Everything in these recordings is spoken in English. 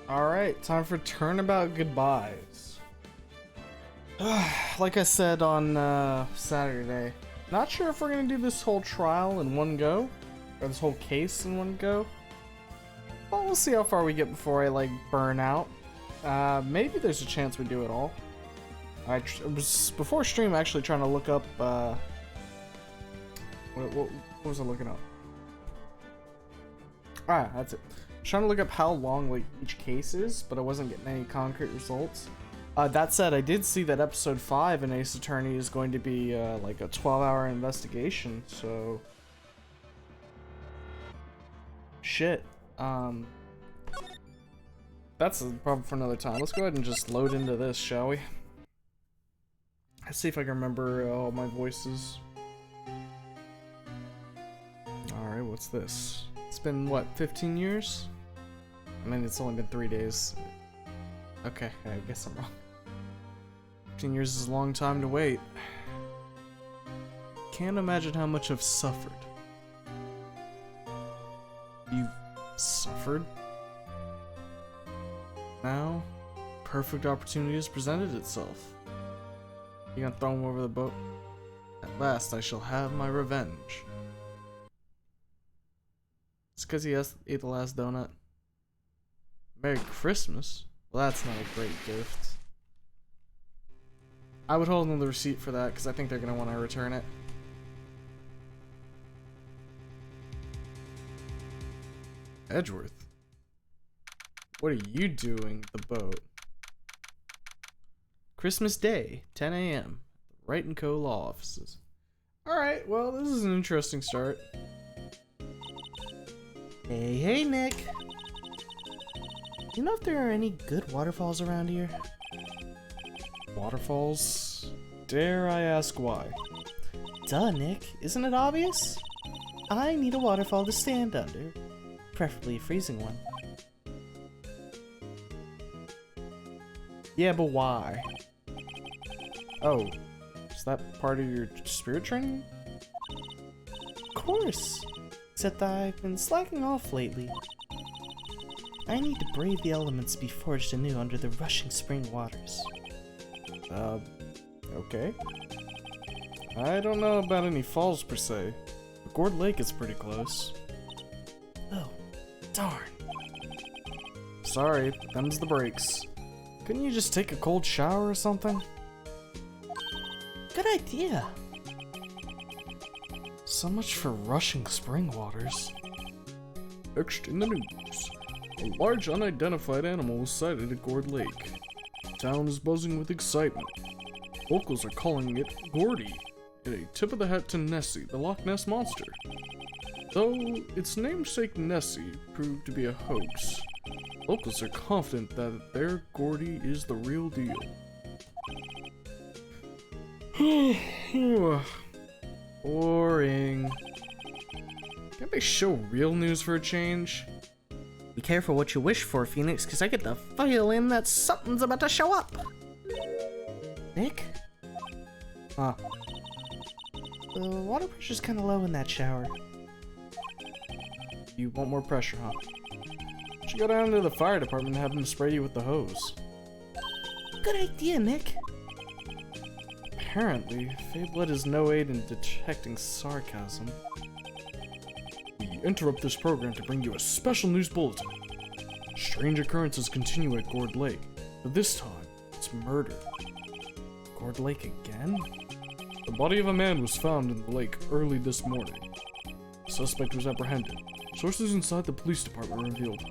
Alright, time for Turnabout Goodbyes. Like I said on Saturday, not sure if we're gonna do this whole trial in one go, or this whole case in one go. But we'll see how far we get before I like burn out. Maybe there's a chance we do it all. I was before stream actually trying to look up. What was I looking up? Ah, that's it. Trying to look up how long like each case is, but I wasn't getting any concrete results. That said, I did see that episode 5 in Ace Attorney is going to be like a 12-hour investigation, so shit. That's a problem for another time. Let's go ahead and just load into this, shall we? Let's see if I can remember all my voices. Alright, what's this? It's been, what, 15 years? I mean, it's only been 3 days. Okay, I guess I'm wrong. 15 years is a long time to wait. Can't imagine how much I've suffered. You've suffered? Now, perfect opportunity has presented itself. You gonna throw him over the boat? At last I shall have my revenge. It's because he ate the last donut. Merry Christmas? Well, that's not a great gift. I would hold on the receipt for that because I think they're gonna want to return it. Edgeworth, what are you doing at the boat? Christmas Day, 10 a.m. Wright & Co. Law Offices. Alright, well, this is an interesting start. Hey, Nick. You know if there are any good waterfalls around here? Waterfalls? Dare I ask why? Duh, Nick. Isn't it obvious? I need a waterfall to stand under. Preferably a freezing one. Yeah, but why? Oh, is that part of your spirit training? Of course. Except that I've been slacking off lately. I need to brave the elements to be forged anew under the rushing spring waters. Okay. I don't know about any falls per se, but Gourd Lake is pretty close. Oh, darn. Sorry, them's the breaks. Couldn't you just take a cold shower or something? Good idea. So much for rushing spring waters. Next in the news. A large unidentified animal was sighted at Gourd Lake. The town is buzzing with excitement. Locals are calling it Gordy, a tip of the hat to Nessie, the Loch Ness Monster. Though its namesake Nessie proved to be a hoax, locals are confident that their Gordy is the real deal. Boring. Can't they show real news for a change? Be careful what you wish for, Phoenix, because I get the feeling that something's about to show up. Nick? Huh. The water pressure's kind of low in that shower. You want more pressure, huh? You should go down to the fire department and have them spray you with the hose. Good idea, Nick. Apparently, Faeblood is no aid in detecting sarcasm. We interrupt this program to bring you a special news bulletin. Strange occurrences continue at Gourd Lake, but this time, it's murder. Gourd Lake again? The body of a man was found in the lake early this morning. The suspect was apprehended. Sources inside the police department revealed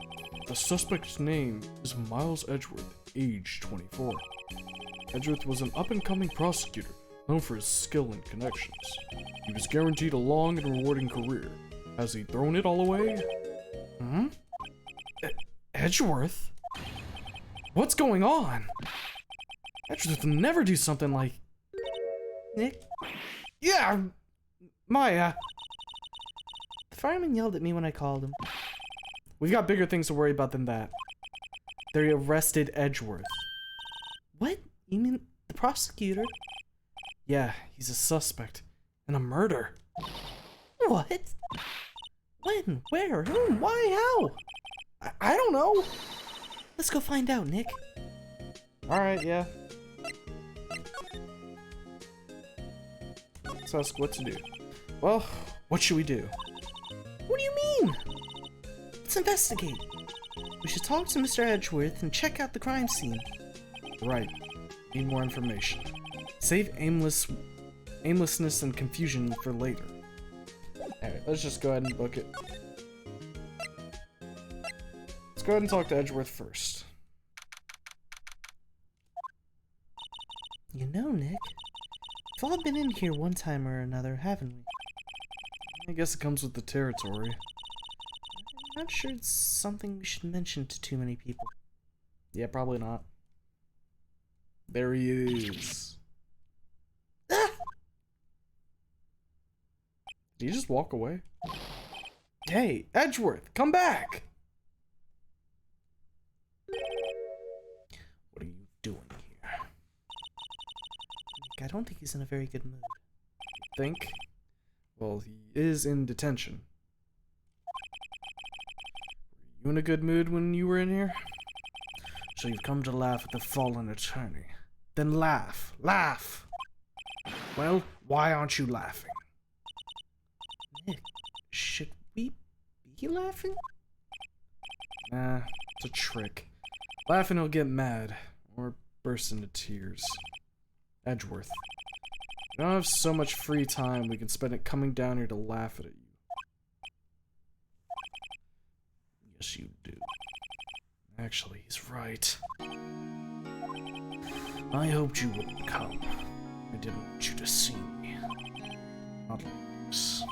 the suspect's name is Miles Edgeworth, age 24. Edgeworth was an up-and-coming prosecutor, known for his skill and connections. He was guaranteed a long and rewarding career. Has he thrown it all away? Hmm? Edgeworth? What's going on? Edgeworth would never do something like... Nick? Yeah! Maya! The fireman yelled at me when I called him. We've got bigger things to worry about than that. They arrested Edgeworth. What? You mean the prosecutor? Yeah, he's a suspect. In a murder. What? When? Where? Whom? Why? How? I don't know. Let's go find out, Nick. Alright, yeah. Let's ask what to do. Well, what should we do? What do you mean? Let's investigate. We should talk to Mr. Edgeworth and check out the crime scene. Right. Need more information. Save aimlessness and confusion for later. Alright, let's just go ahead and book it. Let's go ahead and talk to Edgeworth first. You know, Nick, we've all been in here one time or another, haven't we? I guess it comes with the territory. I'm not sure it's something we should mention to too many people. Yeah, probably not. There he is. Ah! Did he just walk away? Hey, Edgeworth, come back! What are you doing here? Nick, I don't think he's in a very good mood. Think? Well, he is in detention. Were you in a good mood when you were in here? So you've come to laugh at the fallen attorney. Then laugh. Laugh! Well, why aren't you laughing? Nick, should we be laughing? Nah, it's a trick. Laughing he'll get mad, or burst into tears. Edgeworth. We don't have so much free time, we can spend it coming down here to laugh at you. Yes, you do. Actually, he's right. I hoped you wouldn't come. I didn't want you to see me. Not like this.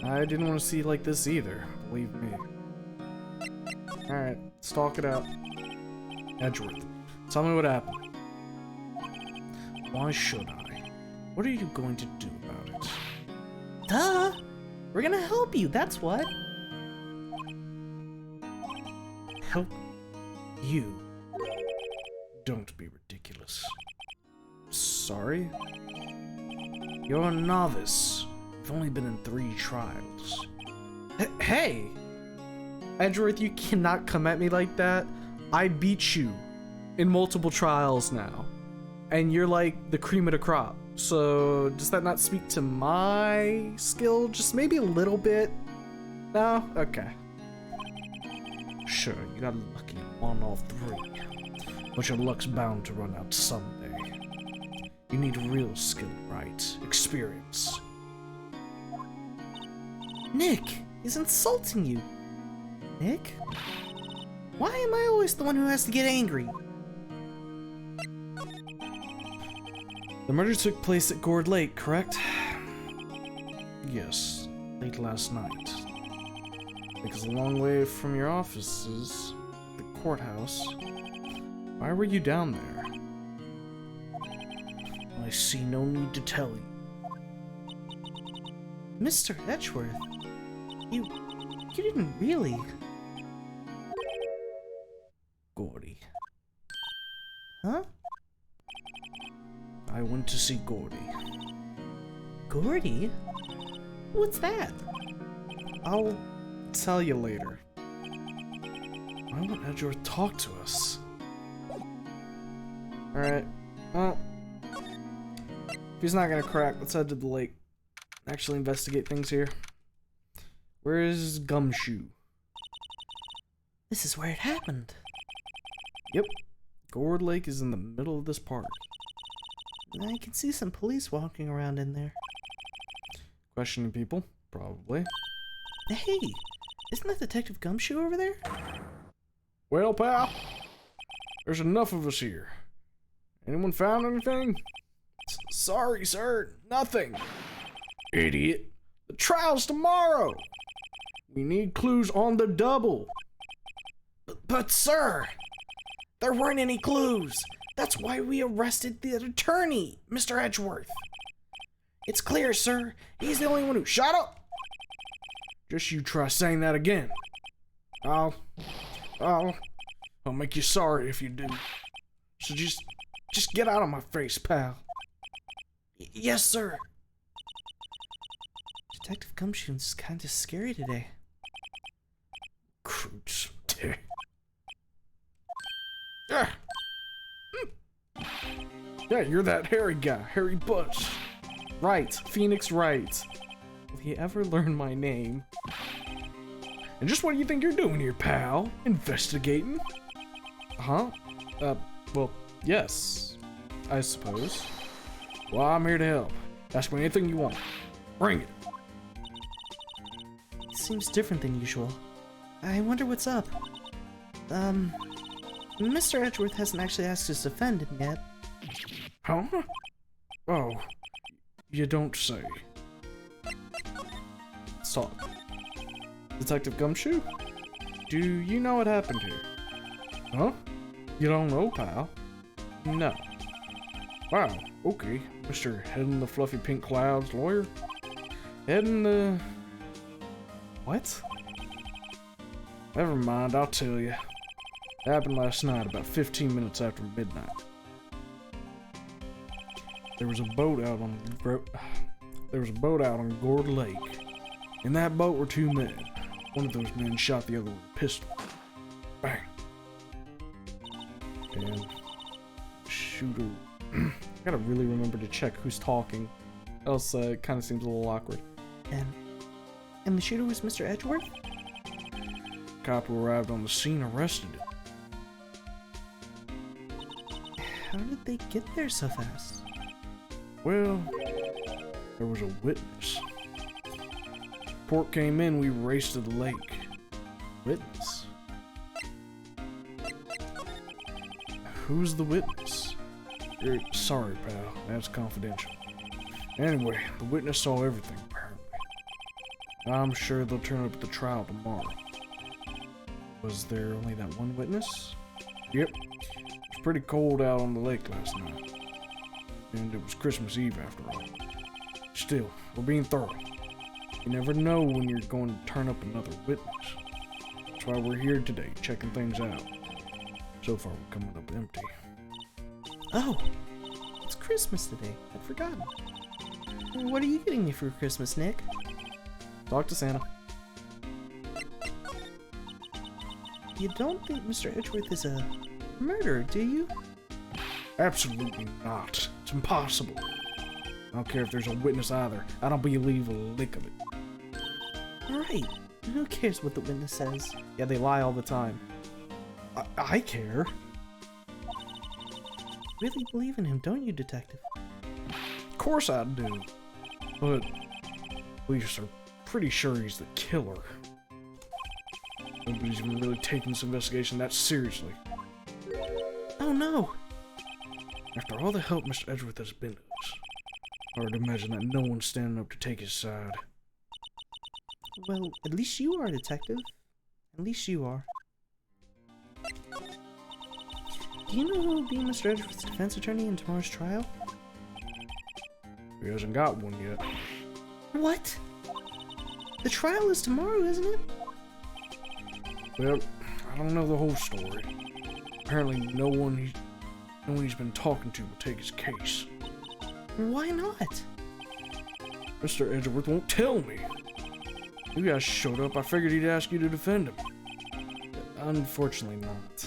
I didn't want to see you like this either, believe me. Alright, let's talk it out. Edgeworth, tell me what happened. Why should I? What are you going to do about it? Duh! We're gonna help you, that's what. Help you? Don't be ridiculous. Sorry? You're a novice. You've only been in 3 trials. Hey! Edgeworth, you cannot come at me like that. I beat you in multiple trials now. And you're like the cream of the crop. So, does that not speak to my skill? Just maybe a little bit? No? Okay. Sure, you got lucky and won all 3. But your luck's bound to run out someday. You need real skill, right? Experience. Nick, he's insulting you. Nick? Why am I always the one who has to get angry? The murder took place at Gourd Lake, correct? Yes, late last night. Because a long way from your offices, the courthouse. Why were you down there? I see no need to tell you. Mr. Edgeworth, you didn't really. Gordy. Huh? I went to see Gordy. Gordy? What's that? I'll tell you later. Why won't Edgeworth talk to us? Alright, well, if he's not gonna crack, let's head to the lake. Actually investigate things here. Where is Gumshoe? This is where it happened. Yep, Gourd Lake is in the middle of this park. I can see some police walking around in there. Questioning people? Probably. Hey, isn't that Detective Gumshoe over there? Well, pal, there's enough of us here. Anyone found anything? Sorry, sir, nothing. Idiot. The trial's tomorrow. We need clues on the double. But sir, there weren't any clues. That's why we arrested the attorney, Mr. Edgeworth. It's clear, sir. He's the only one who— Shut up! Just you try saying that again. I'll make you sorry if you do. So just get out of my face, pal. Yes, sir. Detective Gumshoe's kind of scary today. Croots. Yeah, you're that hairy guy, Harry Butch. Right, Phoenix Wright. Will he ever learn my name? And just what do you think you're doing here, pal? Investigating? Huh? Well, yes, I suppose. Well, I'm here to help. Ask me anything you want. Bring it. It seems different than usual. I wonder what's up. Mr. Edgeworth hasn't actually asked us to defend him yet. Huh? Oh, you don't say. Let's talk. Detective Gumshoe? Do you know what happened here? Huh? You don't know, pal? No. Wow, okay. Mr. Head in the Fluffy Pink Clouds lawyer? Head in the... What? Never mind, I'll tell you. It happened last night, about 15 minutes after midnight. There was a boat out on Gourd Lake. In that boat were two men. One of those men shot the other with a pistol. Bang. And shooter. I gotta really remember to check who's talking, else it kind of seems a little awkward. And the shooter was Mr. Edgeworth? Cop who arrived on the scene arrested him. How did they get there so fast? Well, there was a witness. Report came in, we raced to the lake. Witness? Who's the witness? Sorry, pal, that's confidential. Anyway, the witness saw everything, apparently. I'm sure they'll turn up at the trial tomorrow. Was there only that one witness? Yep. It was pretty cold out on the lake last night. And it was Christmas Eve after all. Still, we're being thorough. You never know when you're going to turn up another witness. That's why we're here today, checking things out. So far, we're coming up empty. Oh, it's Christmas today. I'd forgotten. What are you getting me for Christmas, Nick? Talk to Santa. You don't think Mr. Edgeworth is a murderer, do you? Absolutely not. It's impossible. I don't care if there's a witness either. I don't believe a lick of it. Right. Who cares what the witness says? Yeah, they lie all the time. I care. Really believe in him, don't you, Detective? Of course I do. But police are pretty sure he's the killer. Nobody's even really taking this investigation that seriously. Oh no! After all the help Mr. Edgeworth has been to us, hard to imagine that no one's standing up to take his side. Well, at least you are, Detective. At least you are. Do you know who will be Mr. Edgeworth's defense attorney in tomorrow's trial? He hasn't got one yet. What? The trial is tomorrow, isn't it? Well, I don't know the whole story. Apparently no one he's been talking to will take his case. Why not? Mr. Edgeworth won't tell me. You guys showed up, I figured he'd ask you to defend him. Unfortunately not.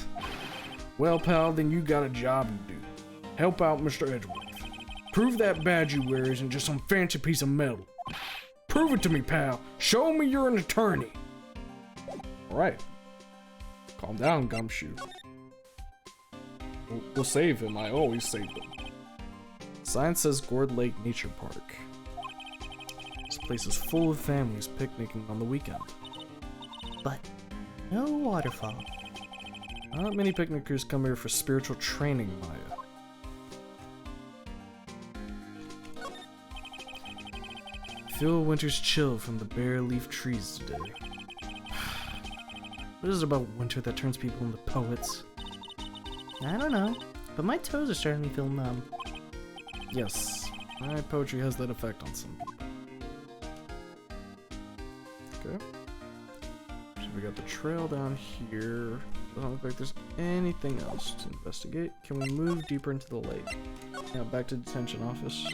Well, pal, then you got a job to do. Help out Mr. Edgeworth. Prove that badge you wear isn't just some fancy piece of metal. Prove it to me, pal. Show me you're an attorney. Alright. Calm down, Gumshoe. We'll save him. I always save him. Sign says Gourd Lake Nature Park. This place is full of families picnicking on the weekend. But no waterfall. Not many picnickers come here for spiritual training, Maya. Feel winter's chill from the bare leaf trees today. What is it about winter that turns people into poets? I don't know, but my toes are starting to feel numb. Yes, my poetry has that effect on some people. Okay. So we got the trail down here. Doesn't look like there's anything else to investigate. Can we move deeper into the lake? Now back to detention office.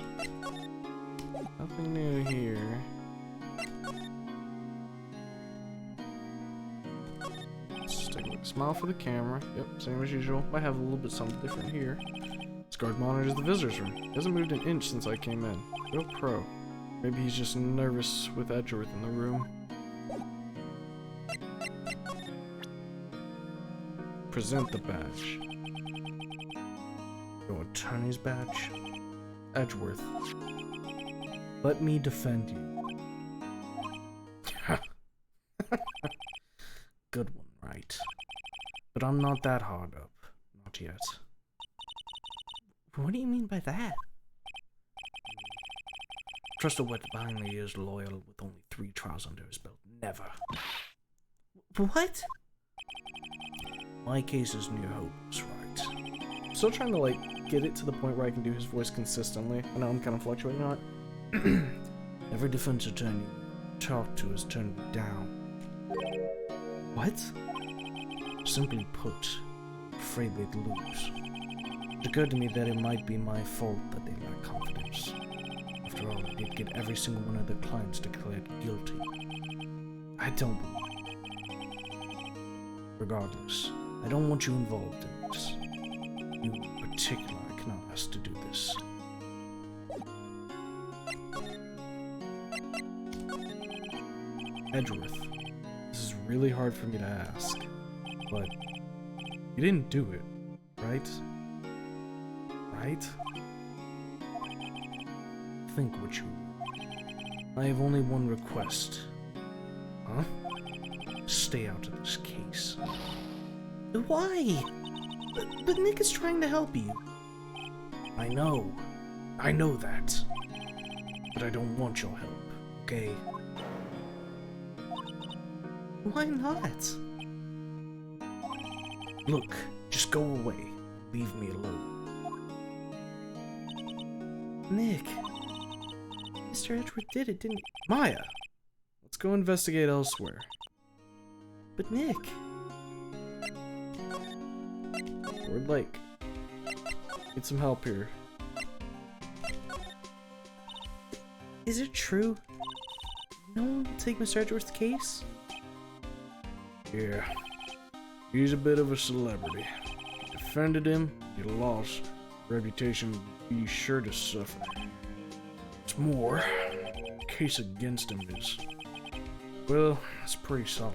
Nothing new here. Let's take a look. Smile for the camera. Yep, same as usual. Might have a little bit something different here. Let's guard monitors the visitors room. He hasn't moved an inch since I came in. Real pro. Maybe he's just nervous with Edgeworth in the room. Present the badge. Your attorney's badge? Edgeworth. Let me defend you. Good one, right? But I'm not that hard up. Not yet. What do you mean by that? Trust a wet behind the ears loyal with only 3 trials under his belt. Never. What? My case is near hopeless, right? Still trying to, like, get it to the point where I can do his voice consistently. I know I'm kind of fluctuating on it. Every defense attorney talked to has turned me down. What? Simply put, afraid they'd lose. It occurred to me that it might be my fault that they lack confidence. After all, I did get every single one of their clients declared guilty. I don't believe it. Regardless, I don't want you involved in this. You in particular, I cannot ask to do this. Edgeworth, this is really hard for me to ask, but you didn't do it, right? Right? Think what you will. I have only one request. Huh? Stay out of this case. Why? But Nick is trying to help you. I know that. But I don't want your help, okay? Why not? Look, just go away. Leave me alone. Nick. Mr. Edgeworth did it, didn't he? Maya! Let's go investigate elsewhere. But Nick. Ward Lake. Need some help here. Is it true? No one will take Mr. Edgeworth's case? Yeah. He's a bit of a celebrity. You defended him, you lost. Reputation will be sure to suffer. What's more, the case against him is... well, it's pretty solid.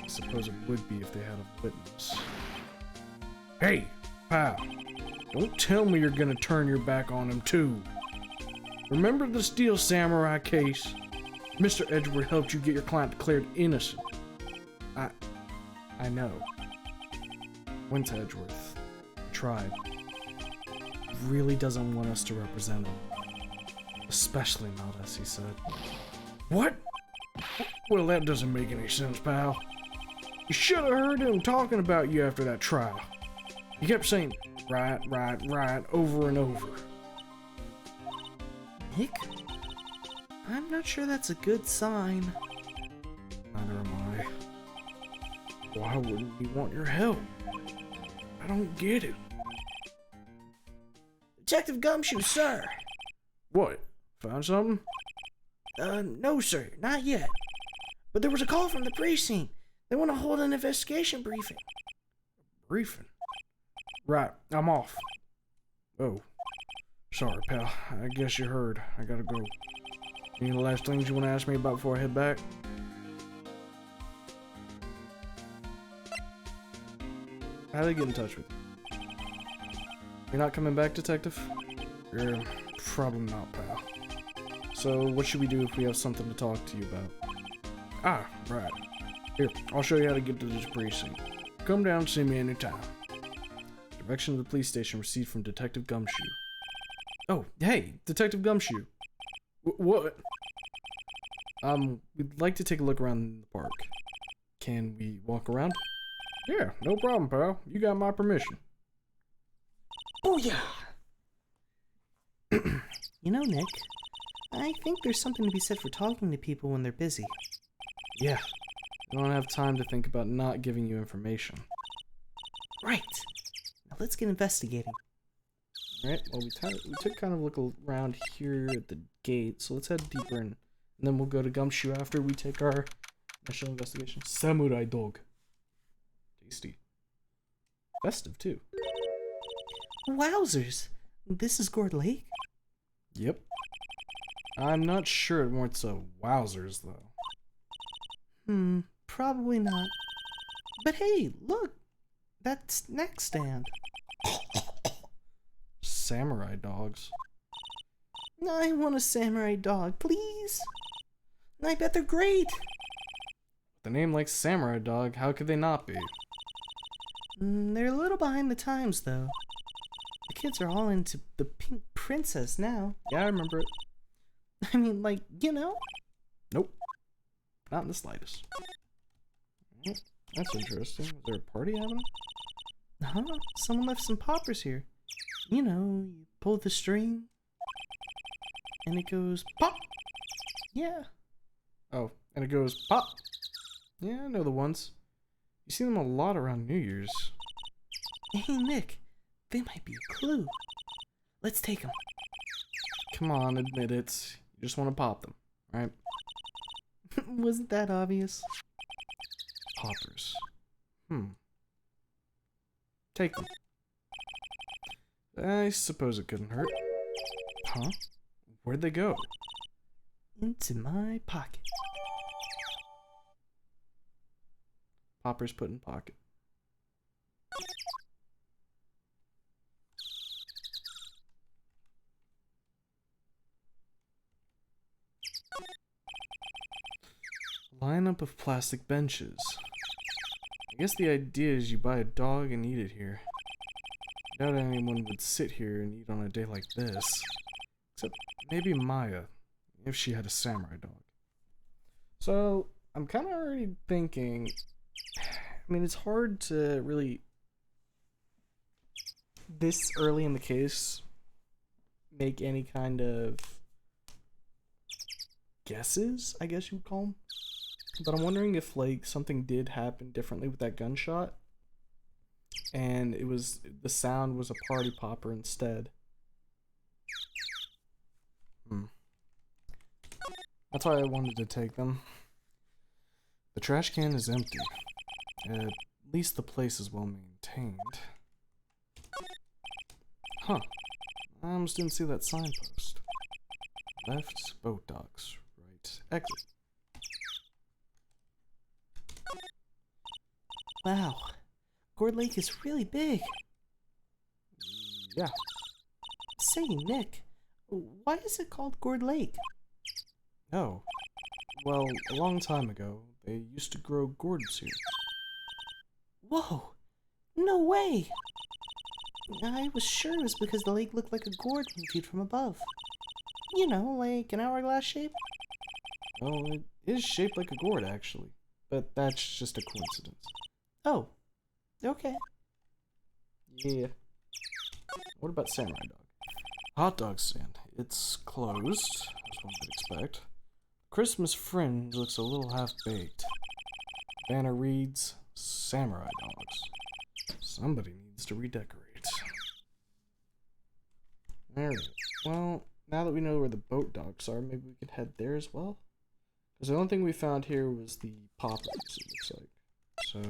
I suppose it would be if they had a witness. Hey, pal. Don't tell me you're gonna turn your back on him too. Remember the Steel Samurai case? Mr. Edgeworth helped you get your client declared innocent. I know. Went to Edgeworth. Tried. Really doesn't want us to represent him. Especially not us, he said. What? Well, that doesn't make any sense, pal. You should have heard him talking about you after that trial. He kept saying, right, over and over. Nick? I'm not sure that's a good sign. Neither am I. Why wouldn't he want your help? I don't get it. Detective Gumshoe, sir. What? Found something? No, sir, not yet. But there was a call from the precinct. They want to hold an investigation briefing. Briefing? Right, I'm off. Oh. Sorry, pal. I guess you heard. I gotta go. Any last things you want to ask me about before I head back? How do they get in touch with you? You're not coming back, detective? You're probably not, pal. So, what should we do if we have something to talk to you about? Ah, right. Here, I'll show you how to get to this precinct. Come down and see me anytime. Direction to the police station received from Detective Gumshoe. Oh, hey, Detective Gumshoe. What? We'd like to take a look around the park. Can we walk around? Yeah, no problem, pal. You got my permission. Booyah! You know, Nick, I think there's something to be said for talking to people when they're busy. Yeah. I don't have time to think about not giving you information. Right. Now let's get investigating. Alright, well, we took kind of a look around here at the gate, so let's head deeper in. And then we'll go to Gumshoe after we take our initial investigation. Samurai dog. Tasty. Festive, too. Wowzers! This is Gourd Lake? Yep. I'm not sure it warrants a wowzers, though. Probably not. But hey, look! That snack stand. Samurai dogs. I want a samurai dog, please! I bet they're great! With a name like Samurai Dog, how could they not be? They're a little behind the times, though. The kids are all into the Pink Princess now. Yeah, I remember it. I mean, like, you know? Nope. Not in the slightest. That's interesting. Was there a party happening? Huh? Someone left some poppers here. You know, you pull the string, and it goes pop! Yeah. Oh, and it goes pop. Yeah, I know the ones. You see them a lot around New Year's. Hey, Nick, they might be a clue. Let's take them. Come on, admit it. You just want to pop them, right? Wasn't that obvious? Poppers. Take them. I suppose it couldn't hurt. Huh? Where'd they go? Into my pocket. Poppers put in pocket. Lineup of plastic benches. I guess the idea is you buy a dog and eat it here. I doubt anyone would sit here and eat on a day like this. Except maybe Maya, if she had a samurai dog. So, I'm kind of already thinking... I mean, it's hard to really... this early in the case, make any kind of guesses, I guess you would call them. But I'm wondering if, like, something did happen differently with that gunshot. And it was... the sound was a party popper instead. That's why I wanted to take them. The trash can is empty. At least the place is well maintained. Huh. I almost didn't see that signpost. Left, boat docks. Right, exit. Wow. Gourd Lake is really big. Yeah. Say, Nick, why is it called Gourd Lake? Oh. Well, a long time ago, they used to grow gourds here. Whoa! No way! I was sure it was because the lake looked like a gourd when viewed from above. You know, like an hourglass shape? Well, it is shaped like a gourd, actually. But that's just a coincidence. Oh. Okay. Yeah. What about Samurai Dog? Hot dog stand. It's closed, as one would expect. Christmas fringe looks a little half-baked. Banner reads, Samurai Dogs. Somebody needs to redecorate. Alright, well, now that we know where the boat docks are, maybe we could head there as well? Because the only thing we found here was the poppers, it looks like. So...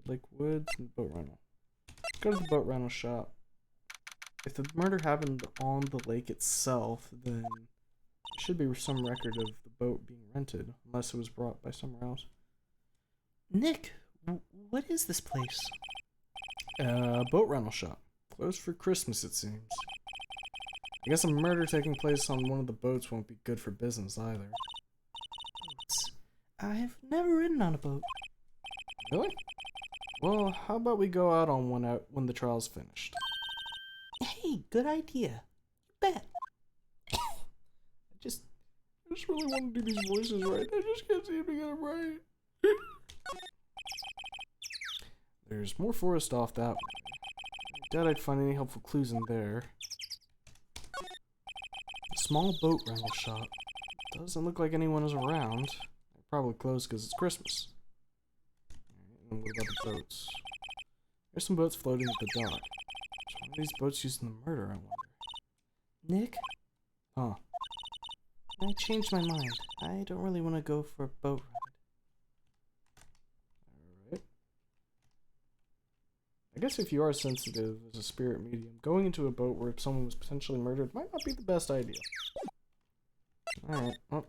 Lake Woods and boat rental. Let's go to the boat rental shop. If the murder happened on the lake itself, then there should be some record of the boat being rented, unless it was brought by somewhere else. Nick, what is this place? Boat rental shop. Closed for Christmas, it seems. I guess a murder taking place on one of the boats won't be good for business either. I've never ridden on a boat. Really? Well, how about we go out on one when the trial's finished? Hey, good idea. You bet. I just really want to do these voices right. I just can't seem to get them right. There's more forest off that way. I doubt I'd find any helpful clues in there. Small boat rental shop. Doesn't look like anyone is around. They're probably closed because it's Christmas. And what about the boats? There's some boats floating at the dock. Which one of these boats used in the murder, I wonder? Nick? Huh. I changed my mind. I don't really want to go for a boat ride. Alright. I guess if you are sensitive as a spirit medium, going into a boat where someone was potentially murdered might not be the best idea. Alright, well,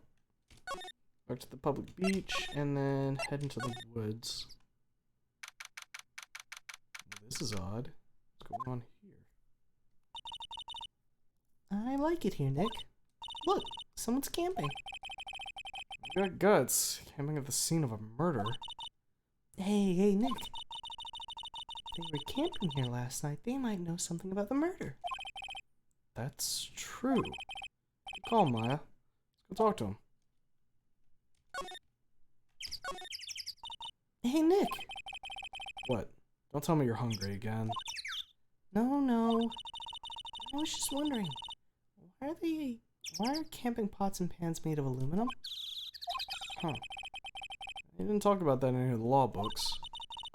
back to the public beach, and then head into the woods. This is odd. What's going on here? I like it here, Nick. Look, someone's camping. You got guts. Camping at the scene of a murder. Hey, Nick. They were camping here last night. They might know something about the murder. That's true. Good call, Maya. Let's go talk to him. Hey, Nick. What? Don't tell me you're hungry again. No. I was just wondering, why are camping pots and pans made of aluminum? Huh. They didn't talk about that in any of the law books.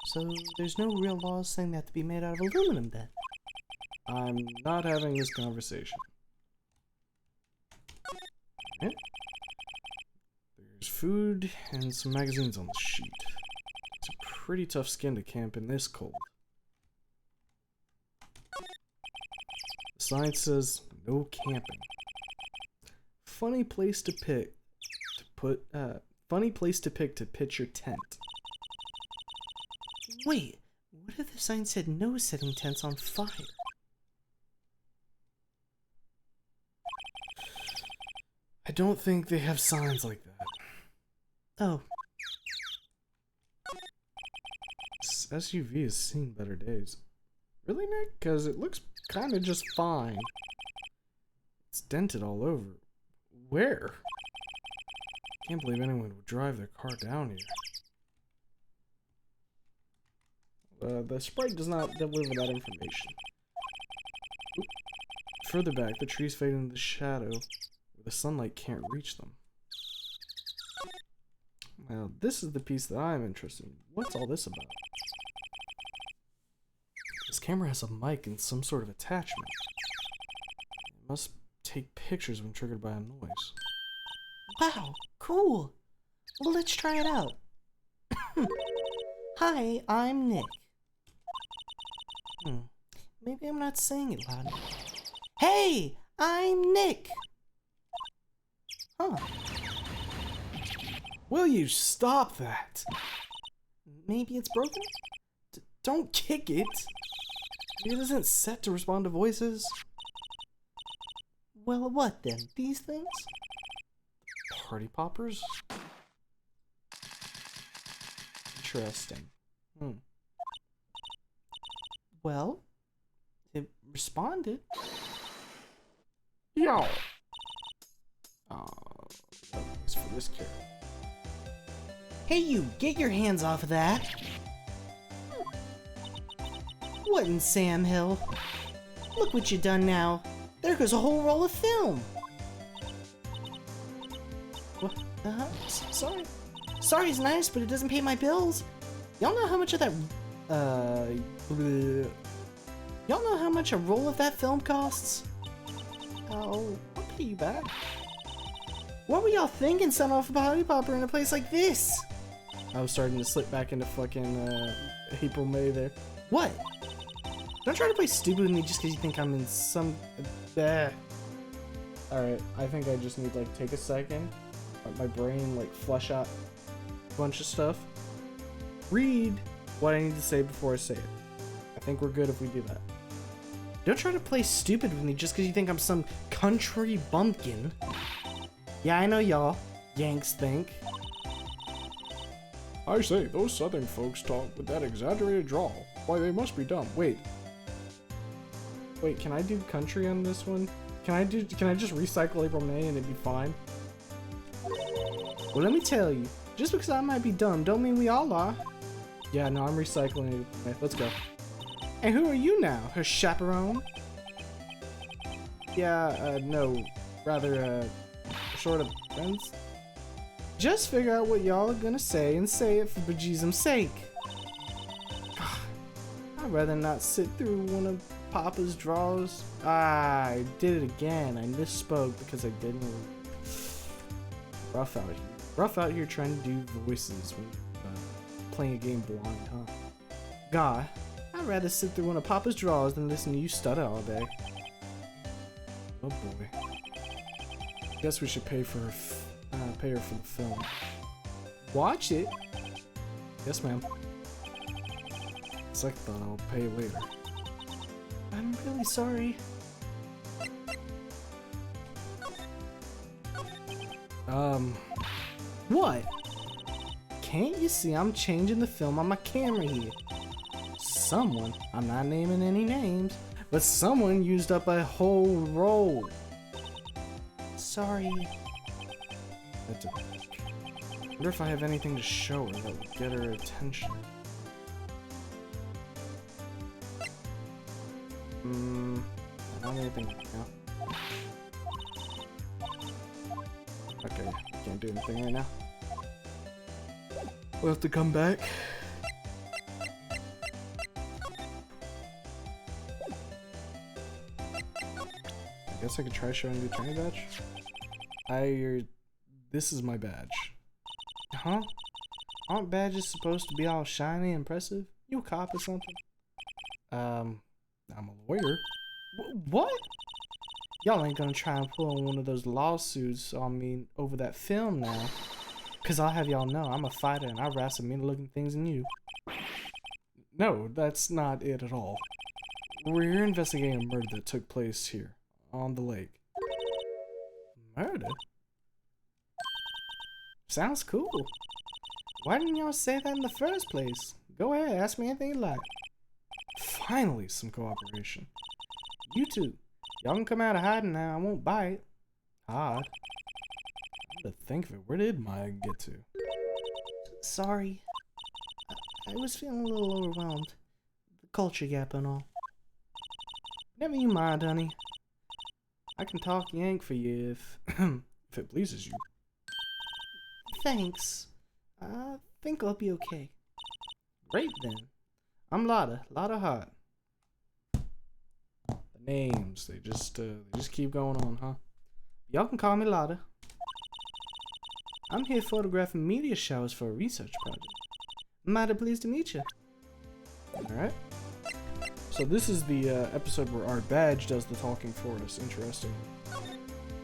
So there's no real laws saying they have to be made out of aluminum then? I'm not having this conversation. Okay. There's food and some magazines on the sheet. It's a pretty tough skin to camp in this cold. The sign says no camping. Funny place to pick to pitch your tent. Wait, what if the sign said no setting tents on fire? I don't think they have signs like that. Oh. This SUV has seen better days. Really, Nick? Because it looks kind of just fine. It's dented all over. Where? Can't believe anyone would drive their car down here. The sprite does not deliver that information. Oop. Further back, the trees fade into the shadow where the sunlight can't reach them. Now, this is the piece that I'm interested in. What's all this about? This camera has a mic and some sort of attachment. It must take pictures when triggered by a noise. Wow, cool. Well, let's try it out. Hi, I'm Nick. Maybe I'm not saying it loud enough. Hey, I'm Nick. Huh. Will you stop that? Maybe it's broken? Don't kick it. It isn't set to respond to voices. Well, what then? These things? Party poppers? Interesting. Well, it responded. Yo! That was for this kid. Hey you, get your hands off of that! What in Sam Hill? Look what you done now. There goes a whole roll of film. What? Sorry. Sorry's nice, but it doesn't pay my bills. Y'all know how much of that, y'all know how much a roll of that film costs? Oh, I'll pay you back. What were y'all thinking selling off a party popper in a place like this? I was starting to slip back into fucking, April May there. What? Don't try to play stupid with me just because you think I'm in some... Alright, I think I just need to, like, take a second. Let my brain, like, flush out a bunch of stuff. Read what I need to say before I say it. I think we're good if we do that. Don't try to play stupid with me just because you think I'm some country bumpkin. Yeah, I know y'all Yanks think. I say, those southern folks talk with that exaggerated drawl. Why, they must be dumb. Wait, can I do country on this one? Can I just recycle April May and it'd be fine? Well, let me tell you, just because I might be dumb don't mean we all are. Yeah, no, I'm recycling April May. Let's go. And who are you now, her chaperone? Yeah, no, rather, sort of friends. Just figure out what y'all are gonna say and say it for bejesus's sake. God, I'd rather not sit through one of Papa's draws. I did it again. I misspoke because I didn't. Rough out here. Rough out here trying to do voices when playing a game blind, huh? God, I I'd rather sit through one of Papa's drawers than listen to you stutter all day. Oh boy. Guess we should pay her for the film. Watch it. Yes, ma'am. Second thought, I'll pay later. I'm really sorry. What? Can't you see I'm changing the film on my camera here? Someone, I'm not naming any names, but someone used up a whole roll. Sorry. That didn't work. I wonder if I have anything to show her that will get her attention. Not anything right now. Okay, can't do anything right now. We'll have to come back. I guess I could try showing the attorney badge. This is my badge. Huh? Aren't badges supposed to be all shiny and impressive? You a cop or something? I'm a lawyer. What? Y'all ain't gonna try and pull one of those lawsuits on me over that film now. Cause I'll have y'all know I'm a fighter and I wrestle meaner looking things than you. No, that's not it at all. We're here investigating a murder that took place here, on the lake. Murder? Sounds cool. Why didn't y'all say that in the first place? Go ahead, ask me anything you like. Finally, some cooperation. You two, y'all can come out of hiding now, I won't bite. Hard. To think of it, where did Maya get to? Sorry. I was feeling a little overwhelmed. The culture gap and all. Never you mind, honey. I can talk Yank for you if... if it pleases you. Thanks. I think I'll be okay. Great then. I'm Lotta Hart. The names, they just keep going on, huh? Y'all can call me Lotta. I'm here photographing meteor showers for a research project. Mighty pleased to meet you. Alright. So this is the episode where our badge does the talking for us. Interesting.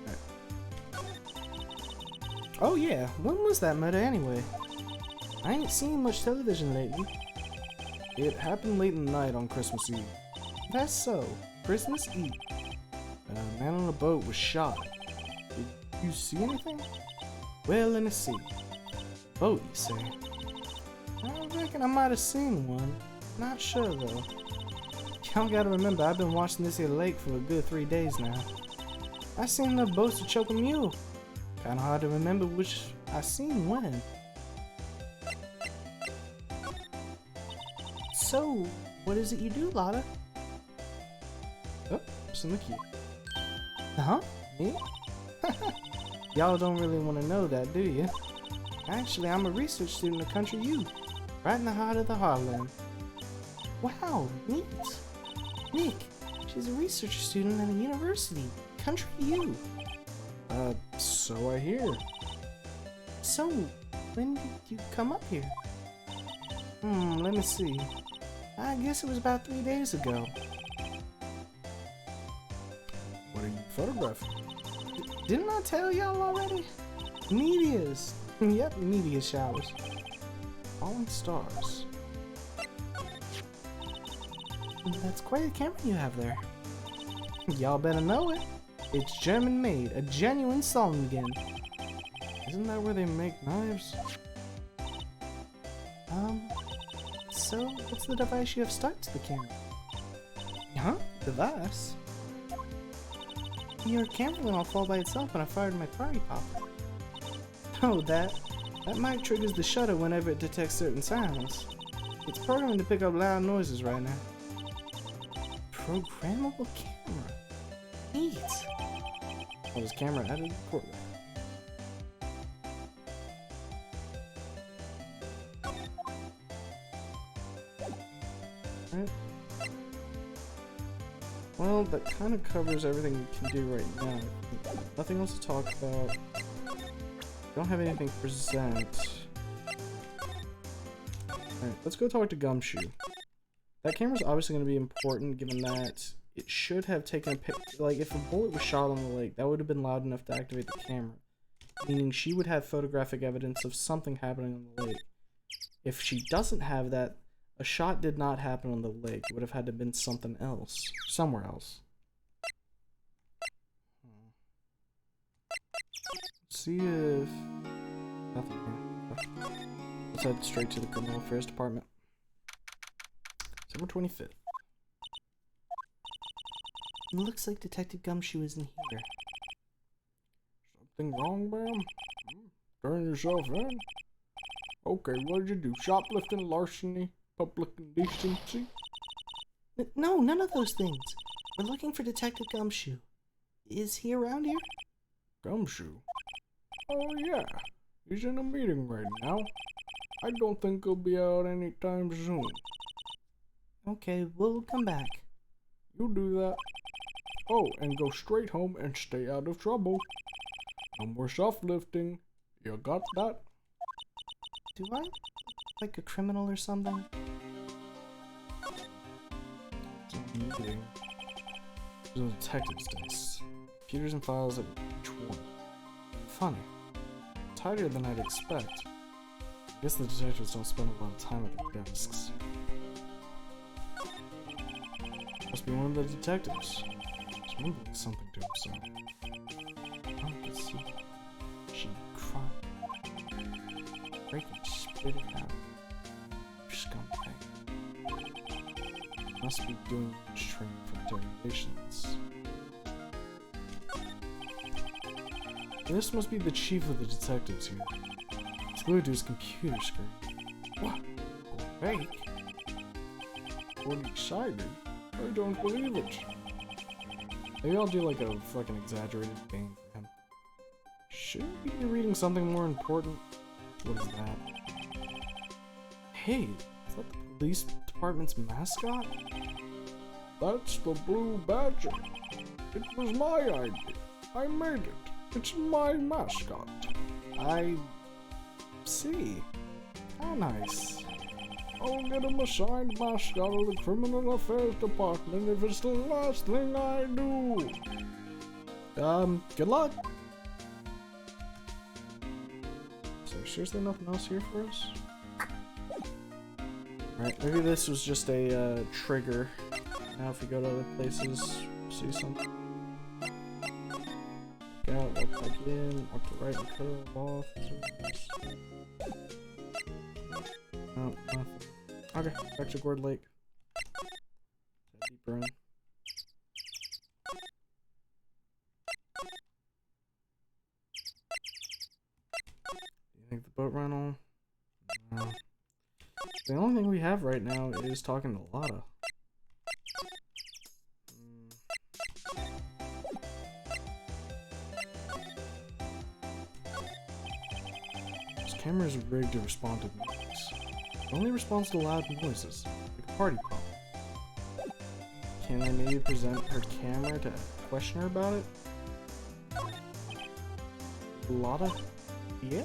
Right. Oh yeah, when was that murder anyway? I ain't seen much television lately. It happened late in the night on Christmas Eve. That's so. Christmas Eve. A man on a boat was shot. Did you see anything? Well, let me see. Boat, you say? I reckon I might have seen one. Not sure though. Y'all gotta remember, I've been watching this here lake for a good 3 days now. I seen enough boats to choke a mule. Kinda hard to remember which I seen when. So, what is it you do, Lotta? Oh, it's in the key. Huh? Me? Y'all don't really want to know that, do you? Actually, I'm a research student at Country U, right in the heart of the heartland. Wow, neat. Nick, she's a research student at a university, Country U. So I hear. So, when did you come up here? Let me see. I guess it was about 3 days ago. What are you photographing? Didn't I tell y'all already? Meteors. Yep, meteor showers. Falling stars. That's quite a camera you have there. Y'all better know it. It's German made, a genuine Solingen. Isn't that where they make knives? So what's the device you have stuck to the camera? Huh? Device? Your camera went all fall by itself when I fired my party popper. Oh, that mic triggers the shutter whenever it detects certain sounds. It's programmed to pick up loud noises right now. Programmable camera. Neat. Oh, this camera added courtroom. Alright. Well, that kind of covers everything we can do right now. Nothing else to talk about. Don't have anything to present. Alright, let's go talk to Gumshoe. That camera's obviously going to be important, given that it should have taken a picture. Like, if a bullet was shot on the lake, that would have been loud enough to activate the camera. Meaning she would have photographic evidence of something happening on the lake. If she doesn't have that, a shot did not happen on the lake. It would have had to have been something else. Somewhere else. Let's see if... Nothing here. Let's head straight to the Criminal Affairs Department. December 25th. It looks like Detective Gumshoe is in here. Something wrong, ma'am? Turn yourself in. Okay, what did you do? Shoplifting, larceny, public indecency? No, none of those things. We're looking for Detective Gumshoe. Is he around here? Gumshoe? Oh yeah, he's in a meeting right now. I don't think he'll be out anytime soon. Okay, we'll come back. You do that. Oh, and go straight home and stay out of trouble. No more shoplifting. You got that? Do I? Like a criminal or something? It's a meeting. There's a detective's desk. Computers and files at each one. Funny. Tidier than I'd expect. I guess the detectives don't spend a lot of time at their desks. Must be one of the detectives. He's mumbling something to himself. I can see. She cried. Break it, spit it out. Scumbag. Must be doing much training for interrogations. This must be the chief of the detectives here. He's glued to his computer screen. What? Fake? What excited? I don't believe it. Maybe I'll do like a fucking exaggerated thing for him. Shouldn't he be reading something more important? What is that? Hey, is that the police department's mascot? That's the Blue Badger. It was my idea. I made it. It's my mascot. I see. How nice. I'll get him assigned mascot of the Criminal Affairs Department if it's the last thing I do. Good luck. So seriously nothing else here for us? Alright, maybe this was just a trigger. Now if we go to other places, see something. Out, walk back in, walk to right and curve off. No, nothing. Okay, back to Gourd Lake. Deeper in. Do you think the boat rental? No. The only thing we have right now is talking to Lotta. Camera's rigged to respond to noise. It only responds to loud noises, like a party pop. Can I maybe present her camera to question her about it? Lotta? Yeah?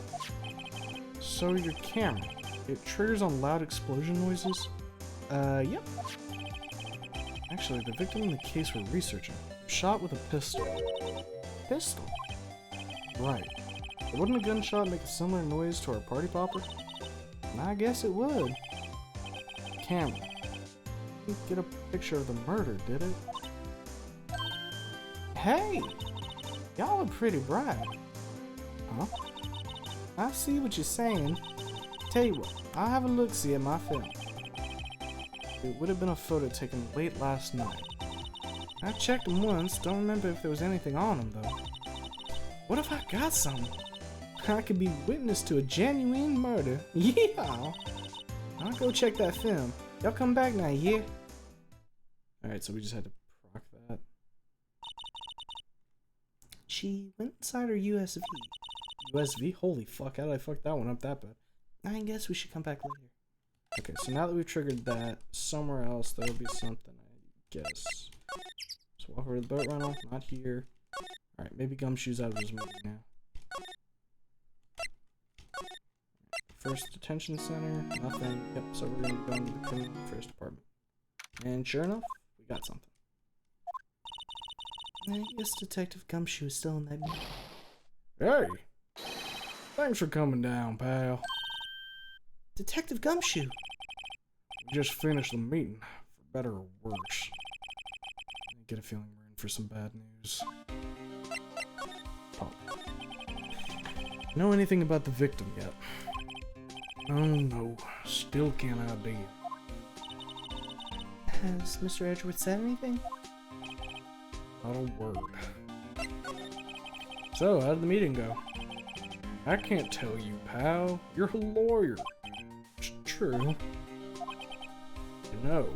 So your camera, it triggers on loud explosion noises? Yep. Actually, the victim in the case we're researching was shot with a pistol. Pistol? Right. Wouldn't a gunshot make a similar noise to our party popper? I guess it would. Camera. Didn't get a picture of the murder, did it? Hey! Y'all are pretty bright. Huh? I see what you're saying. Tell you what, I'll have a look-see at my film. It would have been a photo taken late last night. I checked them once, don't remember if there was anything on them though. What if I got some? I could be witness to a genuine murder. Yeah! I'll go check that film. Y'all come back now, yeah? Alright, so we just had to proc that. She went inside her USV. USV? Holy fuck, how did I fuck that one up that bad? I guess we should come back later. Okay, so now that we've triggered that, somewhere else there'll be something, I guess. So walk over to the boat rental, not here. Alright, maybe Gumshoe's out of his meeting now. First detention center, nothing. Yep, so we're gonna be going to the Criminal Affairs Department. And sure enough, we got something. I guess Detective Gumshoe is still in that meeting. Hey! Thanks for coming down, pal. Detective Gumshoe! We just finished the meeting, for better or worse. I get a feeling we're in for some bad news. Oh. Know anything about the victim yet? Oh no, still can't ID him. Has Mr. Edgeworth said anything? Not a word. So, how did the meeting go? I can't tell you, pal. You're a lawyer. It's true. You know,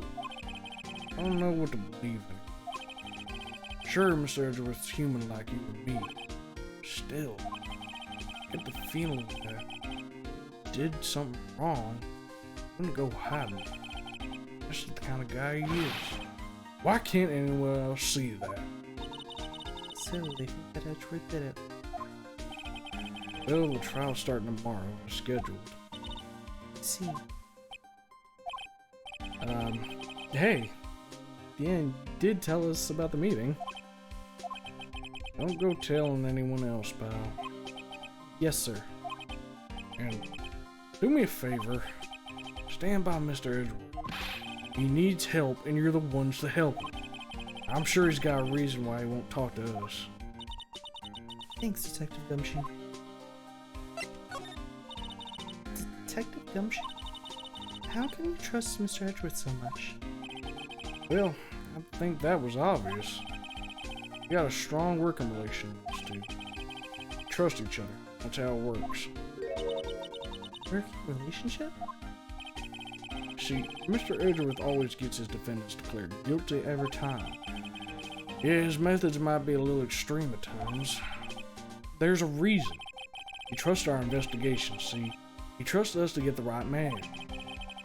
I don't know what to believe in. Sure, Mr. Edgeworth's human like you and me. Still, I get the feeling that he did something wrong. Wouldn't go hiding. That's the kind of guy he is. Why can't anyone else see that? So they think that Edgeworth did it. Well, the trial's starting tomorrow, as scheduled. I see. Hey, Dan did tell us about the meeting. Don't go telling anyone else, pal. Yes, sir. And do me a favor, stand by Mr. Edgeworth. He needs help, and you're the ones to help him. I'm sure he's got a reason why he won't talk to us. Thanks, Detective Gumshoe. Detective Gumshoe? How can you trust Mr. Edgeworth so much? Well, I think that was obvious. We got a strong working relation with these two. Trust each other. That's how it works. Working relationship? See, Mr. Edgeworth always gets his defendants declared guilty every time. Yeah, his methods might be a little extreme at times. There's a reason. He trusts our investigation, see? He trusts us to get the right man.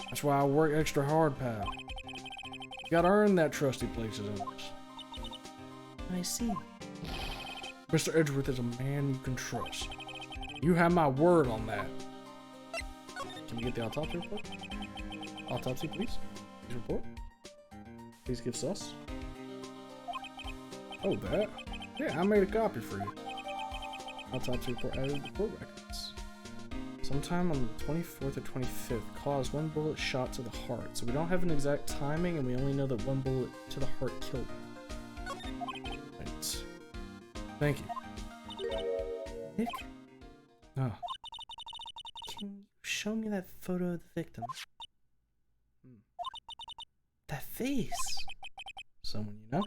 That's why I work extra hard, pal. You gotta earn that trust he places in us. I see. Mr. Edgeworth is a man you can trust. You have my word on that. Can you get the autopsy report? Autopsy, please. Please report. Please give sus. Oh, that? Yeah, I made a copy for you. Autopsy report added to the court records. Sometime on the 24th or 25th, caused one bullet shot to the heart. So we don't have an exact timing, and we only know that one bullet to the heart killed him. Right. Thank you. Nick, Ah, can you show me that photo of the victim? That face! someone you know?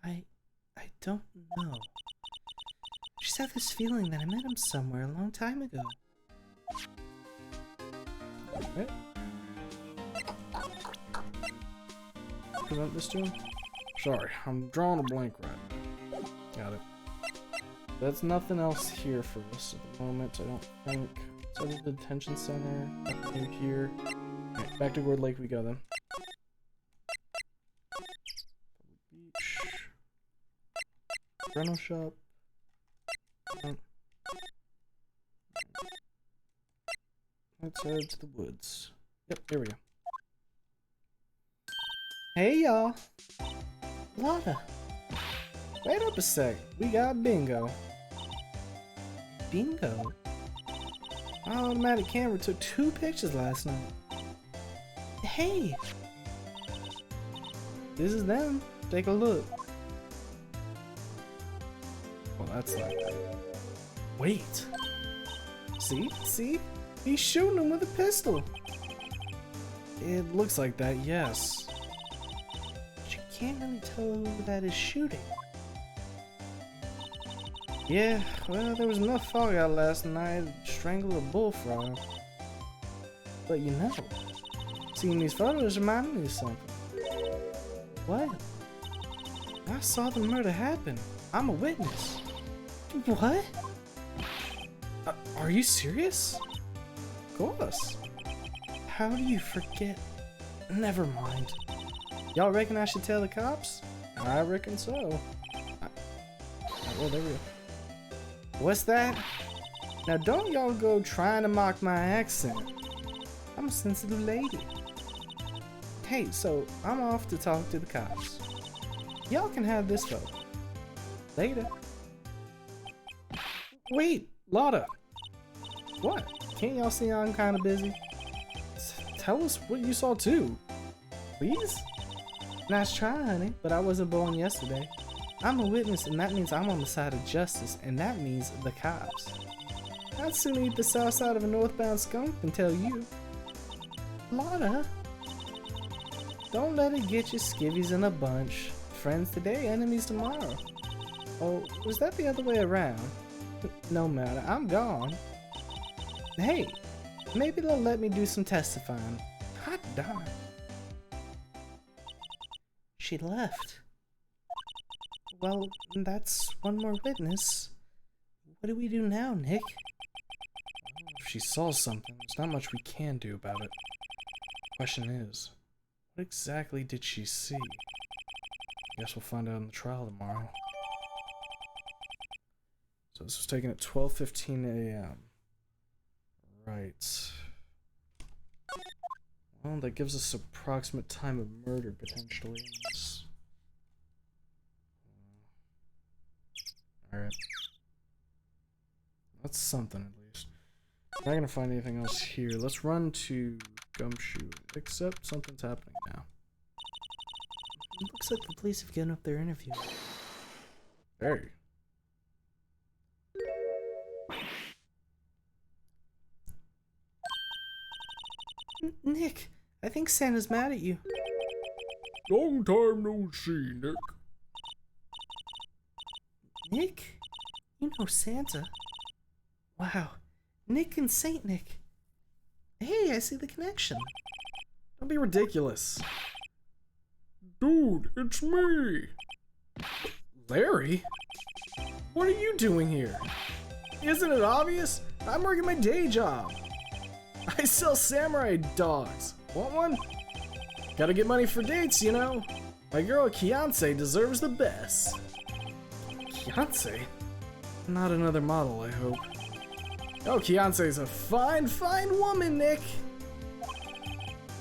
I don't know. Just have this feeling that I met him somewhere a long time ago. Right. Present this to him? Sorry, I'm drawing a blank right now. Got it. That's nothing else here for us at the moment, I don't think. So the detention center, nothing new here. Alright, back to Gourd Lake we go then. Beach. Rental shop. Let's head to the woods. Yep, here we go. Hey y'all! Lotta! Wait up a sec, we got bingo. Bingo? My automatic camera took 2 pictures last night. Hey! This is them. Take a look. Well, that's like... Wait. See? He's shooting him with a pistol. It looks like that, yes. But you can't really tell who that is shooting. Yeah, well, there was enough fog out last night to strangle a bullfrog. But you know, seeing these photos reminded me of something. What? I saw the murder happen. I'm a witness. What? Are you serious? Of course. How do you forget? Never mind. Y'all reckon I should tell the cops? I reckon so. Well, there we go. What's that? Now don't y'all go trying to mock my accent. I'm a sensitive lady. Hey, so I'm off to talk to the cops. Y'all can have this photo. Later. Wait, Lotta. What? Can't y'all see I'm kind of busy? Tell us what you saw too. Please? Nice try, honey, but I wasn't born yesterday. I'm a witness, and that means I'm on the side of justice, and that means the cops. I'd sooner eat the south side of a northbound skunk than tell you. Lotta. Don't let it get you skivvies in a bunch. Friends today, enemies tomorrow. Oh, was that the other way around? No matter, I'm gone. Hey, maybe they'll let me do some testifying. Hot darn. She left. Well, that's one more witness. What do we do now, Nick? If she saw something, there's not much we can do about it. Question is, what exactly did she see? Guess we'll find out in the trial tomorrow. So this was taken at 12:15 a.m. Right. Well, that gives us approximate time of murder, potentially. Alright. That's something, at least. Not gonna find anything else here. Let's run to Gumshoe. Except something's happening now. It looks like the police have given up their interview. Hey. Nick, I think Santa's mad at you. Long time no see, Nick. Nick? You know Santa? Wow. Nick and Saint Nick. Hey, I see the connection. Don't be ridiculous. Dude, it's me. Larry? What are you doing here? Isn't it obvious? I'm working my day job. I sell samurai dogs. Want one? Gotta get money for dates, you know. My girl Kianse deserves the best. Kianse? Not another model, I hope. Oh, Kianse's a fine, fine woman, Nick.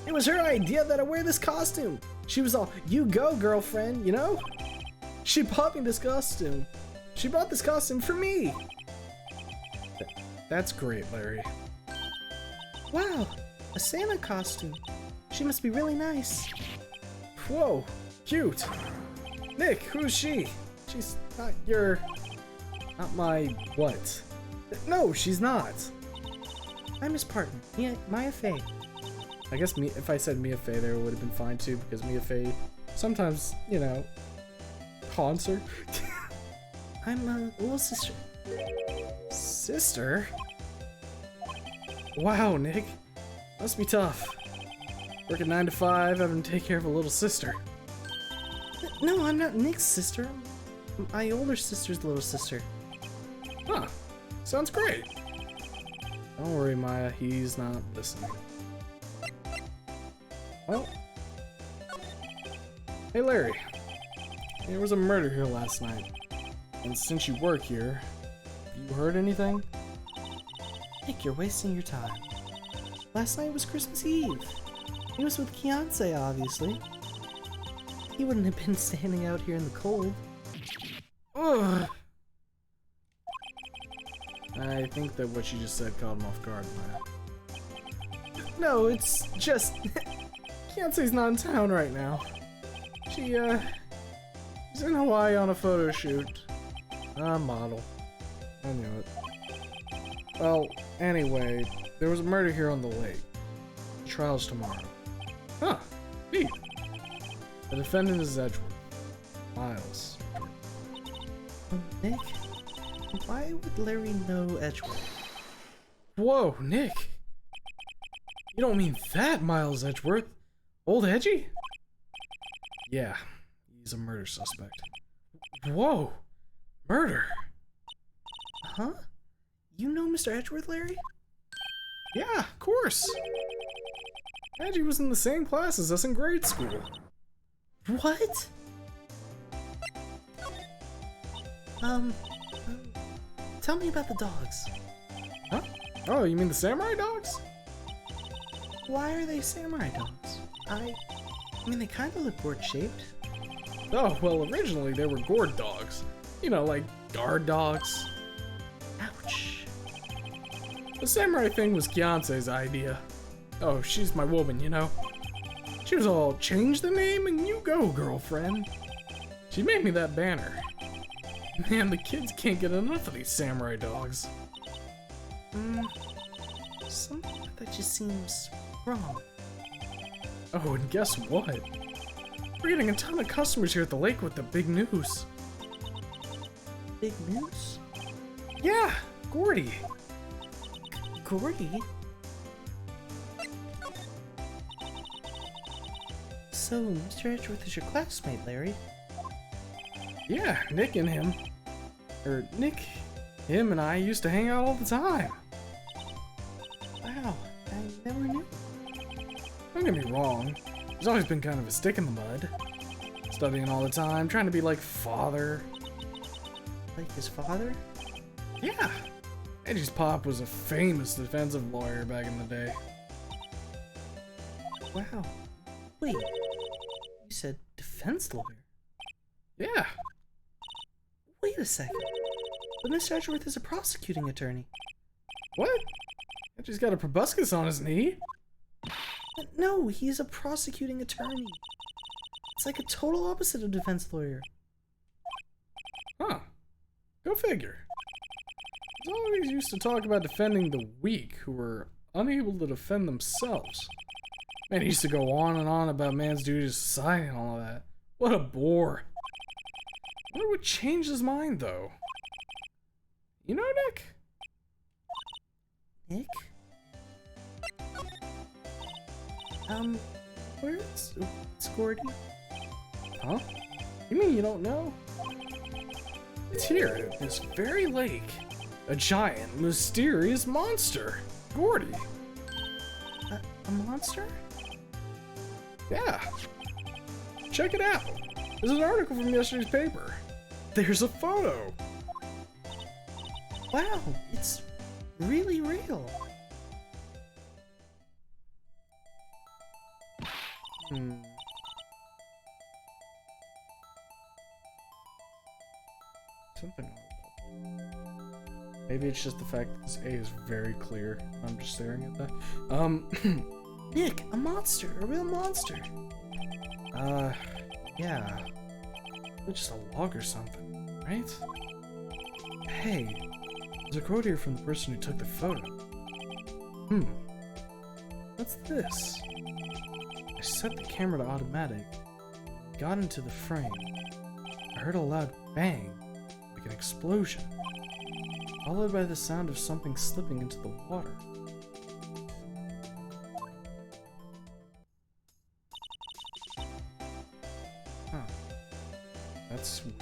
It was her idea that I wear this costume. She was all, you go, girlfriend, you know? She bought me this costume. She bought this costume for me. That's great, Larry. Wow, a Santa costume. She must be really nice. Whoa, cute. Nick, who's she? She's not not my what? No, she's not. I'm his partner, Maya Fey. I guess if I said Mia Fey there, it would have been fine too, because Mia Fey sometimes, you know, haunts her. I'm a little sister. Sister? Wow, Nick. Must be tough. Working 9 to 5, having to take care of a little sister. No, I'm not Nick's sister. My older sister's little sister. Huh. Sounds great. Don't worry, Maya. He's not listening. Well. Hey, Larry. There was a murder here last night. And since you work here, have you heard anything? Nick, you're wasting your time. Last night was Christmas Eve. He was with Kianse, obviously. He wouldn't have been standing out here in the cold. Ugh. I think that what you just said caught him off guard, Maya. No, it's just... Kianse's not in town right now. She's in Hawaii on a photo shoot. Model. I knew it. Well, anyway, there was a murder here on the lake. The trial's tomorrow. Huh. Neat. The defendant is Edgeworth. Miles. Nick? Why would Larry know Edgeworth? Whoa, Nick! You don't mean that Miles Edgeworth? Old Edgy? Yeah, he's a murder suspect. Whoa! Murder? Huh? You know Mr. Edgeworth, Larry? Yeah, of course! Edgy was in the same class as us in grade school. What? Tell me about the dogs. Huh? Oh, you mean the samurai dogs? Why are they samurai dogs? I mean, they kind of look gourd-shaped. Oh, well, originally they were gourd dogs. You know, like guard dogs. Ouch. The samurai thing was Kianse's idea. Oh, she's my woman, you know. She was all, change the name and you go, girlfriend. She made me that banner. Man, the kids can't get enough of these samurai dogs. Something about that just seems wrong. Oh, and guess what? We're getting a ton of customers here at the lake with the big news. Big news? Yeah, Gordy. Gordy? So, Mr. Edgeworth is your classmate, Larry? Yeah, Nick and him. Him and I used to hang out all the time. Wow, I never knew. Don't get me wrong, he's always been kind of a stick in the mud. Studying all the time, trying to be like father. Like his father? Yeah, Edgy's pop was a famous defensive lawyer back in the day. Wow. Wait, you said defense lawyer? Yeah. Wait a second. But Mr. Edgeworth is a prosecuting attorney. What? Edgy's got a proboscis on his knee? No, he's a prosecuting attorney. It's like a total opposite of defense lawyer. Huh. Go figure. He's always used to talk about defending the weak who were unable to defend themselves. Man, he used to go on and on about man's duty to society and all of that. What a bore. I wonder what changed his mind, though. You know, Nick? Nick? Where's Gordy? Huh? You mean you don't know? It's here at this very lake. A giant, mysterious monster. Gordy. A monster? Yeah. Check it out. There's an article from yesterday's paper. There's a photo. Wow, it's really real. Something like that. Maybe it's just the fact that this A is very clear. I'm just staring at that. Nick, a monster, a real monster. Yeah. It's just a log or something, right? Hey, there's a quote here from the person who took the photo. What's this? I set the camera to automatic, got into the frame. I heard a loud bang, like an explosion, followed by the sound of something slipping into the water. Huh. That's weird.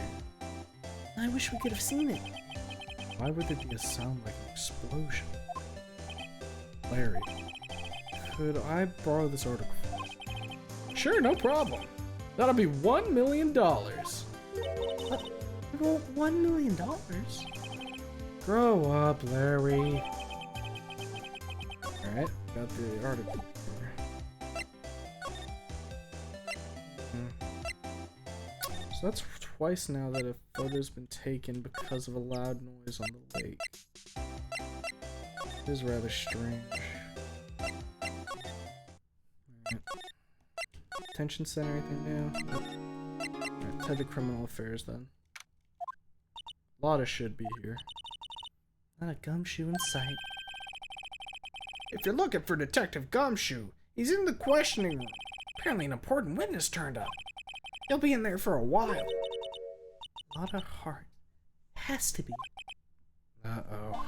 I wish we could have seen it. Why would there be a sound like an explosion? Larry, could I borrow this article? Sure, no problem. That'll be $1 million. Well, $1 million? Grow up, Larry. Alright, got the article here. So that's twice now that a photo's been taken because of a loud noise on the lake. It is rather strange. Alright. Detention center, anything new? Alright, head to criminal affairs then. Lotta should be here. Not a gumshoe in sight. If you're looking for Detective Gumshoe, he's in the questioning room. Apparently an important witness turned up. He'll be in there for a while. Lotta Hart. Has to be. Uh-oh.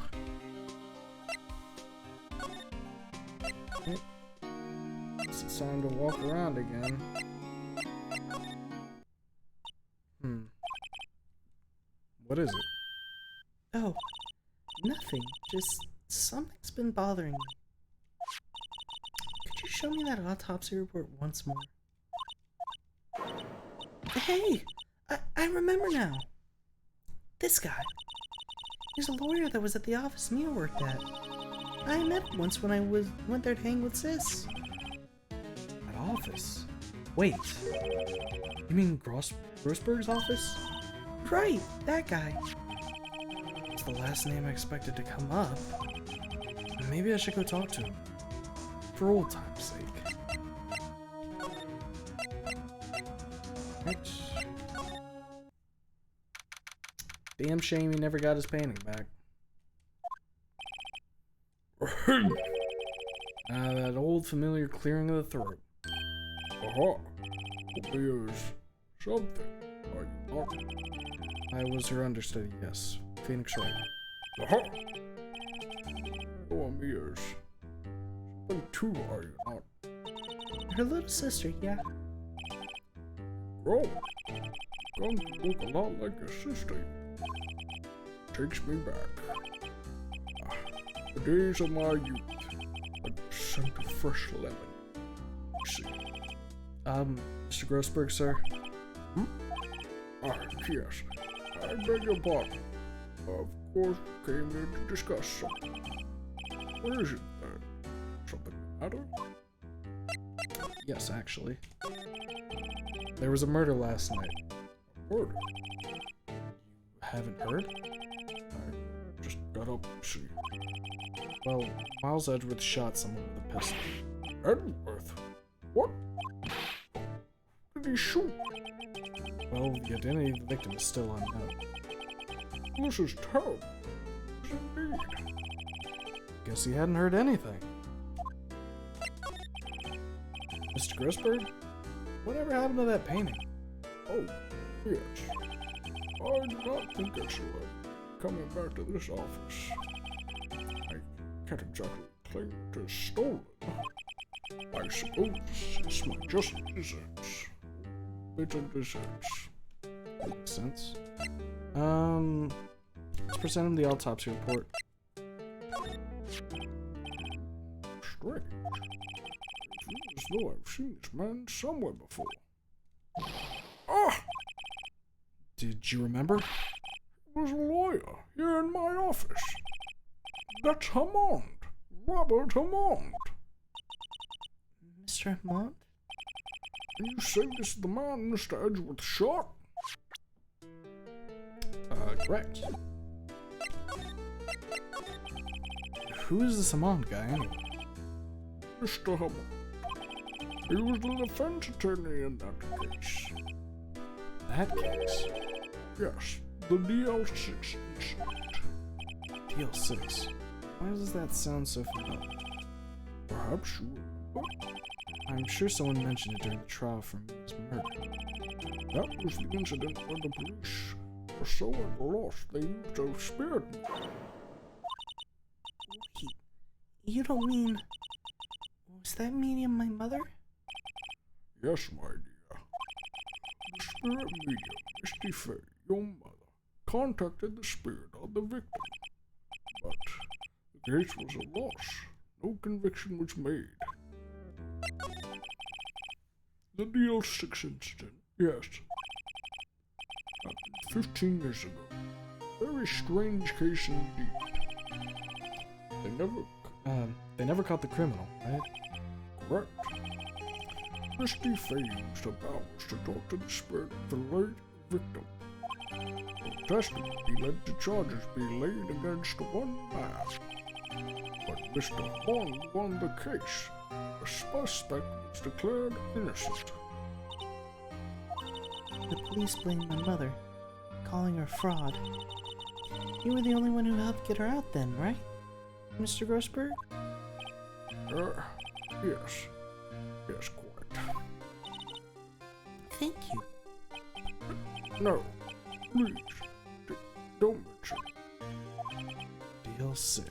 It's time to walk around again. What is it? Oh, nothing. Just something's been bothering me. Could you show me that autopsy report once more? Hey! I remember now. This guy. He's a lawyer that was at the office Mia worked at. I met him once when I went there to hang with Sis. That office? Wait. You mean Grossberg's office? Right, that guy. It's the last name I expected to come up. Maybe I should go talk to him. For old time's sake. Right. Damn shame he never got his painting back. That old familiar clearing of the throat. Aha! There's something. Are you not? I was her understudy, yes. Phoenix Wright. Aha! Oh, Mia's. Something too, are you not? Her little sister, yeah. Grow. Come to look a lot like your sister. Takes me back. The days of my youth. A scent of fresh lemon. See. Mr. Grossberg, sir? Yes. I beg your pardon. Of course, you came here to discuss something. What is it then? Something the matter? Yes, actually. There was a murder last night. A murder? Haven't heard? I just got up to see. Well, Miles Edgeworth shot someone with a pistol. Edgeworth? What? Did he shoot? Well, the identity of the victim is still unknown. This is terrible. Yes, indeed. Guess he hadn't heard anything. Mr. Grossberg? Whatever happened to that painting? Oh, yes. I do not think I shall be coming back to this office. I can't exactly claim it is stolen. I suppose it's my just deserts. Little deserts. Makes sense. Let's present him the autopsy report. Strange. It feels as though I've seen this man somewhere before. Ah! Did you remember? He was a lawyer here in my office. That's Hammond. Robert Hammond. Mr. Hammond? And you say this is the man Mr. Edgeworth shot? Correct. Who is this Hammond guy, anyway? Mr. Hammond. He was the defense attorney in that case. That case? Yes, the DL6 incident. DL6? Why does that sound so familiar? Perhaps you remember? I'm sure someone mentioned it during the trial for Mia's murder. That was the incident when the police were so at a loss they used a spirit. Wait, you don't mean... Was that medium my mother? Yes, my dear. The spirit medium, Misty Fey, your mother, contacted the spirit of the victim. But the case was a loss. No conviction was made. The DL6 incident, yes. Happened 15 years ago. Very strange case indeed. They never caught the criminal, right? Correct. Misty Fey used her powers to talk to the spirit of the late victim. Protesting he led to charges being laid against one man. But Mr. Bond won the case. The suspect was declared innocent. The police blamed my mother, calling her fraud. You were the only one who helped get her out then, right, Mr. Grossberg? Yes. Yes, quite. Thank you. No, please, don't mention it. DL6.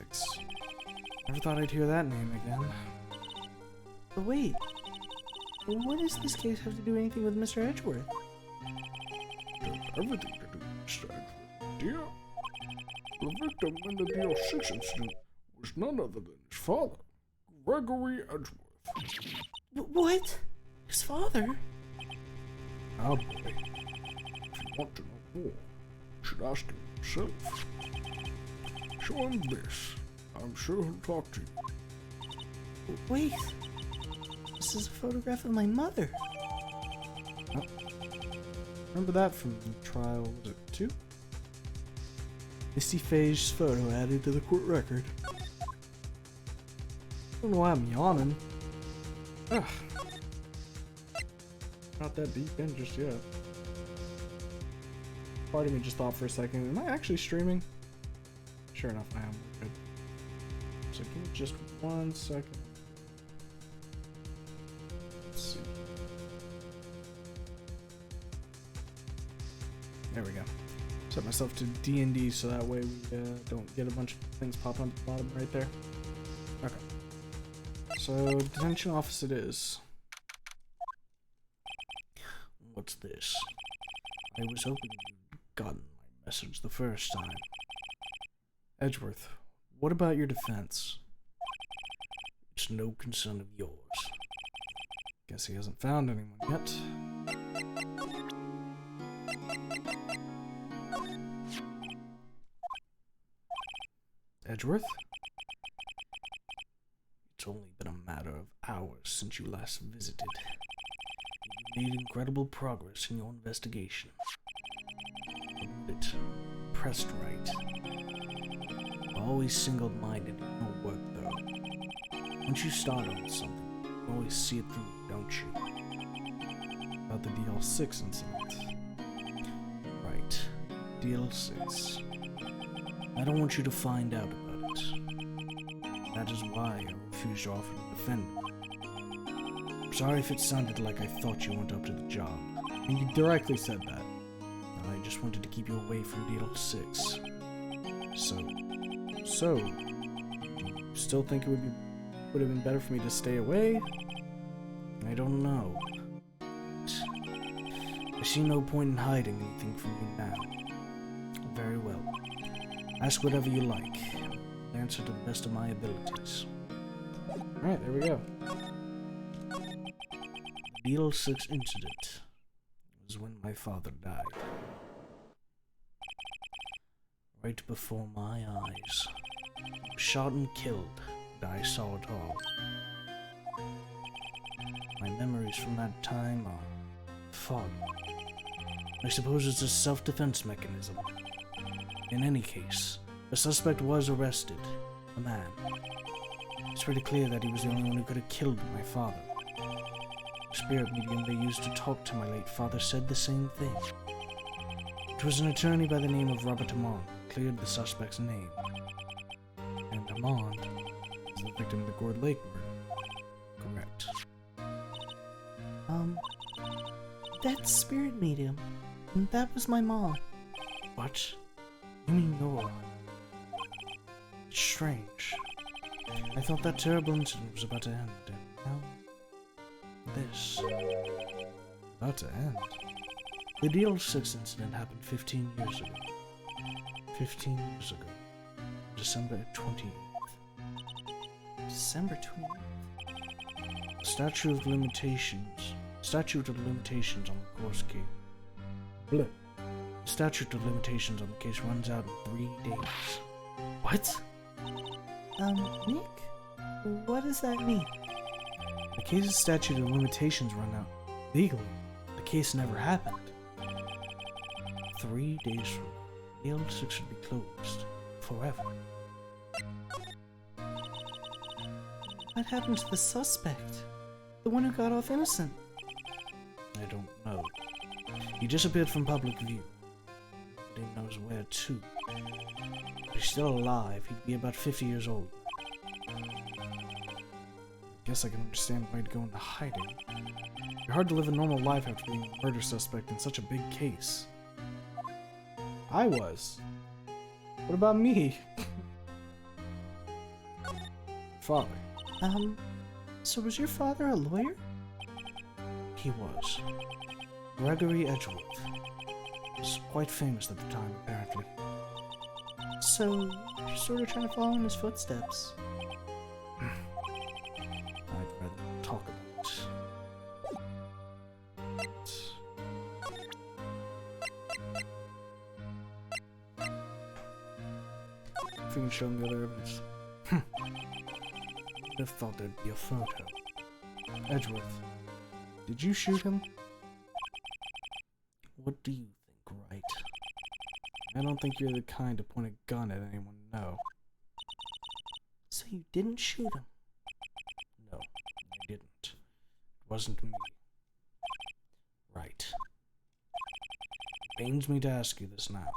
Never thought I'd hear that name again. But wait, what does this case have to do anything with Mr. Edgeworth? It has everything to do with Mr. Edgeworth, dear. The victim in the DL6 incident was none other than his father, Gregory Edgeworth. What? His father? Now, boy, if you want to know more, you should ask him himself. Show him this. I'm sure he'll talk to you. Wait. This is a photograph of my mother. Oh. Remember that from trial, was it 2? Misty Faye's photo added to the court record. I don't know why I'm yawning. Ugh. Not that deep in just yet. Part of me just thought for a second, am I actually streaming? Sure enough, I am. Good. So give me just 1 second. Let's see. There we go. Set myself to D&D so that way we don't get a bunch of things popping up at the bottom right there. Okay. So, detention office it is. What's this? I was hoping you'd gotten my message the first time. Edgeworth, what about your defense? It's no concern of yours. Guess he hasn't found anyone yet. Edgeworth? It's only been a matter of hours since you last visited. You made incredible progress in your investigation. Admit it. Pressed right. Always single-minded in your work, though. Once you start on something, you always see it through, don't you? About the DL6 incident. Right. DL6. I don't want you to find out about it. That is why I refused to offer to defend you. I'm sorry if it sounded like I thought you weren't up to the job. And you directly said that. I just wanted to keep you away from DL6. So, you still think it would have been better for me to stay away? I don't know. I see no point in hiding anything from you now. Very well. Ask whatever you like. I'll answer to the best of my abilities. Alright, there we go. The DL6 incident was when my father died. Right before my eyes. Shot and killed, and I saw it all. My memories from that time are foggy. I suppose it's a self-defense mechanism. In any case, the suspect was arrested, a man. It's pretty clear that he was the only one who could have killed my father. The spirit medium they used to talk to my late father said the same thing. It was an attorney by the name of Robert Amand who cleared the suspect's name. And Amand is the victim of the Gourd Lake murder. Correct. That's spirit medium. That was my mom. What? You mean you're... It's strange. I thought that terrible incident was about to end, and now... this. About to end? The DL6 incident happened 15 years ago. 15 years ago. December 28th. December 28th. Statute of limitations on the course case. Bleh. The statute of limitations on the case runs out in 3 days. What? Nick? What does that mean? The case's statute of limitations run out legally. The case never happened. 3 days from now, the L6 should be closed. Forever. What happened to the suspect? The one who got off innocent? I don't know. He disappeared from public view. Nobody knows where to. If he's still alive, he'd be about 50 years old. Guess I can understand why he'd go into hiding. It's hard to live a normal life after being a murder suspect in such a big case. I was. What about me? Father. So was your father a lawyer? He was. Gregory Edgeworth. Was quite famous at the time, apparently. So, you're sort of trying to follow in his footsteps. I'd rather not talk about it. If you can show me the other evidence. I'd have thought there'd be a photo. Edgeworth, did you shoot him? What do you think, right? I don't think you're the kind to point a gun at anyone, no. So you didn't shoot him? No, I didn't. It wasn't me. Right. It pains me to ask you this now.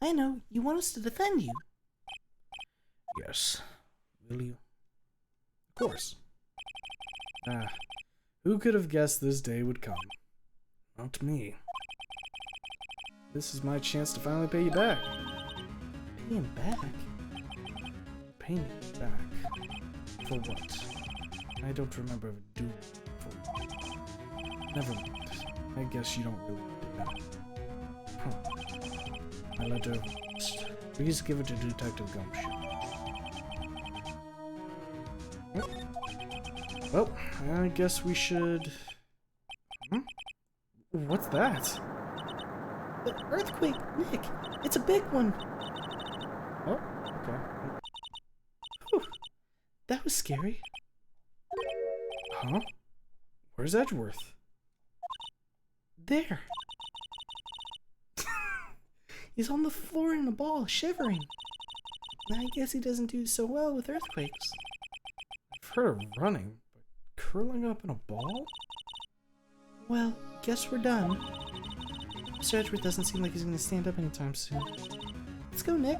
I know, you want us to defend you. Yes. Will you? Of course. Who could have guessed this day would come? Not me. This is my chance to finally pay you back. Pay him back? Pay me back. For what? I don't remember doing it for you. Never mind. I guess you don't really need to know. Huh. My letter of request. Please give it to Detective Gumshoe. Well, I guess we should... What's that? The earthquake, Nick! It's a big one! Oh, okay. Whew. That was scary. Huh? Where's Edgeworth? There! He's on the floor in a ball, shivering. I guess he doesn't do so well with earthquakes. I've heard of running, but curling up in a ball? Well, guess we're done. Mr. Edgeworth doesn't seem like he's gonna stand up anytime soon. Let's go, Nick.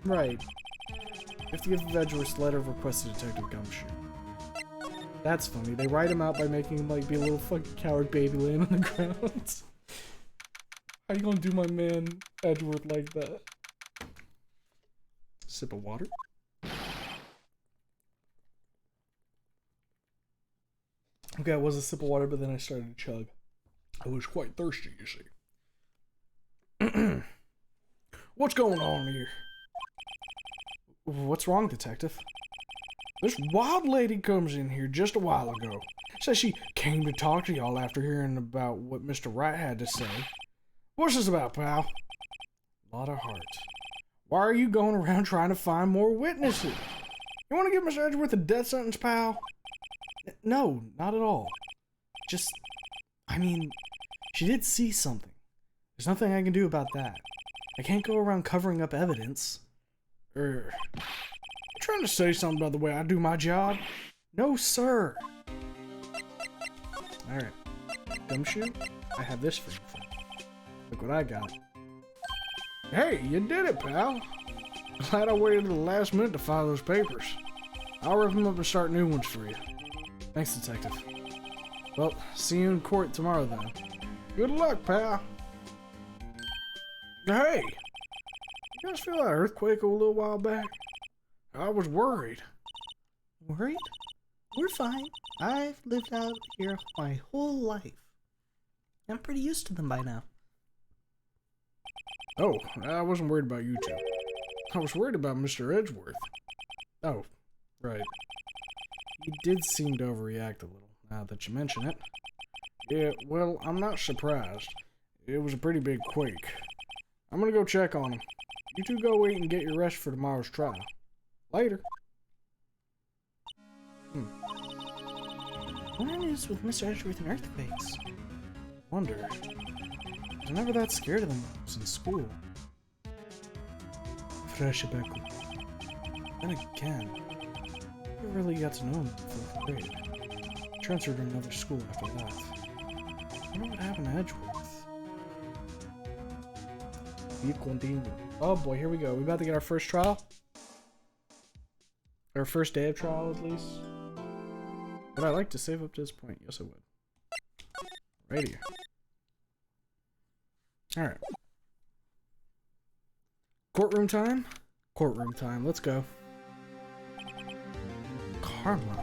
Right. You have to give Edgeworth's letter of request to Detective Gumshoe. That's funny. They write him out by making him, like, be a little fucking coward baby laying on the ground. How you gonna do my man Edgeworth like that? Sip of water. Okay, it was a sip of water, but then I started to chug. I was quite thirsty, you see. What's going on here? What's wrong, Detective? This wild lady comes in here just a while ago. Says she came to talk to y'all after hearing about what Mr. Wright had to say. What's this about, pal? A lot of heart. Why are you going around trying to find more witnesses? You want to give Mr. Edgeworth a death sentence, pal? No, not at all. Just, I mean, she did see something. There's nothing I can do about that. I can't go around covering up evidence. You trying to say something about the way I do my job? No, sir. Alright. Gumshoe, I have this for you. Look what I got. Hey, you did it, pal. Glad I waited to the last minute to file those papers. I'll rip them up and start new ones for you. Thanks, Detective. Well, see you in court tomorrow, then. Good luck, pal. Hey! You guys feel that earthquake a little while back? I was worried. Worried? We're fine. I've lived out here my whole life. I'm pretty used to them by now. Oh, I wasn't worried about you two. I was worried about Mr. Edgeworth. Oh, right. He did seem to overreact a little, now that you mention it. Yeah, well, I'm not surprised. It was a pretty big quake. I'm gonna go check on him. You two go wait and get your rest for tomorrow's trial. Later. What is with Mr. Edgeworth and earthquakes? Wonder. I was never that scared of them when I was in school. Fresh back. Then again, I never really got to know him in 4th grade. Transferred to another school after that. I wonder what happened to Edgeworth. Oh boy, here we go. We about to get our first trial? Our first day of trial, at least. Would I like to save up to this point? Yes, I would. Right here. Alright. Courtroom time? Courtroom time. Let's go. Karma.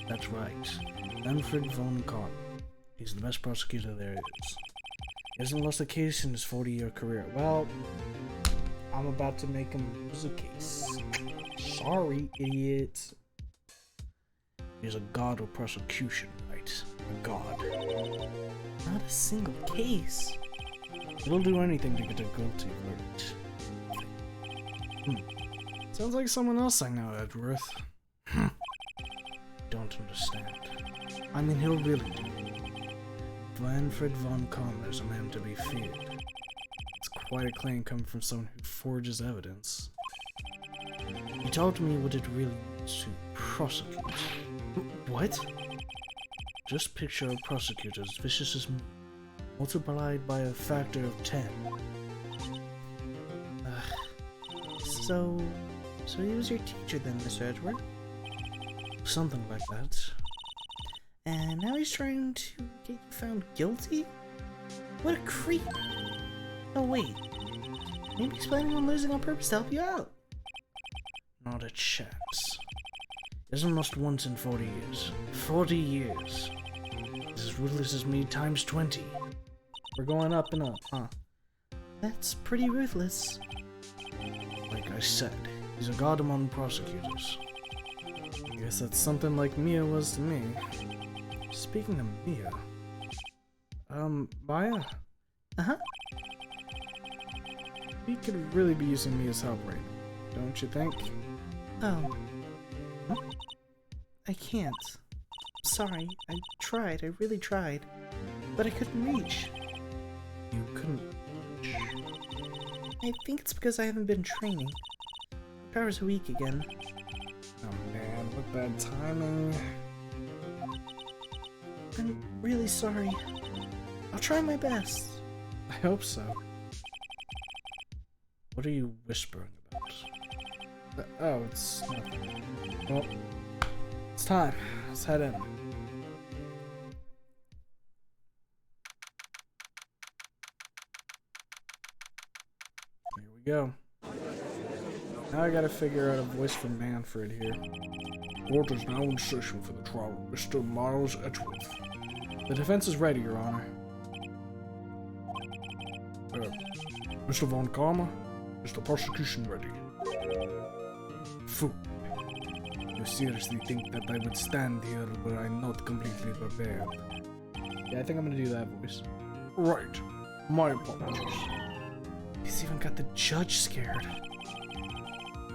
That's right. Manfred von Karma. He's the best prosecutor there is. He hasn't lost a case in his 40-year career. Well, I'm about to make him lose a case. Sorry, idiot. He's a god of prosecution, right? A god. Not a single case. He'll do anything to get a guilty verdict. Sounds like someone else I know, Edgeworth. Don't understand. I mean, he'll really do Manfred von Kalmar is a man to be feared. It's quite a claim coming from someone who forges evidence. He taught me what it really means to prosecute. What? Just picture a prosecutor as vicious as me, multiplied by a factor of 10. So he was your teacher then, Mr. Edward? Something like that. And now he's trying to get you found guilty? What a creep! Oh wait, maybe he's planning on losing on purpose to help you out. Not a chance. He hasn't lost once in 40 years. 40 years. He's as ruthless as me times 20. We're going up and up, huh? That's pretty ruthless. Like I said, he's a god among prosecutors. I guess that's something like Mia was to me. Speaking of Mia... Maya? Uh-huh? We could really be using Mia's help right now, don't you think? Oh. I can't. Sorry, I tried, I really tried. But I couldn't reach. You couldn't reach? I think it's because I haven't been training. My power's weak again. Oh man, what bad timing. I'm really sorry. I'll try my best. I hope so. What are you whispering about? Oh, it's nothing. Well, it's time. Let's head in. Here we go. Now I gotta figure out a voice for Manfred here. Court is now in session for the trial of Mr. Miles Edgeworth. The defense is ready, Your Honor. Mr. von Kalmar, is the prosecution ready? Fool. You seriously think that I would stand here were I not completely prepared? Yeah, I think I'm gonna do that voice. Right. My apologies. He's even got the judge scared.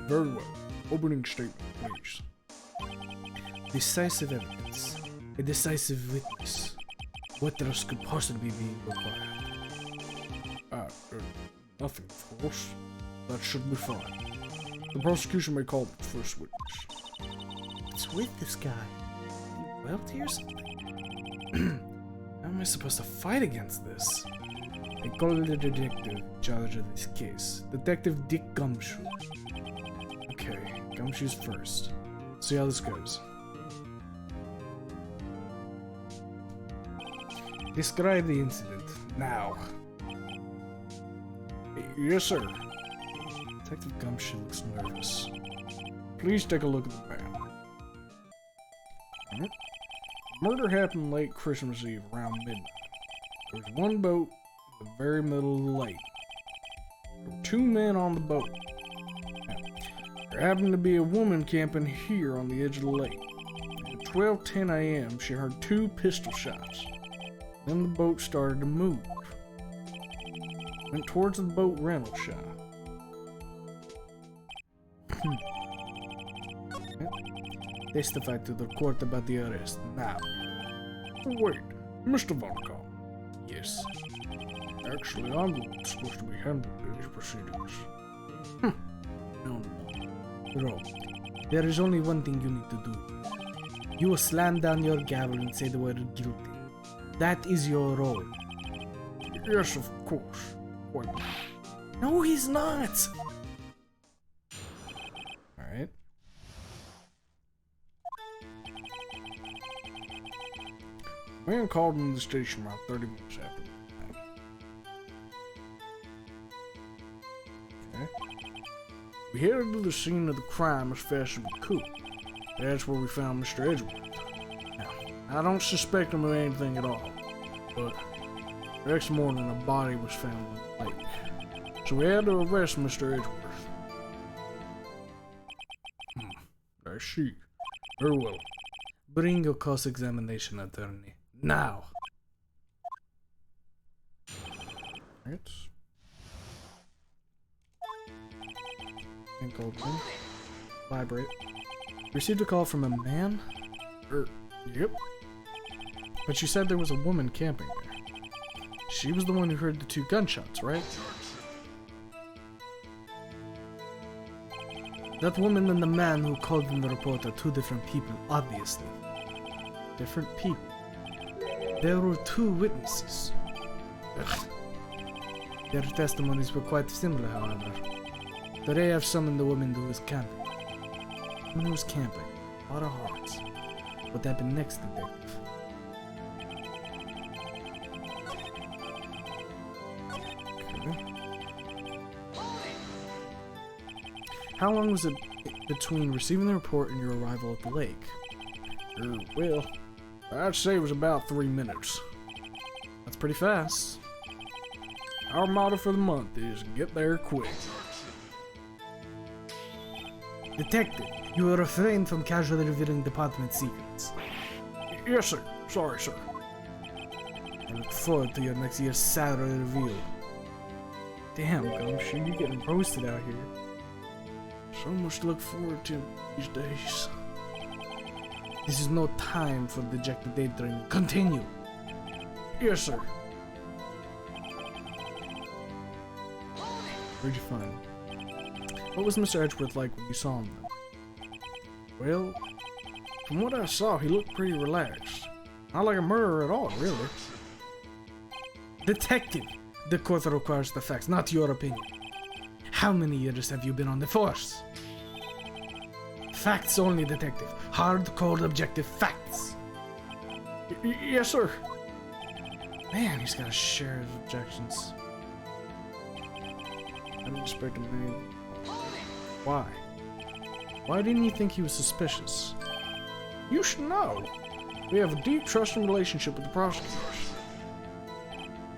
Very well. Opening statement, please. Decisive evidence. A decisive witness. What else could possibly be required? Nothing, of course. That should be fine. The prosecution may call the first witness. What's with this guy? You wealthy or something? How am I supposed to fight against this? I call the detective in charge of this case. Detective Dick Gumshoe. Okay, Gumshoe's first. See how this goes. Describe the incident, now. Yes, sir. Detective Gumshoe looks nervous. Please take a look at the man. Murder happened late Christmas Eve around midnight. There was one boat in the very middle of the lake. There were 2 men on the boat. Now, there happened to be a woman camping here on the edge of the lake. At 12:10 a.m., she heard 2 pistol shots. Then the boat started to move. Went towards the boat rental shop. Testify to the court about the arrest, now. Wait, Mr. Von Kalmar. Yes. Actually, I'm the one supposed to be handling these proceedings. No. Bro, there is only one thing you need to do. You will slam down your gavel and say the word guilty. That is your role. Yes, of course. Wait. No, he's not! Alright. Man called into the station about 30 minutes after the time. Okay. We headed to the scene of the crime as fast as we could. That's where we found Mr. Edgeworth. Now, I don't suspect him of anything at all, but the next morning a body was found in the lake. So we had to arrest Mr. Edgeworth. I see. Very well. Bring your cross-examination, attorney. Now! It's... And Goldman. Vibrate. Received a call from a man? Yep. But you said there was a woman camping there. She was the one who heard the 2 gunshots, right? That woman and the man who called in the report are 2 different people, obviously. Different people. There were 2 witnesses. Ugh. Their testimonies were quite similar, however. The Rev summoned the woman who was camping. Woman who was camping. A lot of hearts. What happened next, detective? How long was it between receiving the report and your arrival at the lake? Well, I'd say it was about 3 minutes. That's pretty fast. Our motto for the month is get there quick. Detective, you will refrain from casually revealing department secrets. Yes, sir. Sorry, sir. I look forward to your next year's salary reveal. Damn, Gumshoe, you're getting roasted out here. So much to look forward to these days. This is no time for dejected daydreaming. Continue. Yes, sir. Where'd you find him? What was Mr. Edgeworth like when you saw him then? Well, from what I saw, he looked pretty relaxed. Not like a murderer at all, really. Detective, the court requires the facts, not your opinion. How many years have you been on the force? Facts only, detective. Hard, cold, objective facts. Yes, sir. Man, he's got a share of objections. I didn't expect him to. Why? Why didn't you think he was suspicious? You should know. We have a deep, trusting relationship with the prosecutors.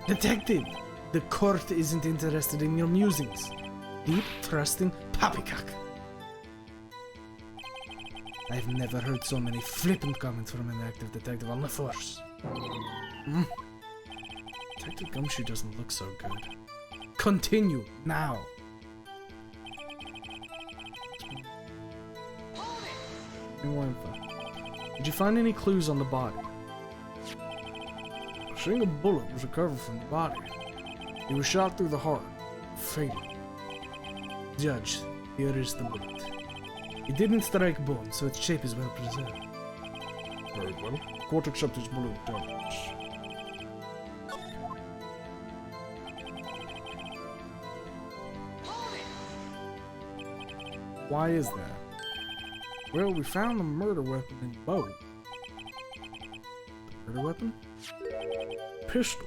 Detective, the court isn't interested in your musings. Deep, trusting poppycock. I've never heard so many flippant comments from an active detective on the force. Detective Gumshoe doesn't look so good. Continue, now. Any more info? Did you find any clues on the body? A single bullet was recovered from the body. He was shot through the heart. Fatal. Judge, here is the bullet. It didn't strike bone, so its shape is well preserved. Very well. Court accepts this bullet evidence. Why is that? Well, we found the murder weapon in the boat. The murder weapon? Pistol.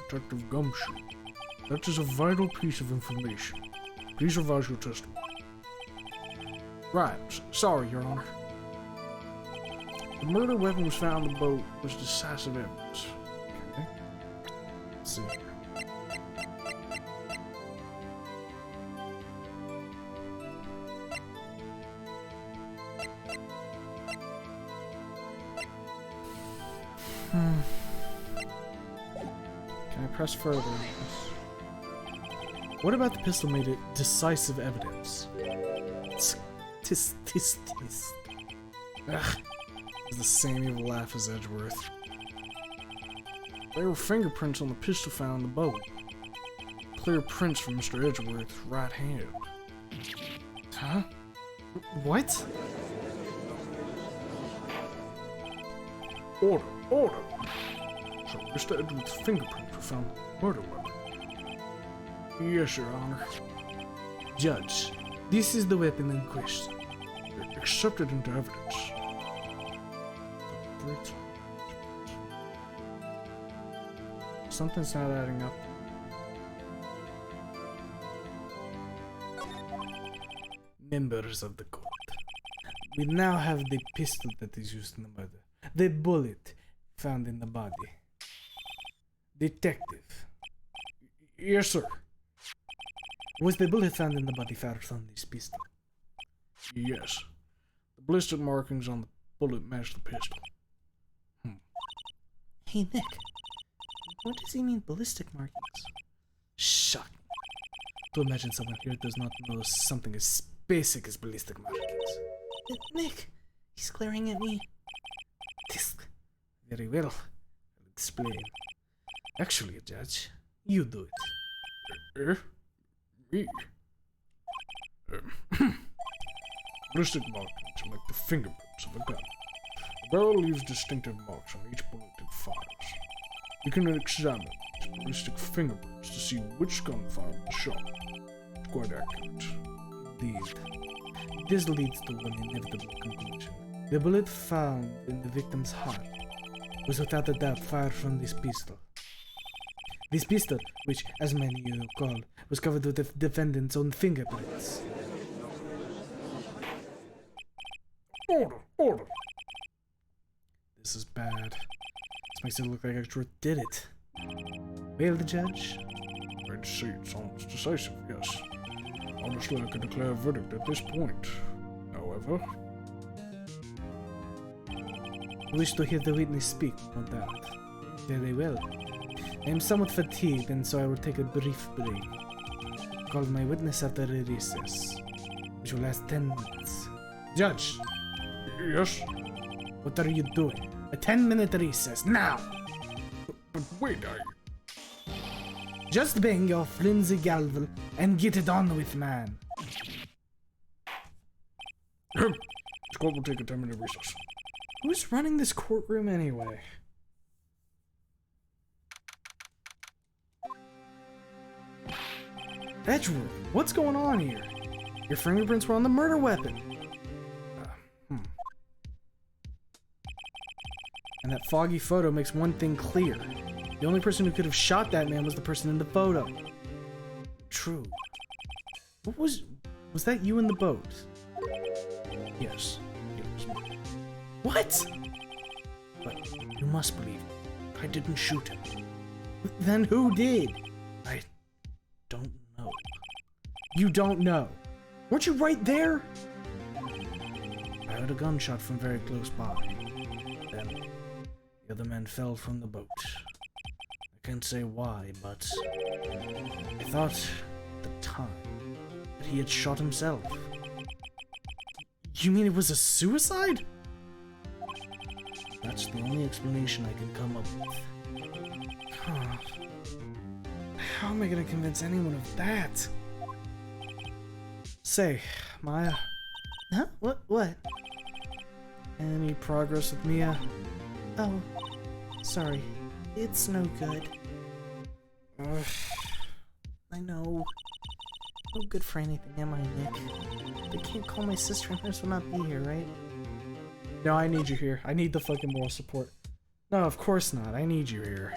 Detective Gumshoe. That is a vital piece of information. Please revise your testimony. Right. Sorry, Your Honor. The murder weapon was found in the boat was decisive evidence. Okay. Let's see. Can I press further? What about the pistol made it decisive evidence? Tis. Ugh. It's the same evil laugh as Edgeworth. There were fingerprints on the pistol found in the boat. Clear prints from Mr. Edgeworth's right hand. Huh? What? Order! Order! So Mr. Edgeworth's fingerprints were found on the murder weapon. Yes, Your Honor. Judge, this is the weapon in question. Accepted into evidence. Something's not adding up. Members of the court, we now have the pistol that is used in the murder. The bullet found in the body. Detective. Yes, sir. Was the bullet found in the body fired from this pistol? Yes. The ballistic markings on the bullet match the pistol. Hey, Nick. What does he mean, ballistic markings? Shocking. To imagine someone here does not know something as basic as ballistic markings. Nick, he's glaring at me. Very well. I'll explain. Actually, Judge, you do it. Me? Ballistic markings are like the fingerprints of a gun. The barrel leaves distinctive marks on each bullet it fires. You can examine these ballistic fingerprints to see which gun fired the shot. It's quite accurate. Indeed. This leads to one inevitable conclusion. The bullet found in the victim's heart was without a doubt fired from this pistol. This pistol, which, as many of you recall, was covered with the defendant's own fingerprints. Order! This is bad. This makes it look like I did it. Well, the judge? I'd say it sounds decisive, yes. Honestly, I could declare a verdict at this point. However, I wish to hear the witness speak, no doubt. Very well. I am somewhat fatigued, and so I will take a brief break. Call my witness after a recess, which will last 10 minutes. Judge! yes? What are you doing? A 10-minute recess, now! But wait, Just bang your flimsy gavel and get it on with, man. This court will take a 10-minute recess. Who's running this courtroom anyway? Edgeworth, what's going on here? Your fingerprints were on the murder weapon. And that foggy photo makes one thing clear. The only person who could have shot that man was the person in the photo. True. What was that you in the boat? Yes. What? But you must believe me. I didn't shoot him. Then who did? I don't know. You don't know? Weren't you right there? I heard a gunshot from very close by. Then the other man fell from the boat. I can't say why, but I thought at the time that he had shot himself. You mean it was a suicide? That's the only explanation I can come up with. How am I gonna convince anyone of that? Say, Maya. Huh? What? Any progress with Mia? Oh, sorry. It's no good. Ugh. I know. No good for anything, am I, Nick? They can't call my sister and hers will not be here, right? No, I need you here. I need the fucking moral support. No, of course not. I need you here.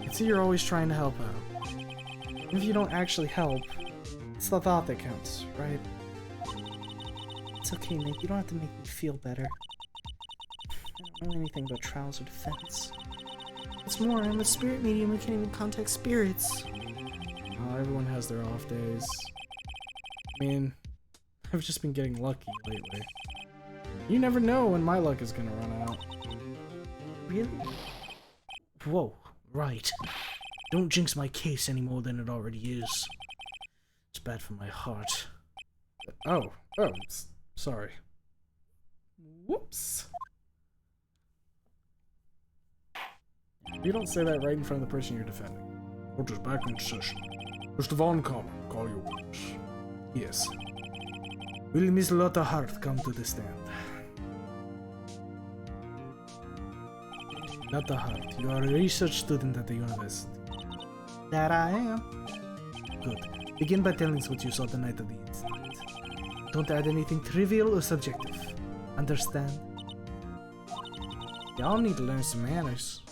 I see you're always trying to help out. Even if you don't actually help, it's the thought that counts, right? It's okay, Nick. You don't have to make me feel better. I don't know anything about trials or defense. What's more, I'm a spirit medium who can't even contact spirits. Oh, everyone has their off days. I mean, I've just been getting lucky lately. You never know when my luck is gonna run out. Really? Whoa, right. Don't jinx my case any more than it already is. It's bad for my heart. Oh, sorry. Whoops. You don't say that right in front of the person you're defending. Court is back in session. Mr. Von Karma, call your witness. Yes. Will Miss Lotta Hart come to the stand? Lotta Hart, you are a research student at the university. That I am. Good. Begin by telling us what you saw the night of the incident. Don't add anything trivial or subjective. Understand? Y'all need to learn some manners.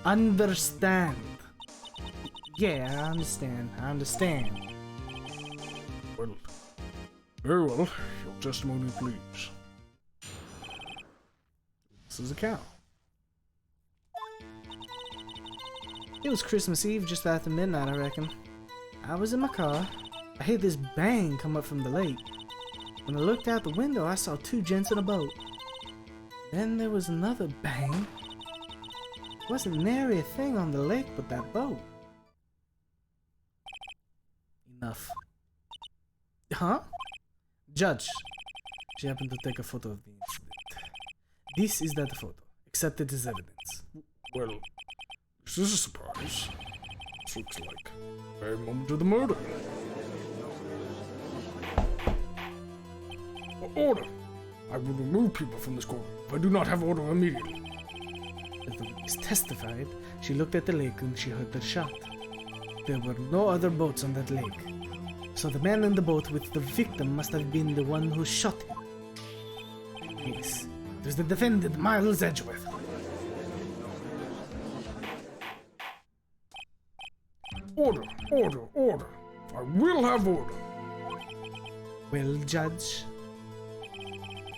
Understand. Yeah, I understand. Well, very well. Your testimony, please. This is a cow. It was Christmas Eve, just after midnight, I reckon. I was in my car. I heard this bang come up from the lake. When I looked out the window, I saw two gents in a boat. Then there was another bang. Wasn't nary a thing on the lake but that boat. Enough. Huh? Judge. She happened to take a photo of the incident. This is that photo. accepted as evidence. Well, this is a surprise. This looks like the very moment of the murder. Order! I will remove people from this court if I do not have order immediately. As the witness testified, she looked at the lake and she heard the shot. There were no other boats on that lake, so the man in the boat with the victim must have been the one who shot him. Yes, it was the defendant, Miles Edgeworth. Order! Order! Order! I will have order! Well, Judge,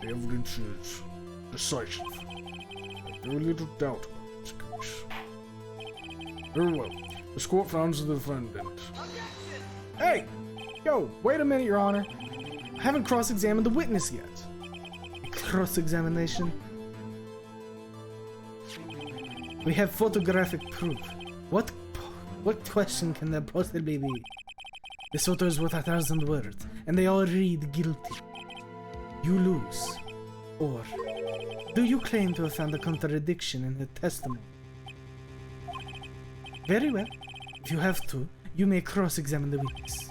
The evidence is decisive. Very little doubt about this case. Very well. This court finds the defendant. hey! Yo, wait a minute, Your Honor. I haven't cross-examined the witness yet. Cross-examination? We have photographic proof. What question can there possibly be? This photo is worth 1,000 words, and they all read guilty. You lose. Or, do you claim to have found a contradiction in her testimony? Very well. If you have to, you may cross-examine the witness.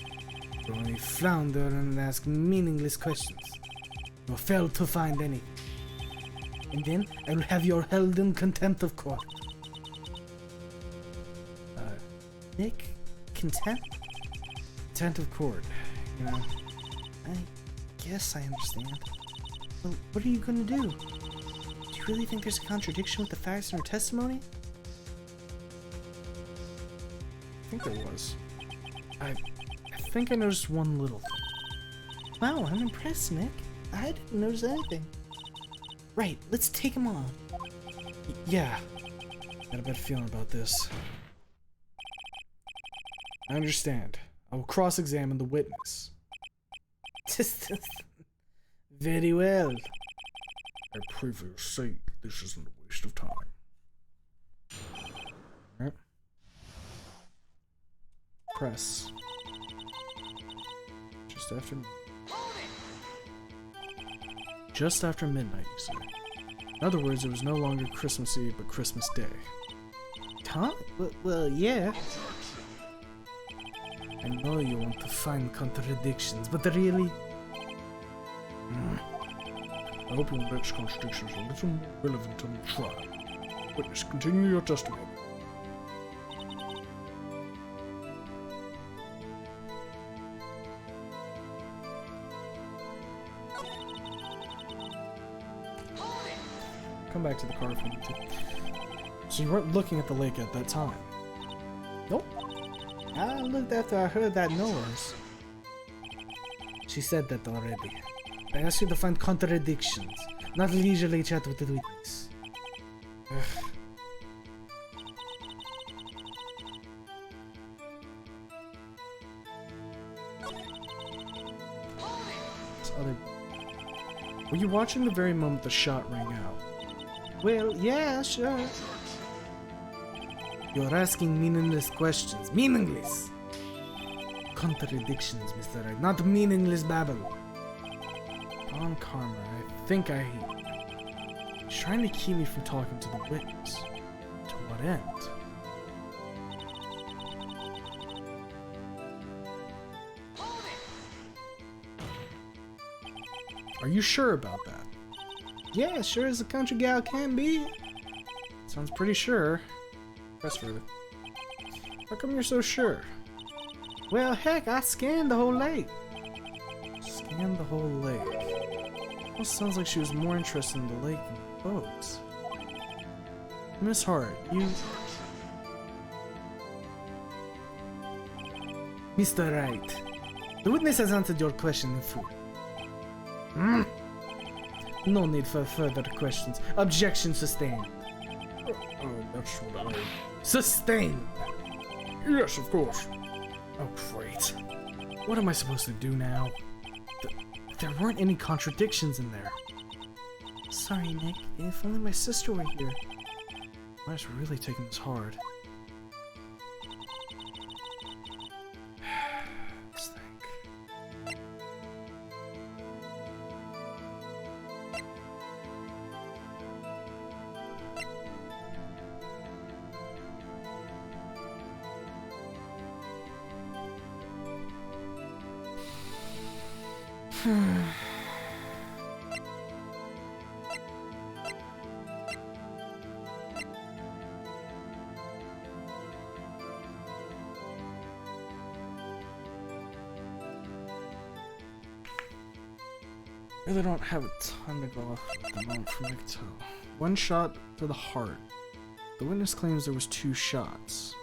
You only flounder and ask meaningless questions. You fail to find anything. And then I will have you held in contempt of court. Nick? Contempt? Contempt of court. You know, I guess I understand. Well, what are you gonna do? Do you really think there's a contradiction with the facts in her testimony? I think there was. I think I noticed one little thing. Wow, I'm impressed, Nick. I didn't notice anything. Right, let's take him on. Yeah. Got a bad feeling about this. I understand. I will cross-examine the witness. Very well. I pray for your sake, this isn't a waste of time. Alright. Press. Just after midnight, you say. In other words, it was no longer Christmas Eve, but Christmas Day. Huh? Well, yeah. I know you want to find contradictions, but really... I hope your next contradictions are a little more relevant on the trial. Witness, continue your testimony. Come back to the car if you need to. So you weren't looking at the lake at that time? Nope. I looked after I heard that noise. She said that already. I asked you to find contradictions, not leisurely chat with the witness. Ugh. Were you watching the very moment the shot rang out? Well, yeah, sure. You're asking meaningless questions. Meaningless! Contradictions, Mr. Wright, not meaningless babble. Don Karma, I think I hate you. He's trying to keep me from talking to the witness. To what end? Are you sure about that? Yeah, sure as a country gal can be. Sounds pretty sure. Press further. How come you're so sure? Well, heck, I scanned the whole lake. Scanned the whole lake. Almost sounds like she was more interested in the lake than the boats. Miss Hart, you... Mr. Wright, the witness has answered your question in full. No need for further questions. Objection sustained. Oh, that's what I... Sustained! Yes, of course. Oh, great. What am I supposed to do now? There weren't any contradictions in there. Sorry, Nick. If only my sister were here. I was really taking this hard. Let's think. Really don't have a ton to go off at the moment from what I can tell. One shot to the heart. The witness claims there was 2 shots.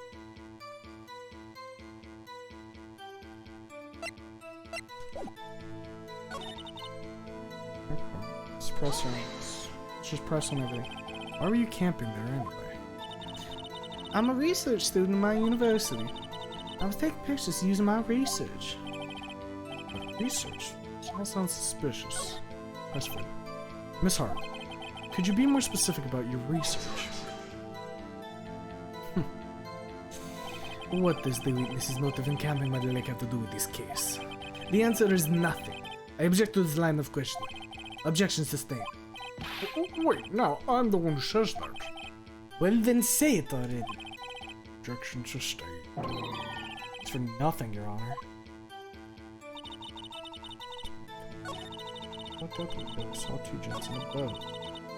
Let's press on this. Let's just press on everything. Why were you camping there anyway? I'm a research student at my university. I was taking pictures using my research. Research? That sounds suspicious. Press for it. Miss Hart, could you be more specific about your research? What does the witness's motive in camping by the lake have to do with this case? The answer is nothing. I object to this line of questioning. Objection sustained. Wait, now I'm the one who says that. Well, then say it already. Objection sustained. It's for nothing, Your Honor. Looked up a bit, saw 2 jets in a boat.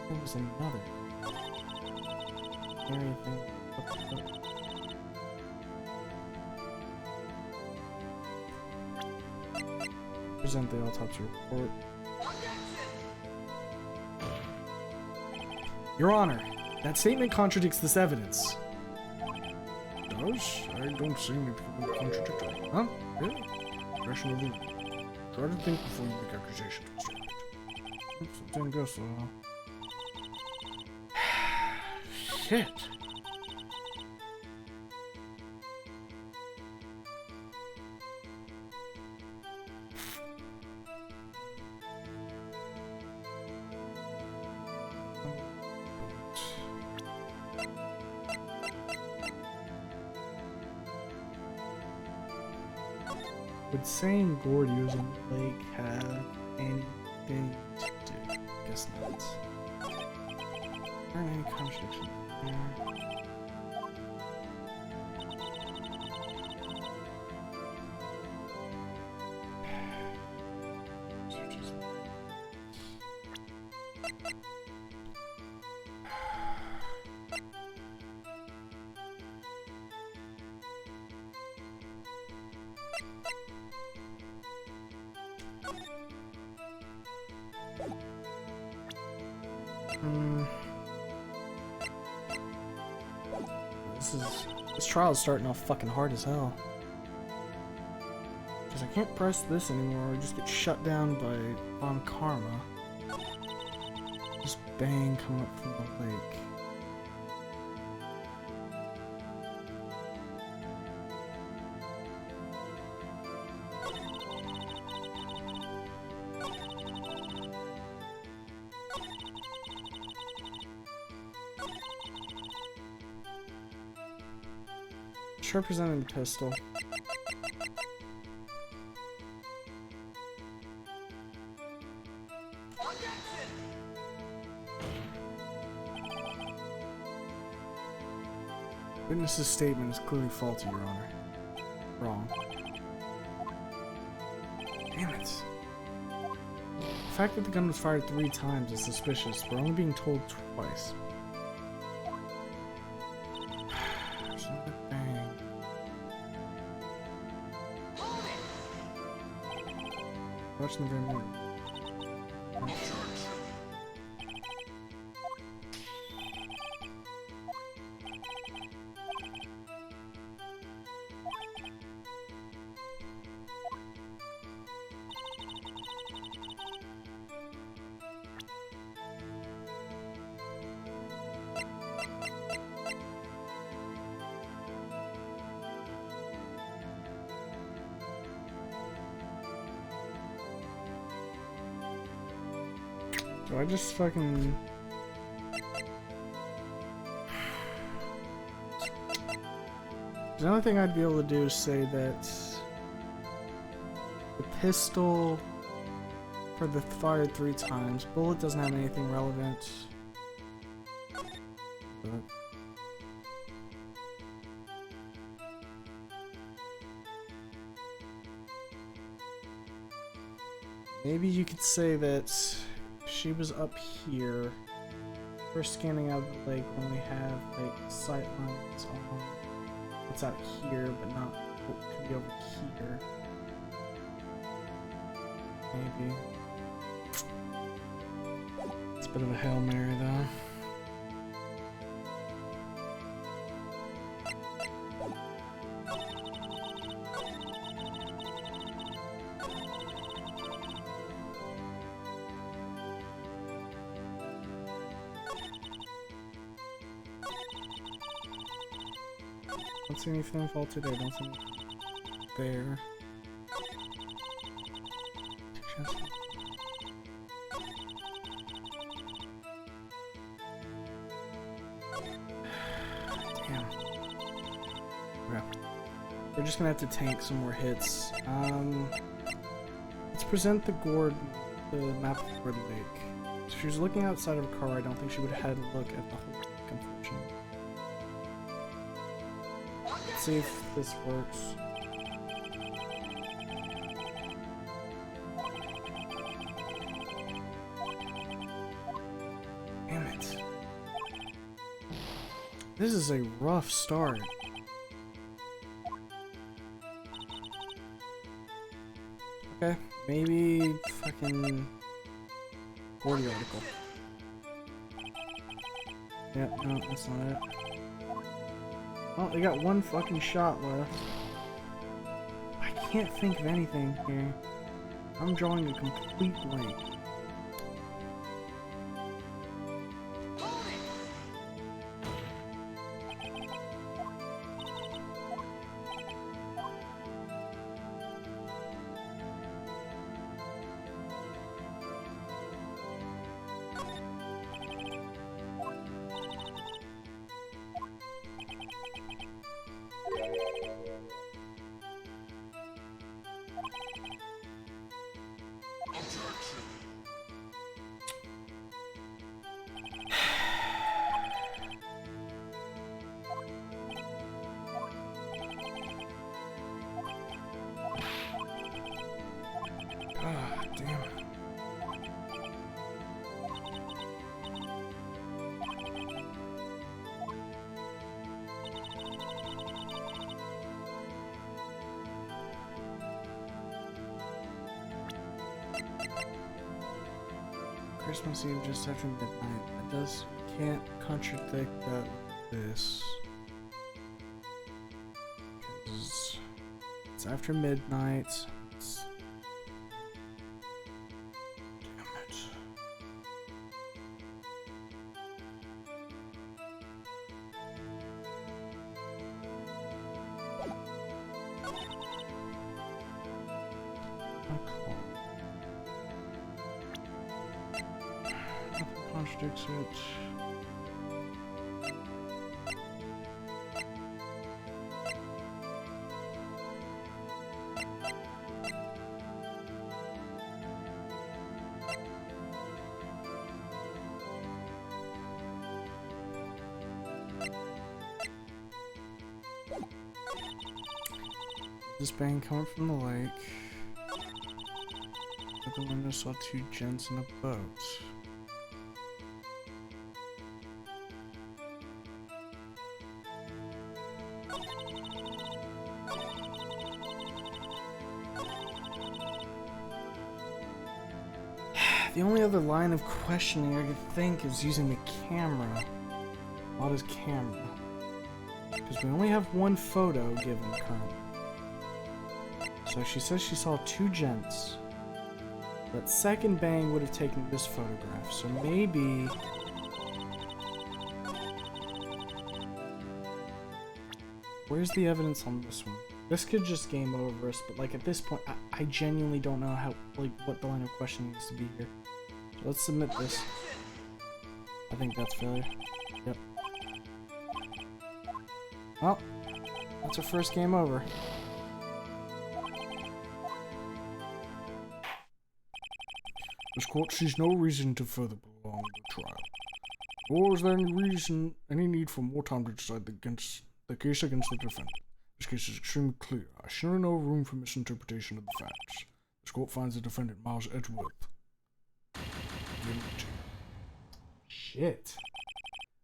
There was another. Anything up the boat. Present the autopsy report. Your Honor, that statement contradicts this evidence. Does? I don't see anything contradictory. Huh? Really? Objection overruled. Try to think before you make accusations. Didn't go so well. Shit. Would saying Gordy was in the lake have anything to do? Guess not. Aren't any contradictions there? This trial's starting off fucking hard as hell. Because I can't press this anymore, I just get shut down by Von Karma. Just bang come up from the lake. Representing the pistol. Witness's statement is clearly faulty, Your Honor. Wrong. Damn it. The fact that the gun was fired 3 times is suspicious. We're only being told twice. Watching the very morning. Do I just fucking... The only thing I'd be able to do is say that the pistol for the fired 3 times, bullet doesn't have anything relevant. But maybe you could say that she was up here. We're scanning out the lake when we have like sight lines on what's out here, but not what could be over here. Maybe. It's a bit of a Hail Mary though. Don't see anything fall today, don't see anything there. Damn. Okay. We're just gonna have to tank some more hits. Let's present the map of Gourd Lake. So if she was looking outside of her car, I don't think she would have had a look at the whole lake, unfortunately. Let's see if this works. Damn it. This is a rough start. Okay, maybe fucking Gordy article. Yeah, no, that's not it. Oh, they got one fucking shot left. I can't think of anything here. I'm drawing a complete blank. Ah, damn. Christmas Eve just after midnight. That can't contradict that with this. 'Cause it's after midnight. Damn it. Okay. Nothing contradicts it. This bang coming from the lake. At the window saw two gents in a boat. The only other line of questioning I could think is using the camera. Lada's camera. Because we only have one photo given currently. So she says she saw two gents. That second bang would have taken this photograph. So maybe... Where's the evidence on this one? This could just game over us, but like at this point, I genuinely don't know how, like, what the line of questioning needs to be here. So let's submit this. I think that's failure. Yep. Well, that's our first game over. This court sees no reason to further prolong the trial. Nor is there any need for more time to decide the case against the defendant. This case is extremely clear. I see no room for misinterpretation of the facts. This This court finds the defendant Miles Edgeworth guilty. Shit.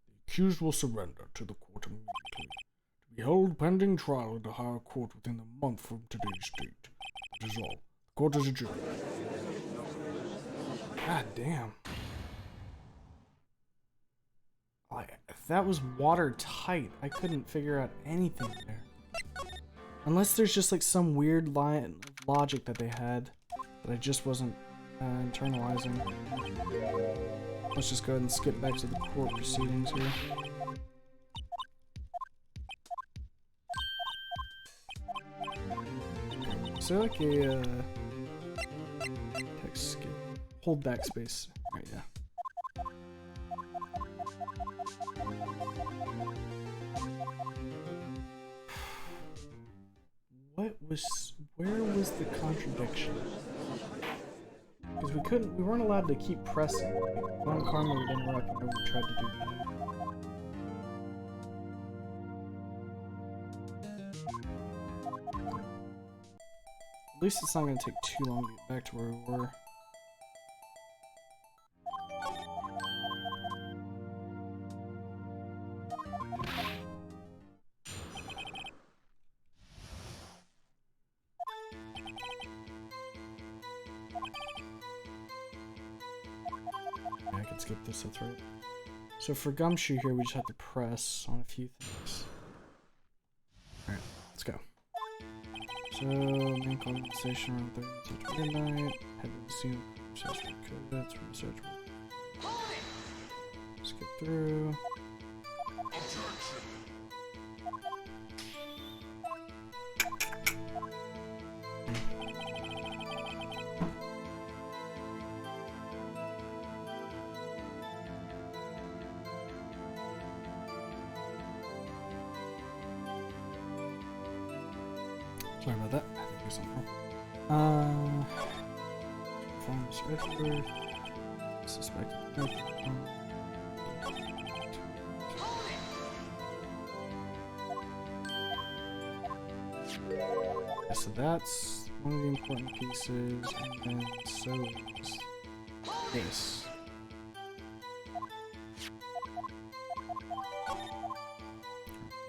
The accused will surrender to the court immediately, to be held pending trial at a higher court within a month from today's date. That is all. The court is adjourned. God damn. Like, if that was watertight, I couldn't figure out anything there. Unless there's just like some weird line of logic that they had that I just wasn't internalizing. Let's just go ahead and skip back to the court proceedings here. Is there like a text skip? Hold backspace. Right, yeah. Where was the contradiction? Because we weren't allowed to keep pressing. Like, one karma would interrupt whenever we tried to do that. At least it's not going to take too long to get back to where we were. I can skip this, that's right. So for Gumshoe here, we just have to press on a few things. Alright, let's go. So, main conversation around 30 to midnight. Head to the scene of conversation with codex, research. Skip through. Sorry about that. I think there's something wrong. Farms everywhere. Suspected. Yeah, so that's one of the important pieces, and then so is this.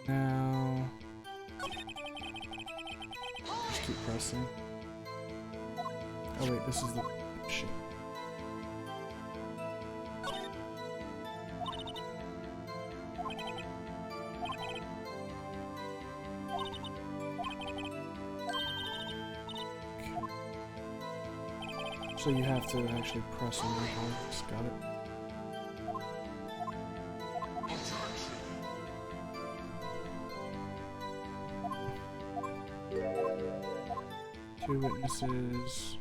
Now, just keep pressing. Oh wait, this is the shit. So you have to actually press on the ball. Got it. Two witnesses.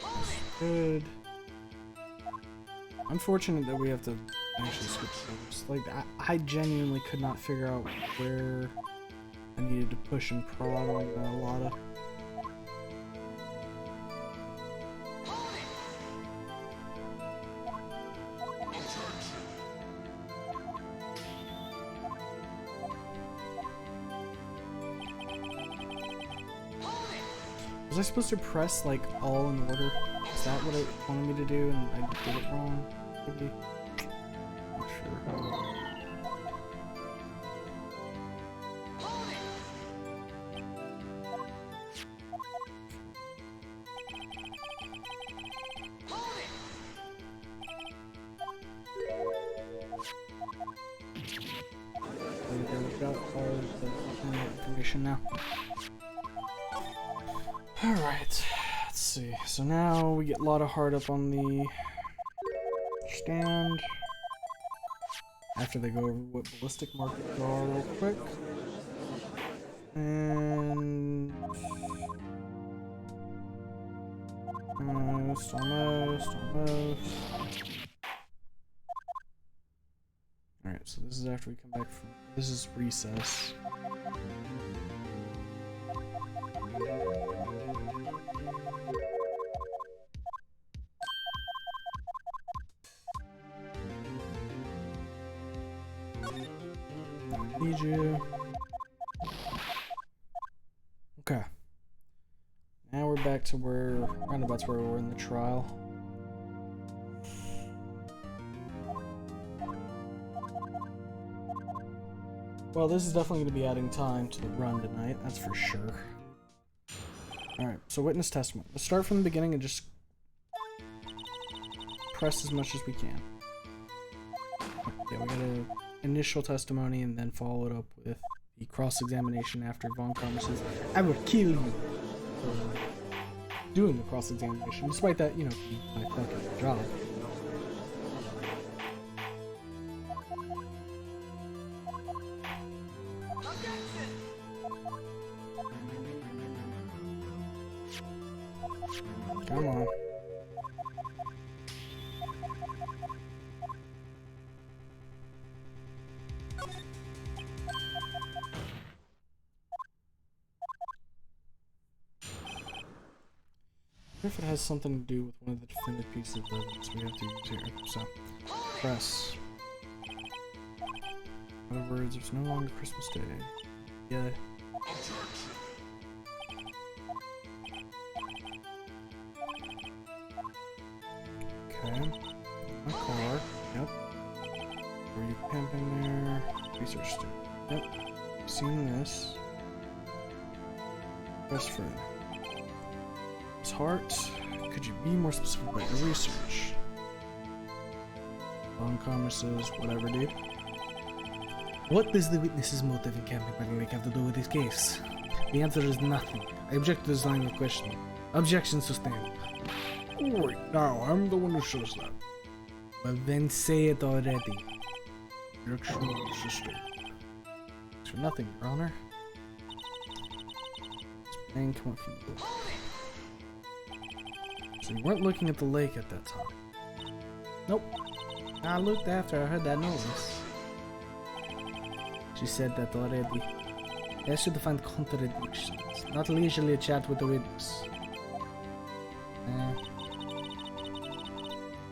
That's good. Unfortunate that we have to actually skip those. Like, I genuinely could not figure out where I needed to push and prod on a lot of. Was I supposed to press like all in order? Is that what it wanted me to do and I did it wrong? Maybe? Not sure. There we go, we've got all the information now. Alright, let's see. So now we get a lot of hard up on the stand. After they go over what ballistic markers are real quick. And almost. Alright, so this is after we come back from this is recess. Need you. Okay. Now to where, roundabouts where we're in the trial. Well, this is definitely going to be adding time to the run tonight, that's for sure. Alright, so witness testimony. Let's start from the beginning and just press as much as we can. Yeah, we got an initial testimony and then follow it up with the cross-examination after Von Karma says, "I will kill you," for doing the cross-examination, despite that, you know, being my fucking job. Come on. If it has something to do with one of the definitive pieces of evidence we have to use here. So, press. In other words, it's no longer Christmas Day. Yeah. Okay. My car. Yep. Were you pimping there? Research student. Yep. Seen this. Best friend. His heart. Could you be more specific about your research? Von Karma says, whatever, dude. What does the witness's motive in camping Panic have to do with this case? The answer is nothing. I object to this line of questioning. Objection sustained. Wait, now I'm the one who says that. Well, then say it already. Objection sustained. Thanks for nothing, Your Honor. This man come up from the book. So you weren't looking at the lake at that time? Nope. I looked after I heard that noise. She said that already. I should find contradictions, not leisurely chat with the witness.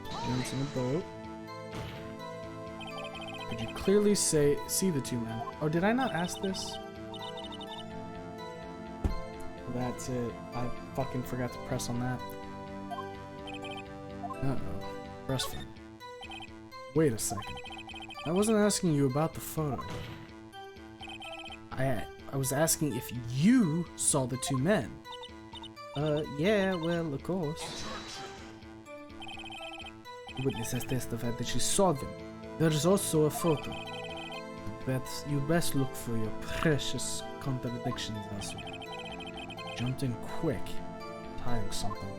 Jumps in the boat. Could you clearly see the two men? Oh, did I not ask this? That's it. I fucking forgot to press on that. Uh-oh. Breastfeed. Wait a second. I wasn't asking you about the photo. I was asking if you saw the two men. Yeah, well, of course. The witness has testified that she saw them. There is also a photo. But you best look for your precious contradictions also. Jumped in quick. Tying something.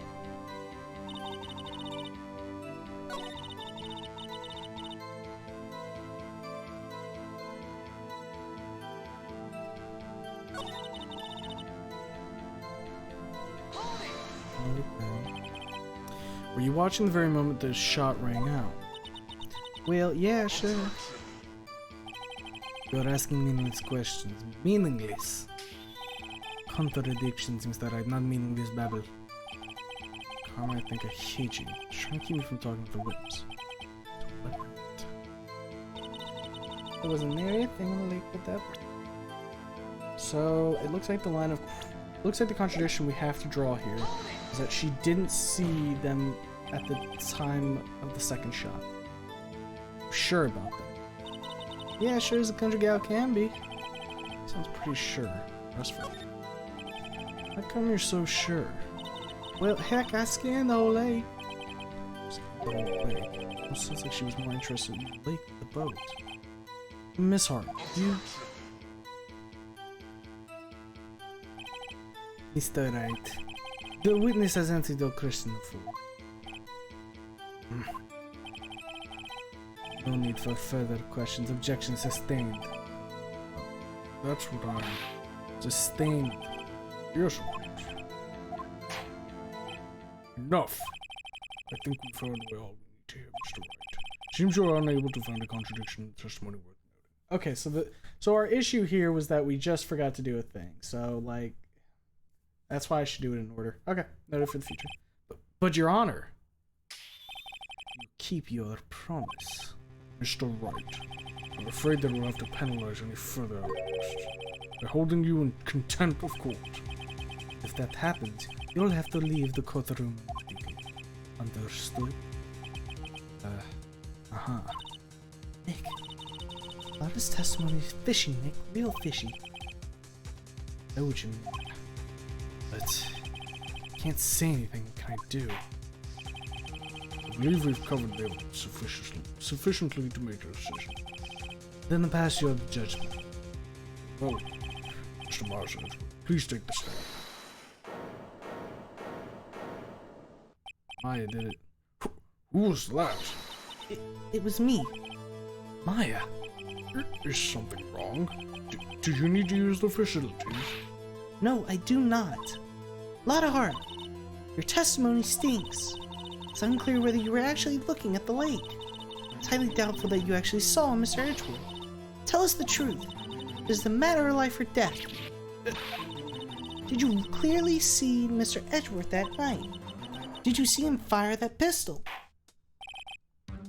Were you watching the very moment the shot rang out? Well, yeah, sure. You're asking meaningless questions. Meaningless. Contradictions, Mr. Wright, not meaningless babble. Karma, I think I hate you. You're trying to keep me from talking to the witness. There was an area thing on the lake with that. So it looks like the contradiction we have to draw here is that she didn't see them at the time of the second shot. I'm sure about that. Yeah, sure as a country gal can be. Sounds pretty sure. That's fine. How come you're so sure? Well, heck, I scanned the whole lake. The whole lake. It sounds like she was more interested in the lake than the boat. Miss Hart, you... Mr. Wright, the witness has answered your question before. No need for further questions. Objection sustained. That's what I'm... Sustained. Yes, enough. I think we've heard all we need to hear, Mr. Wright. Seems you're unable to find a contradiction in the testimony worth noting. Okay, so our issue here was that we just forgot to do a thing. So, like, that's why I should do it in order. Okay, noted for the future. But Your Honor, you keep your promise. Mr. Wright, I'm afraid that we'll have to penalize any further outbursts by holding you in contempt of court. If that happens, You'll have to leave the courtroom. Understood? Nick, a lot of his testimony is fishy, Nick. Real fishy. I know what you mean. But I can't say anything. What can I do? I believe we've covered the evidence sufficiently to make a decision. Then I'll pass you the judgment. Well, Mr. Marsden, please take the stand. Maya did it. Who was that? It was me. Maya. Is something wrong? Do you need to use the facilities? No, I do not. Lotta Heart, your testimony stinks. It's unclear whether you were actually looking at the lake. It's highly doubtful that you actually saw Mr. Edgeworth. Tell us the truth. Is it a matter of life or death? Did you clearly see Mr. Edgeworth that night? Did you see him fire that pistol?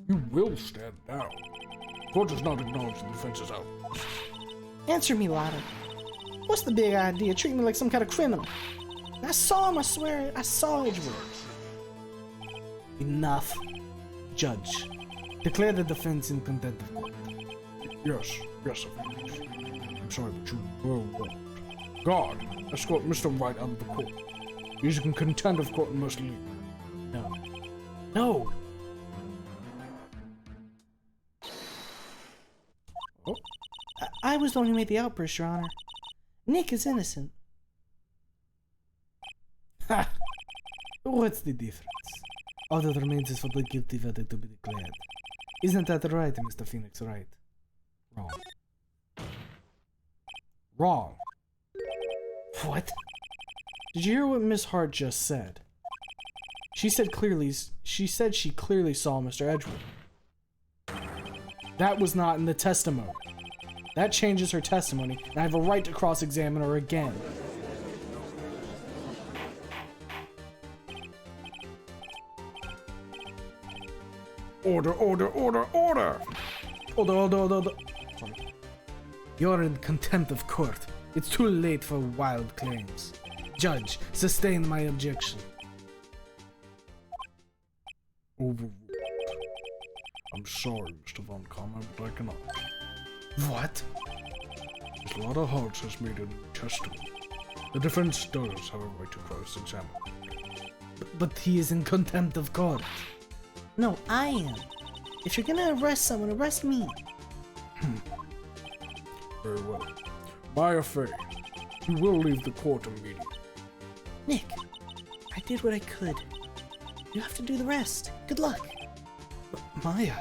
You will stand down. Court does not acknowledge the defense's out. Answer me, Lotta. What's the big idea? Treat me like some kind of criminal. I saw him, I swear. I saw Edgeworth. Enough. Judge, declare the defense in contempt of court. Yes, of course. I'm sorry, but you were wrong. Guard, escort Mr. Wright out of the court. He's in contempt of court and must leave. No. No! Oh? I was the one who made the outburst, Your Honor. Nick is innocent. Ha! What's the difference? All that remains is for the guilty verdict to be declared. Isn't that right, Mr. Phoenix, right? Wrong. Wrong. What? Did you hear what Miss Hart just said? She said she clearly saw Mr. Edgeworth. That was not in the testimony. That changes her testimony, and I have a right to cross-examine her again. Order! Order. Sorry. You're in contempt of court. It's too late for wild claims. Judge, sustain my objection. Overruled. I'm sorry, Mr. Von Kammer, but I cannot. What? As Lotta Hart has made a new testimony, the defense does have a right to cross-examine. But he is in contempt of court. No, I am. If you're gonna arrest someone, arrest me. Very well. Maya Fey, you will leave the court immediately. Nick, I did what I could. You have to do the rest. Good luck. But Maya.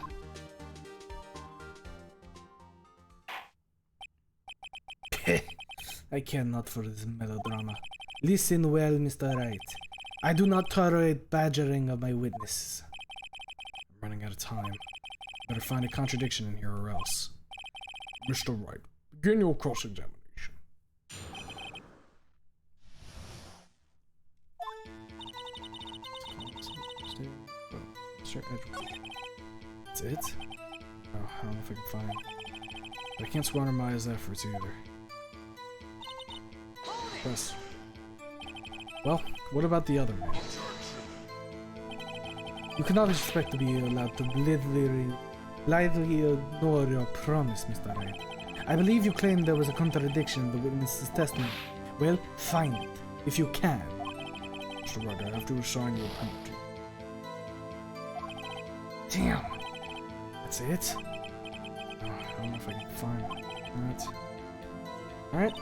I care not for this melodrama. Listen well, Mr. Wright. I do not tolerate badgering of my witnesses. I'm running out of time. Better find a contradiction in here or else. Mr. Wright, begin your cross-examination. Mr. Edgeworth. That's it? Oh, I don't know if I can find. But I can't squander Maya's efforts either. Yes. Well, what about the other man? You cannot expect to be allowed to blithely ignore your promise, Mr. Wright. I believe you claimed there was a contradiction in the witness's testimony. Well, find it, if you can. Mr. Wright, I have to assign you a penalty. Damn. That's it? Oh, I don't know if I can find that. Alright.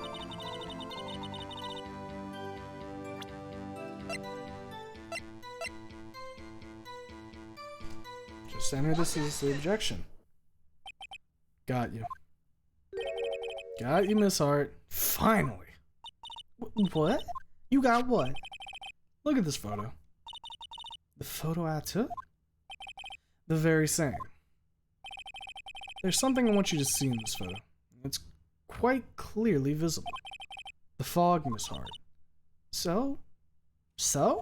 Just enter this as the objection. Got you. Got you, Miss Hart. Finally. What? You got what? Look at this photo. The photo I took? The very same. There's something I want you to see in this photo. It's quite clearly visible. The fog, Miss Hart. So? This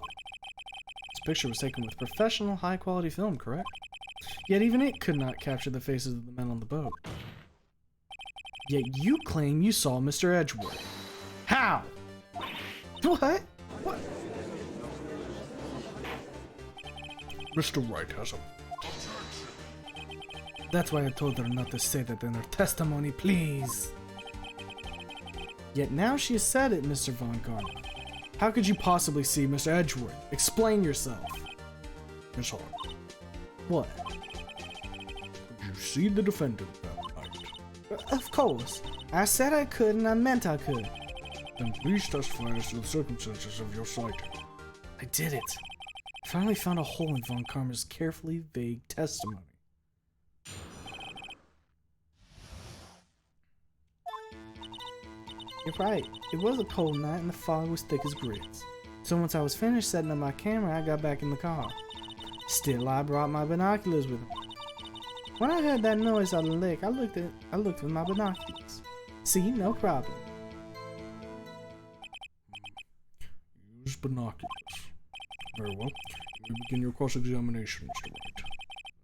picture was taken with professional, high-quality film, correct? Yet even it could not capture the faces of the men on the boat. Yet you claim you saw Mr. Edgeworth. How? What? What? Mr. Wright has a... That's why I told her not to say that in her testimony, please. Yet now she has said it, Mr. Von Karma. How could you possibly see Mr. Edgeworth? Explain yourself. Miss Hart, What? could you see the defendant that night? Of course. I said I could and I meant I could. Then please testify as to the circumstances of your sighting. I did it. I finally found a hole in Von Karma's carefully vague testimony. You're right. It was a cold night and the fog was thick as grits. So once I was finished setting up my camera, I got back in the car. Still, I brought my binoculars with me. When I heard that noise out of the lake, I looked with my binoculars. See, no problem. Use binoculars. Very well. You begin your cross-examination, Mr. Wright.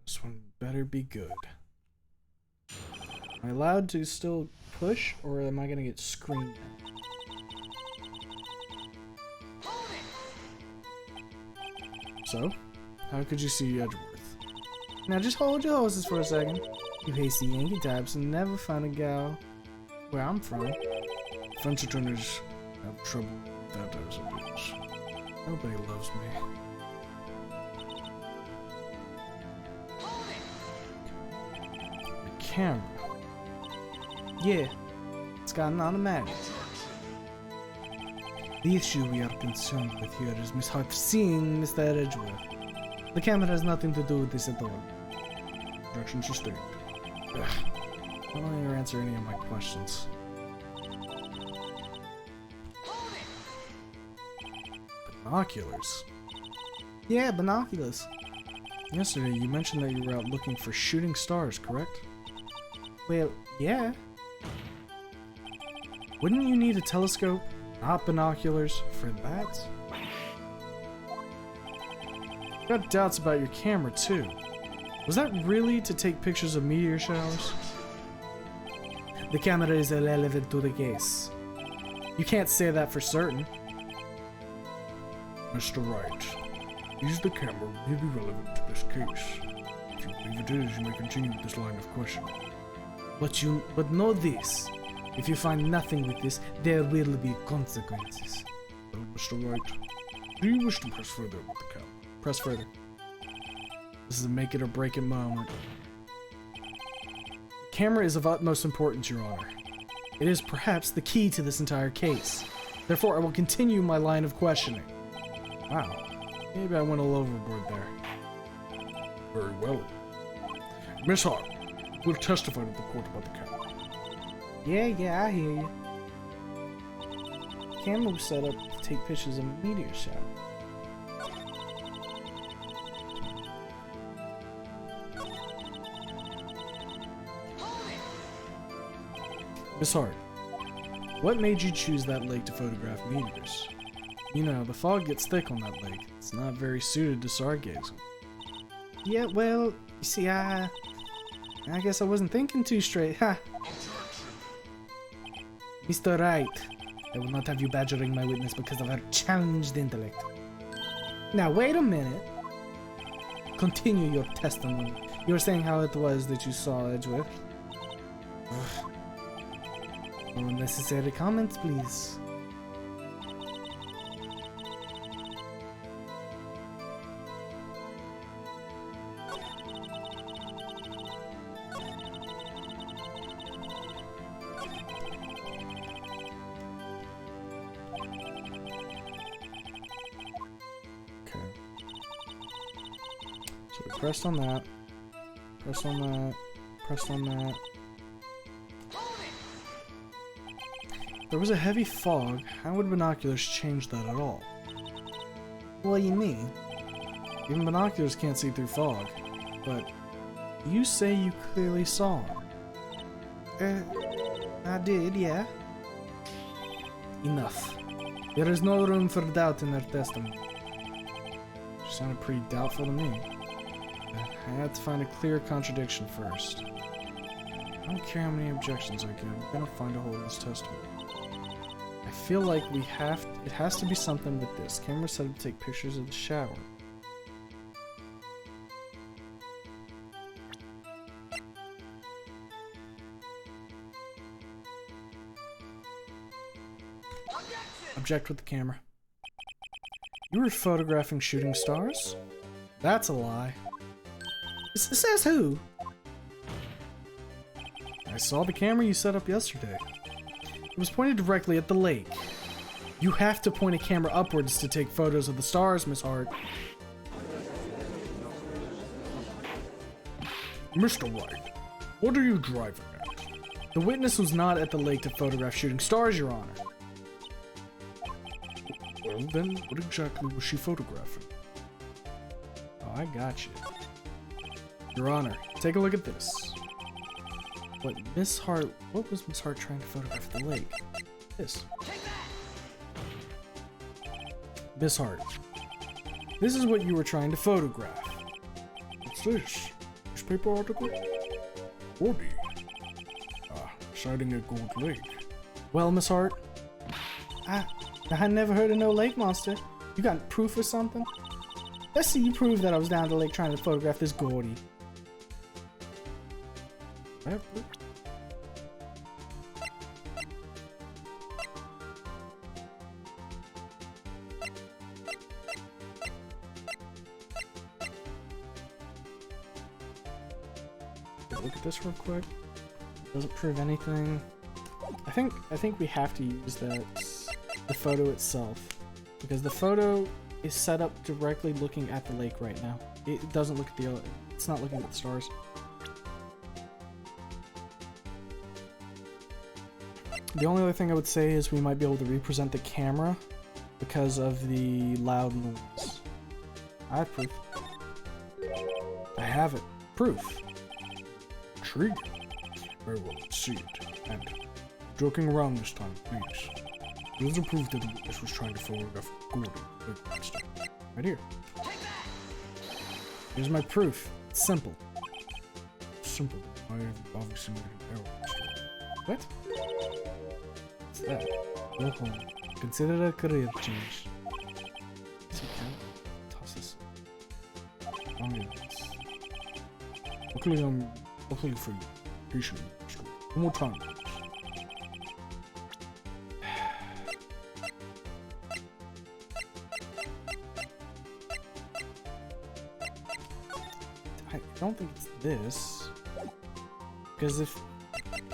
This one better be good. Am I allowed to still push, or am I gonna get screamed at? So, how could you see Edgeworth? Now just hold your horses for a second. You hasty Yankee types will never find a gal where I'm from. Fence attorneys have trouble with that as it is. Nobody loves me. The camera. Yeah, it's got an automatic. The issue we are concerned with here is Miss Hart seeing Mr. Edgeworth. The camera has nothing to do with this at all. Objection sustained. Ugh. Why don't you answer any of my questions? Binoculars? Yeah, binoculars. Yesterday, you mentioned that you were out looking for shooting stars, correct? Well, yeah. Wouldn't you need a telescope, not binoculars, for that? I've got doubts about your camera, too. Was that really to take pictures of meteor showers? The camera is irrelevant to the case. You can't say that for certain. Mr. Wright, is the camera really relevant to this case? If you believe it is, you may continue with this line of questioning. But know this. If you find nothing with this, there will be consequences. Well, Mr. Wright, do you wish to press further with the camera? Press further. This is a make it or break it moment. The camera is of utmost importance, Your Honor. It is perhaps the key to this entire case. Therefore, I will continue my line of questioning. Wow, maybe I went a little overboard there. Very well. Miss Hart, will testify to the court about the camera. Yeah, I hear you. The camera was set up to take pictures of a meteor shower. Miss Hart, what made you choose that lake to photograph meteors? You know, the fog gets thick on that lake. It's not very suited to stargazing. Yeah, well, you see, I guess I wasn't thinking too straight, ha! Mr. Wright, I will not have you badgering my witness because of her challenged intellect. Now, wait a minute. Continue your testimony. You were saying how it was that you saw Edgeworth. Ugh. No unnecessary comments, please. Pressed on that. Pressed on that. Pressed on that. There was a heavy fog. How would binoculars change that at all? What do you mean? Even binoculars can't see through fog. But you say you clearly saw him. I did, yeah. Enough. There is no room for doubt in her testimony. She sounded pretty doubtful to me. I had to find a clear contradiction first. I don't care how many objections I give, I'm gonna find a hole in this testimony. I feel like it has to be something with this. Camera set up to take pictures of the shower. Object with the camera. You were photographing shooting stars? That's a lie. Says who? I saw the camera you set up yesterday. It was pointed directly at the lake. You have to point a camera upwards to take photos of the stars, Miss Hart. Mr. White, what are you driving at? The witness was not at the lake to photograph shooting stars, Your Honor. Well then, what exactly was she photographing? Oh, I got you. Your Honor, take a look at this. What was Miss Hart trying to photograph at the lake? This. Miss Hart, this is what you were trying to photograph. What's this? Newspaper article? Gordy. Sighting at Gold Lake. Well, Miss Hart, I never heard of no lake monster. You got proof or something? Let's see you prove that I was down at the lake trying to photograph this Gordy. I have proof. Look at this real quick. Doesn't prove anything. I think we have to use the photo itself, because the photo is set up directly looking at the lake right now. It doesn't look at it's not looking at the stars. The only other thing I would say is we might be able to represent the camera because of the loud noise. I have proof. I have it. Proof. Intriguing. Very well, let's see it. And joking around this time, please. There's a proof that the witness was trying to photograph Gordy, the big monster. Right here. Here's my proof. It's simple. Simple. I have obviously made an error. What? What's that? Go home. Consider a career change. So toss this. Luckily for you. Patiently. One more time. I don't think it's this. Because if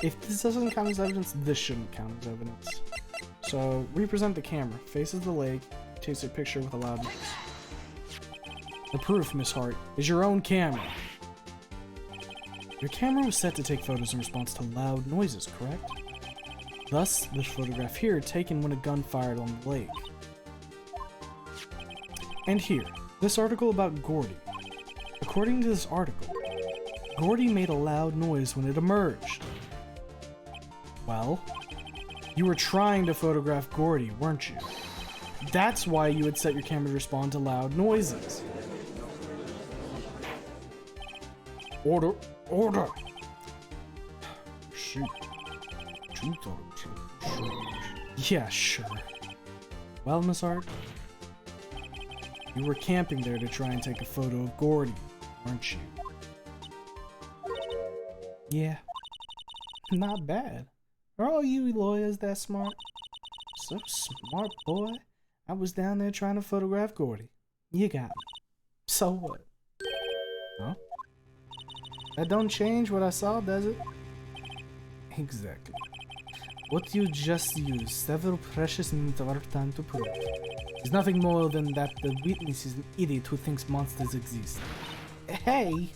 this doesn't count as evidence, this shouldn't count as evidence. So, represent the camera. Faces the lake. Takes a picture with a loud noise. The proof, Miss Hart, is your own camera. Your camera was set to take photos in response to loud noises, correct? Thus, this photograph here taken when a gun fired on the lake. And here, this article about Gordy. According to this article, Gordy made a loud noise when it emerged. Well, you were trying to photograph Gordy, weren't you? That's why you had set your camera to respond to loud noises. Order! Order! Shoot. You thought it was strange. Yeah, sure. Well, Miss Hart, you were camping there to try and take a photo of Gordy, weren't you? Yeah. Not bad. Are all you lawyers that smart? So smart, boy. I was down there trying to photograph Gordy. You got me. So what? Huh? That don't change what I saw, does it? Exactly. What you just used several precious minutes of our time to prove is nothing more than that the witness is an idiot who thinks monsters exist. Hey!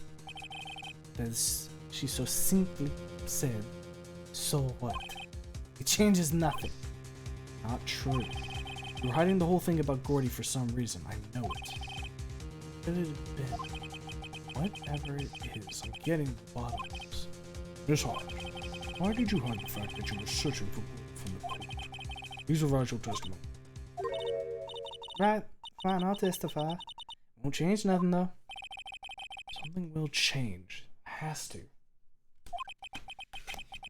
As she so simply said, so what? It changes nothing. Not true. You're hiding the whole thing about Gordy for some reason, I know it. Could it have been? Whatever it is, I'm getting the bottom of this. Miss Hart, why did you hide the fact that you were searching for Gordy from the court? Please revise your testimony. Right, fine, I'll testify. Won't change nothing though. Something will change. Has to.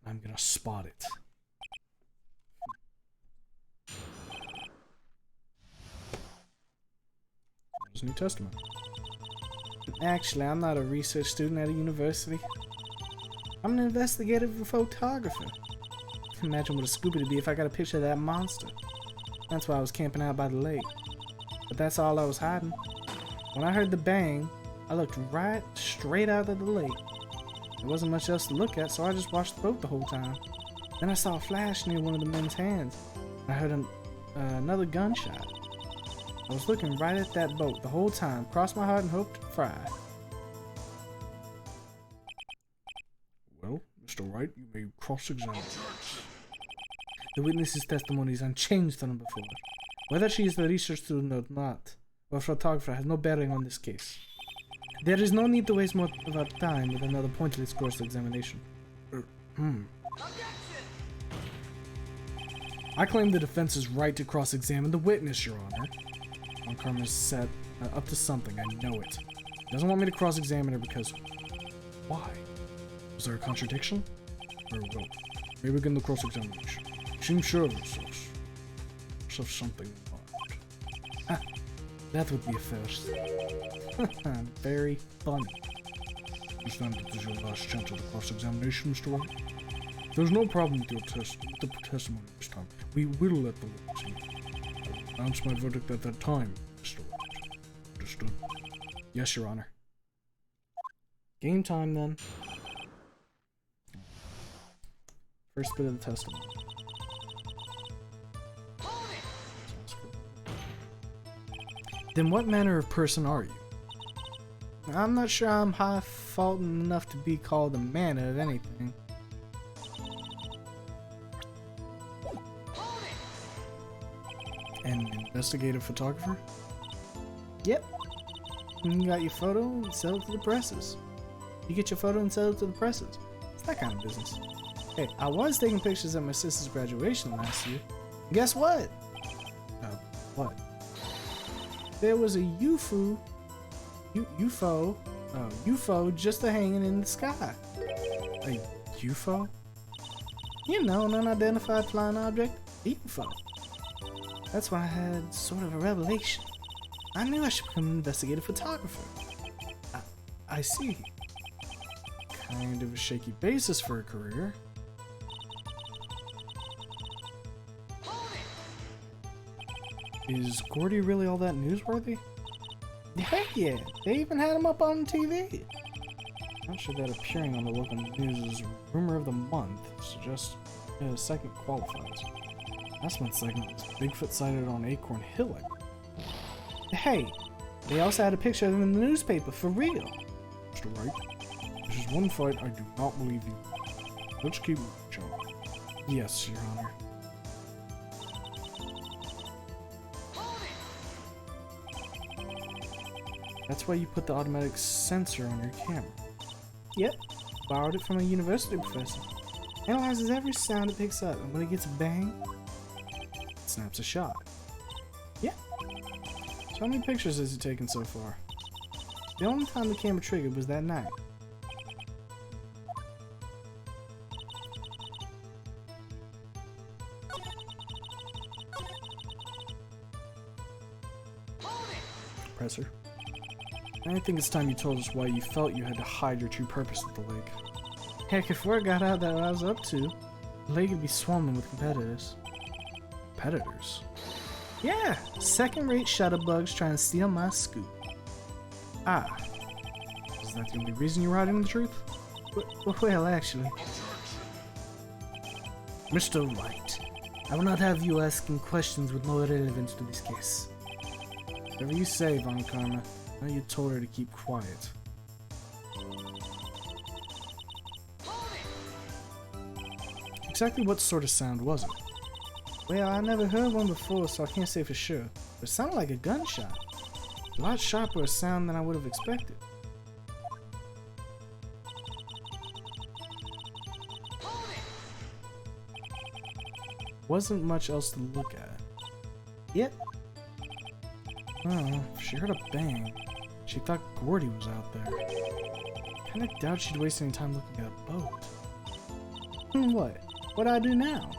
I'm gonna spot it. There's New Testament. Actually, I'm not a research student at a university. I'm an investigative photographer. Imagine what a scoop it'd be if I got a picture of that monster. That's why I was camping out by the lake. But that's all I was hiding. When I heard the bang, I looked right straight out of the lake. There wasn't much else to look at, so I just watched the boat the whole time. Then I saw a flash near one of the men's hands. I heard another gunshot. I was looking right at that boat the whole time, crossed my heart and hoped to fry. Well, Mr. Wright, you may cross-examine. The witness's testimony is unchanged from before. Whether she is a research student or not, or a photographer, has no bearing on this case. There is no need to waste more of our time with another pointless cross-examination. I claim the defense's right to cross-examine the witness, Your Honor. Von Karma is set up to something, I know it. He doesn't want me to cross-examine her because... Why? Was there a contradiction? Very well. May begin the cross-examination. You seem sure of yourselves. Must have something in mind. Ah, that would be a first. Very funny. Understand that this is your last chance at the cross-examination, Mr. Wright? There's no problem with your testimony this time. We will let the witness know. I will announce my verdict at that time, Mr. Wright. Understood? Yes, Your Honor. Game time, then. First bit of the testimony. Then what manner of person are you? I'm not sure I'm high-faultin' enough to be called a manner of anything. An investigative photographer? Yep. You got your photo and sell it to the presses. You get your photo and sell it to the presses. It's that kind of business. Hey, I was taking pictures at my sister's graduation last year. Guess what? What? There was a UFO just hanging in the sky. A UFO? You know, an unidentified flying object. UFO. That's why I had sort of a revelation. I knew I should become an investigative photographer. I see. Kind of a shaky basis for a career. Is Gordy really all that newsworthy? Heck yeah, they even had him up on TV. Not sure that appearing on the local news' rumor of the month suggests a segment qualifies. Last month's segment was Bigfoot sighted on Acorn Hill. Hey, they also had a picture of him in the newspaper, for real. Mr. Wright, this is one fight I do not believe you. Let's keep moving, John. Yes, Your Honor. That's why you put the automatic sensor on your camera. Yep, borrowed it from a university professor. Analyzes every sound it picks up, and when it gets a bang, it snaps a shot. Yeah. So how many pictures has he taken so far? The only time the camera triggered was that night. Professor, I think it's time you told us why you felt you had to hide your true purpose at the lake. Heck, if word got out that what I was up to, the lake would be swarming with competitors. Competitors? Yeah, second-rate shutterbugs trying to steal my scoop. Ah, is that the only reason you're hiding the truth? Well, actually. Mr. Wright, I will not have you asking questions with no relevance to this case. Whatever you say, Von Karma. I know you told her to keep quiet. Exactly what sort of sound was it? Well, I never heard one before, so I can't say for sure. But it sounded like a gunshot. A lot sharper a sound than I would have expected. Wasn't much else to look at. Yep. Oh, if she heard a bang, she thought Gordy was out there. Kinda doubt she'd waste any time looking at a boat. What? What'd I do now?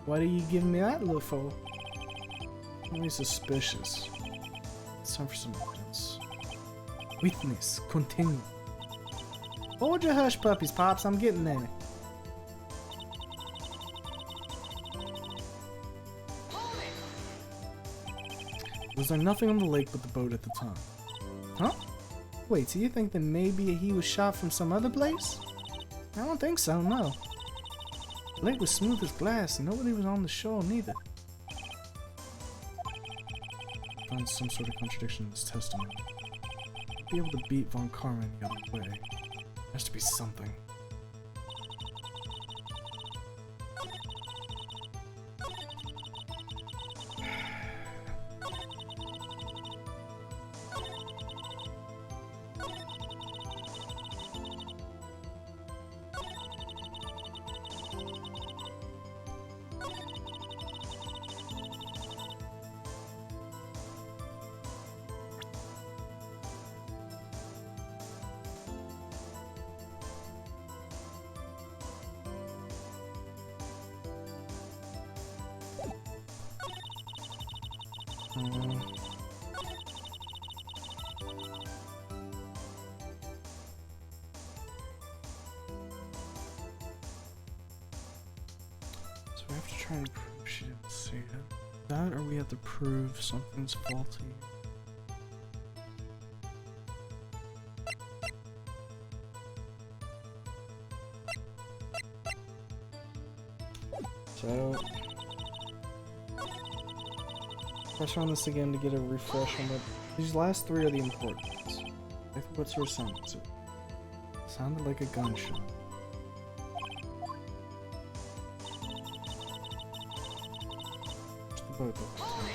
What are you giving me that look for? Only suspicious. It's time for some evidence. Witness, continue. Hold your hush puppies, Pops, I'm getting there. Was there nothing on the lake but the boat at the time? Huh? Wait, so you think that maybe he was shot from some other place? I don't think so, no. The lake was smooth as glass and nobody was on the shore neither. I find some sort of contradiction in this testimony. I'd be able to beat Von Karma any other way. There has to be something. So we have to try and prove she didn't see it. That, or we have to prove something's faulty. So, press on this again to get a refresh on what these last three are the important ones. I think what's her sound? It sounded like a gunshot. The boat looks tight.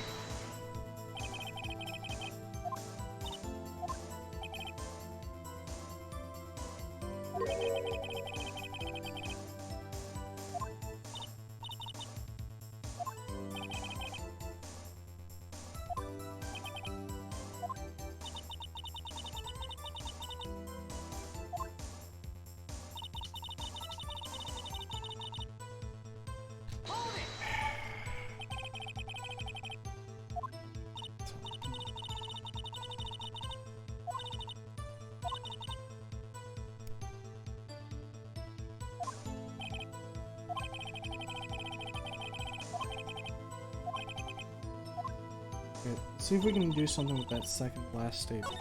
Okay, see if we can do something with that second last statement.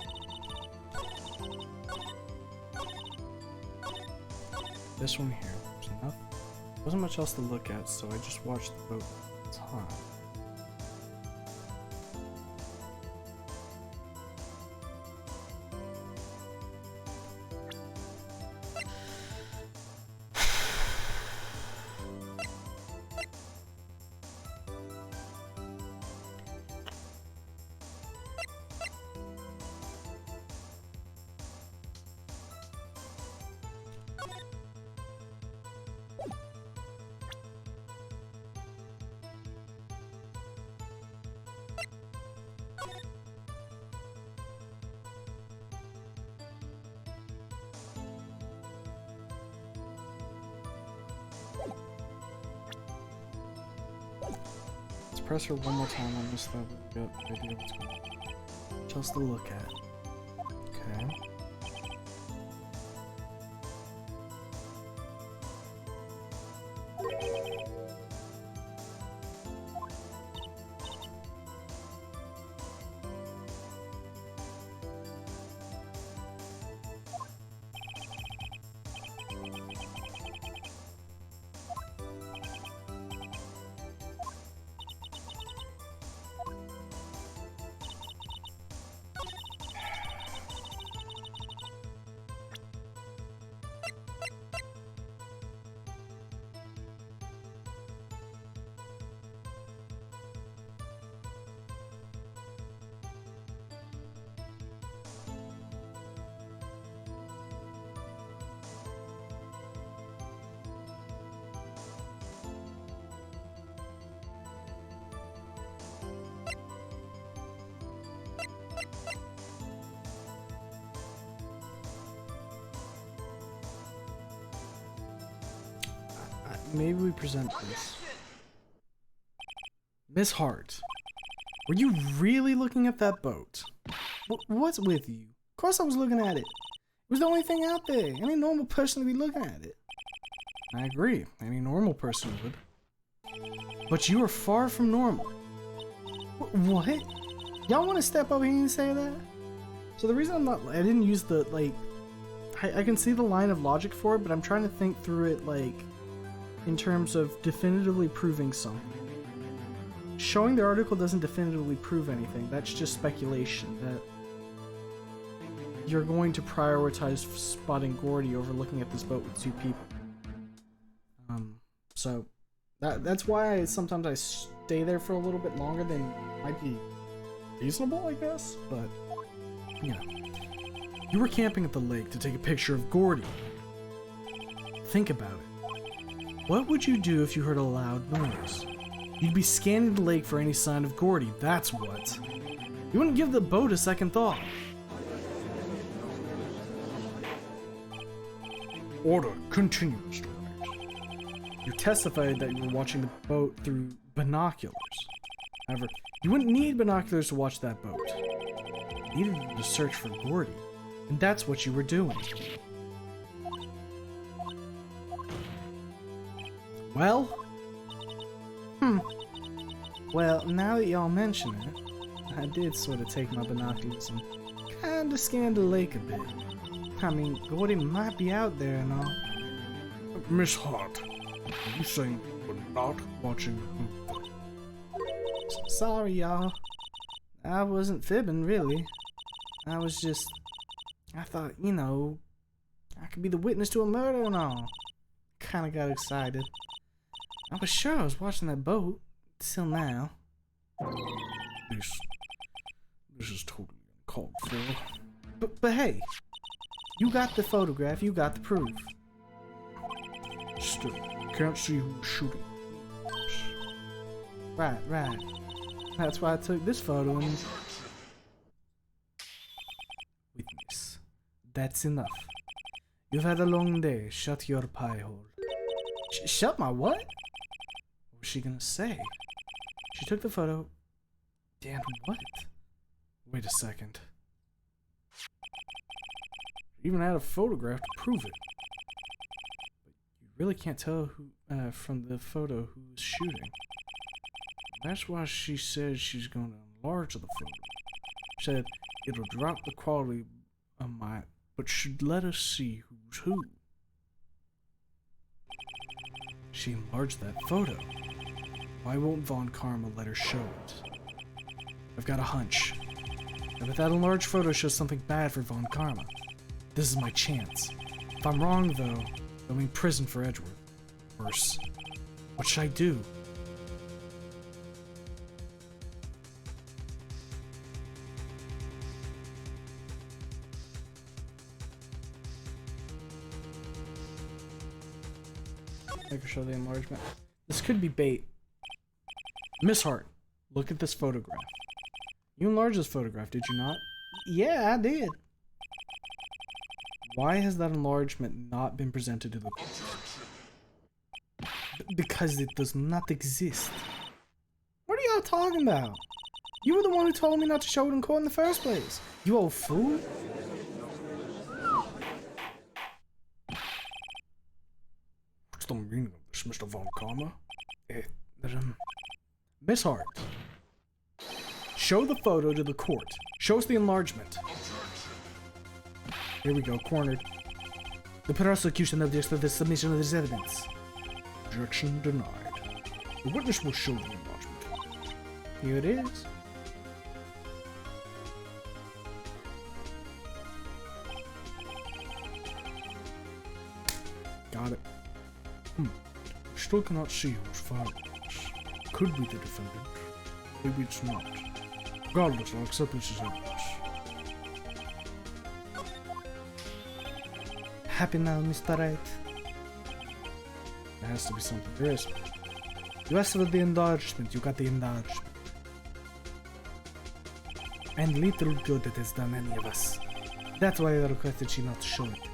This one here, there's enough. Wasn't much else to look at, so I just watched the boat the time. Let's press her one more time on this level. Get the idea what's going on. Just to look at. Okay. Maybe we present this. Miss Hart, were you really looking at that boat? What's with you? Of course I was looking at it. It was the only thing out there. Any normal person would be looking at it. I agree. Any normal person would. But you are far from normal. What? Y'all want to step over here and say that? So the reason I didn't use the, like, I can see the line of logic for it, but I'm trying to think through it, like, in terms of definitively proving something. Showing the article doesn't definitively prove anything. That's just speculation that you're going to prioritize spotting Gordy over looking at this boat with two people. So that's why sometimes I stay there for a little bit longer than might be reasonable, I guess. But yeah, you were camping at the lake to take a picture of Gordy. Think about it. What would you do if you heard a loud noise? You'd be scanning the lake for any sign of Gordy, that's what. You wouldn't give the boat a second thought. Order continues. You testified that you were watching the boat through binoculars. However, you wouldn't need binoculars to watch that boat. You needed to search for Gordy, and that's what you were doing. Well? Well, now that y'all mention it, I did sort of take my binoculars and kinda scan the lake a bit. I mean, Gordy might be out there and all. Miss Hart, are you saying you were not watching the boat? Sorry, y'all. I wasn't fibbing, really. I thought, you know, I could be the witness to a murder and all. Kinda got excited. I was sure I was watching that boat, till now. This is totally uncalled for. But hey, you got the photograph, you got the proof. Still, can't see who's shooting. Right. That's why I took this photo and... Witness. That's enough. You've had a long day. Shut your pie hole. Shut my what? What was she gonna say? She took the photo... Dan, what? Wait a second. She even had a photograph to prove it. But you really can't tell who from the photo who's shooting. That's why she says she's gonna enlarge the photo. She said it'll drop the quality of my... but should let us see who's who. She enlarged that photo. Why won't Von Karma let her show it? I've got a hunch. And if that enlarged photo shows something bad for Von Karma, this is my chance. If I'm wrong, though, I'll be in prison for Edgeworth. Worse. What should I do? I can show the enlargement. This could be bait. Miss Hart, look at this photograph. You enlarged this photograph, did you not? Yeah, I did. Why has that enlargement not been presented to the court? Because it does not exist. What are y'all talking about? You were the one who told me not to show it in court in the first place. You old fool. What's the meaning of this, Mr. Von Karma? Miss Hart, show the photo to the court. Show us the enlargement. Here we go, cornered. The prosecution objects to the submission of this evidence. Objection denied. The witness will show the enlargement. Here it is. Got it. Still cannot see who's firing this. Could be the defendant. Maybe it's not. Regardless, I'll accept this as evidence. Happy now, Mr. Wright. There has to be something. There is. You asked for the enlargement, you got the enlargement. And little good it has done any of us. That's why I requested she not show it.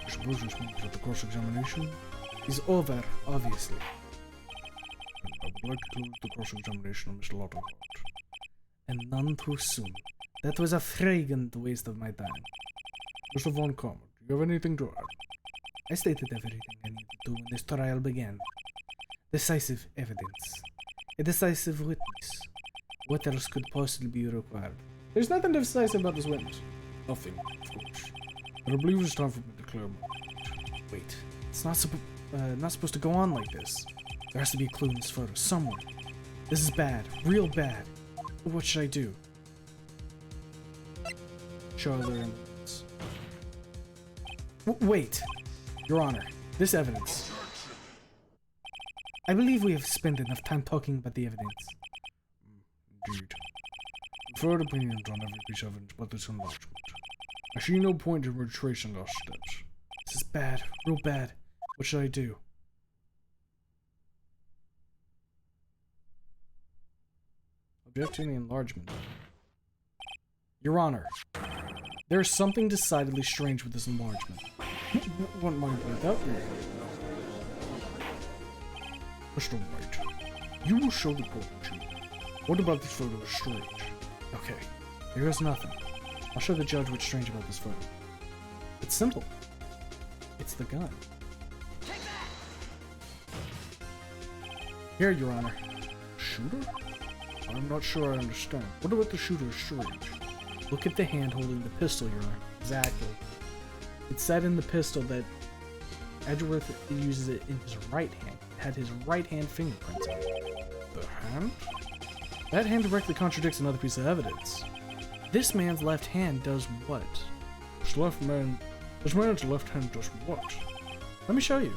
I suppose this means that the cross-examination is over, obviously. I would like to close the cross-examination of Mr. Lotto Hart. And none too soon. That was a fragrant waste of my time. Mr. Von Karma, do you have anything to add? I stated everything I needed to when this trial began. Decisive evidence. A decisive witness. What else could possibly be required? There's nothing decisive about this witness. Nothing, of course. But I believe it's time for me to declare my verdict. Wait, it's not supposed to go on like this. There has to be a clue in this photo somewhere. This is bad, real bad. What should I do? Show other evidence. Wait, Your Honor, this evidence. I believe we have spent enough time talking about the evidence. Indeed. Preferred opinions on every piece of evidence but this enlargement. I see no point in retracing our steps. This is bad, real bad. What should I do? Objecting the enlargement. Your Honor, there is something decidedly strange with this enlargement. What might be that way? Mr. White, you will show the court to you. What about this photo is strange? Okay, there is nothing. I'll show the judge what's strange about this photo. It's simple. It's the gun. Here, Your Honor. Shooter? I'm not sure I understand. What about the shooter is strange? Look at the hand holding the pistol, Your Honor. Exactly. It said in the pistol that Edgeworth uses it in his right hand. It had his right hand fingerprints on it. The hand? That hand directly contradicts another piece of evidence. This man's left hand does what? This man's left hand does what? Let me show you.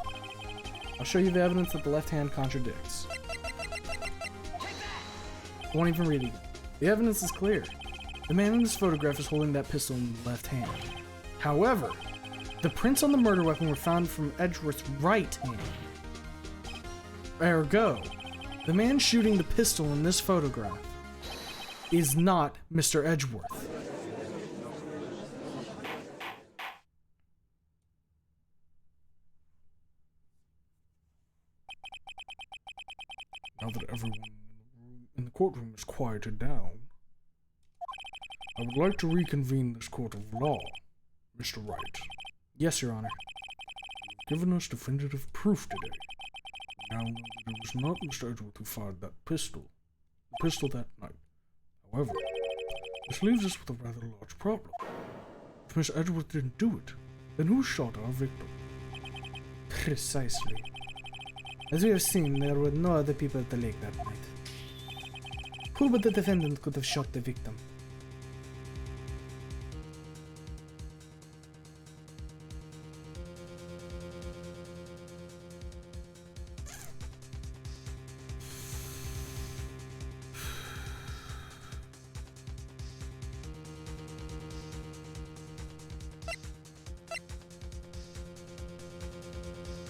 I'll show you the evidence that the left hand contradicts. I won't even read it. The evidence is clear. The man in this photograph is holding that pistol in the left hand. However, the prints on the murder weapon were found from Edgeworth's right hand. Ergo, the man shooting the pistol in this photograph is not Mr. Edgeworth. Now that everyone in the courtroom is quieted down, I would like to reconvene this court of law. Mr. Wright. Yes, Your Honor. You've given us definitive proof today. Now know that it was not Mr. Edgeworth who fired that pistol. The pistol that night. However, this leaves us with a rather large problem. If Mr. Edgeworth didn't do it, then who shot our victim? Precisely. As we have seen, there were no other people at the lake that night. Who but the defendant could have shot the victim?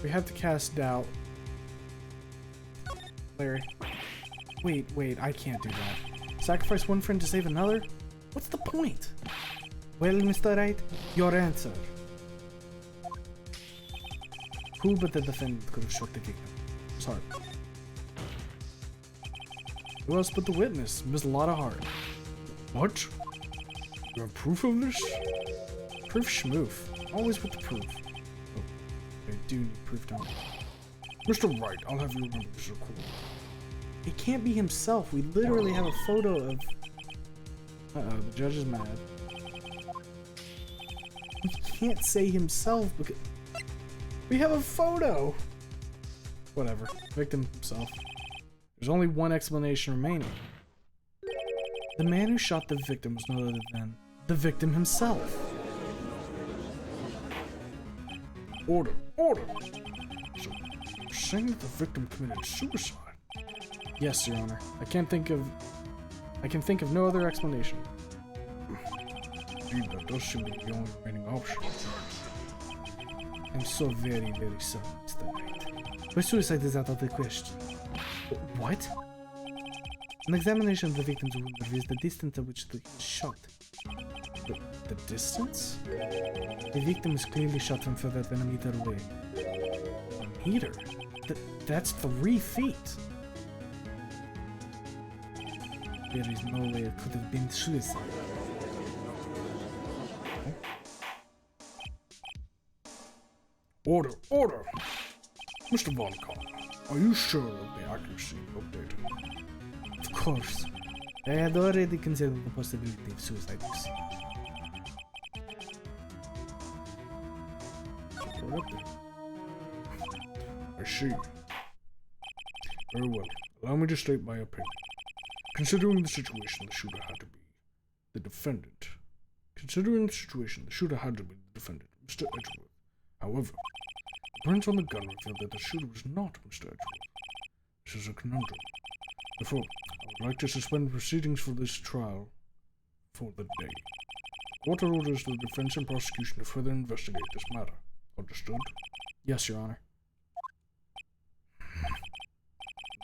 We have to cast doubt. Larry. Wait, I can't do that. Sacrifice one friend to save another? What's the point? Well, Mr. Wright, your answer. Who but the defendant could have shot the victim? Sorry. Who else but the witness, Miss Lotta Hart? What? You have proof of this? Proof schmoof. Always with the proof. Oh, I do need proof, don't I? Mr. Wright, I'll have you remember this recording. It can't be himself. We literally have a photo of... Uh-oh, the judge is mad. He can't say himself because... We have a photo! Whatever. Victim himself. There's only one explanation remaining. The man who shot the victim was no other than the victim himself. Order! Order! So, you're saying that the victim committed suicide? Yes, Your Honor. I can think of no other explanation. Indeed, that does seem to be the only remaining option. I'm so very, very sorry, Mr. Wright. But suicide is out of the question. What? An examination of the victim's wound reveals the distance at which he was shot. The distance? The victim was clearly shot from further than a meter away. A meter? That's 3 feet! There is no way it could have been suicide. Order! Order! Mr. Von Kahn, are you sure of the accuracy of data? Of course. I had already considered the possibility of suicide, you see. Right up there. I see. Very well. Allow me to state my opinion. Considering the situation, the shooter had to be the defendant. Considering the situation, the shooter had to be the defendant, Mr. Edgeworth. However, the prints on the gun revealed that the shooter was not Mr. Edgeworth. This is a conundrum. Therefore, I would like to suspend proceedings for this trial for the day. Court orders the defense and prosecution to further investigate this matter. Understood? Yes, Your Honor.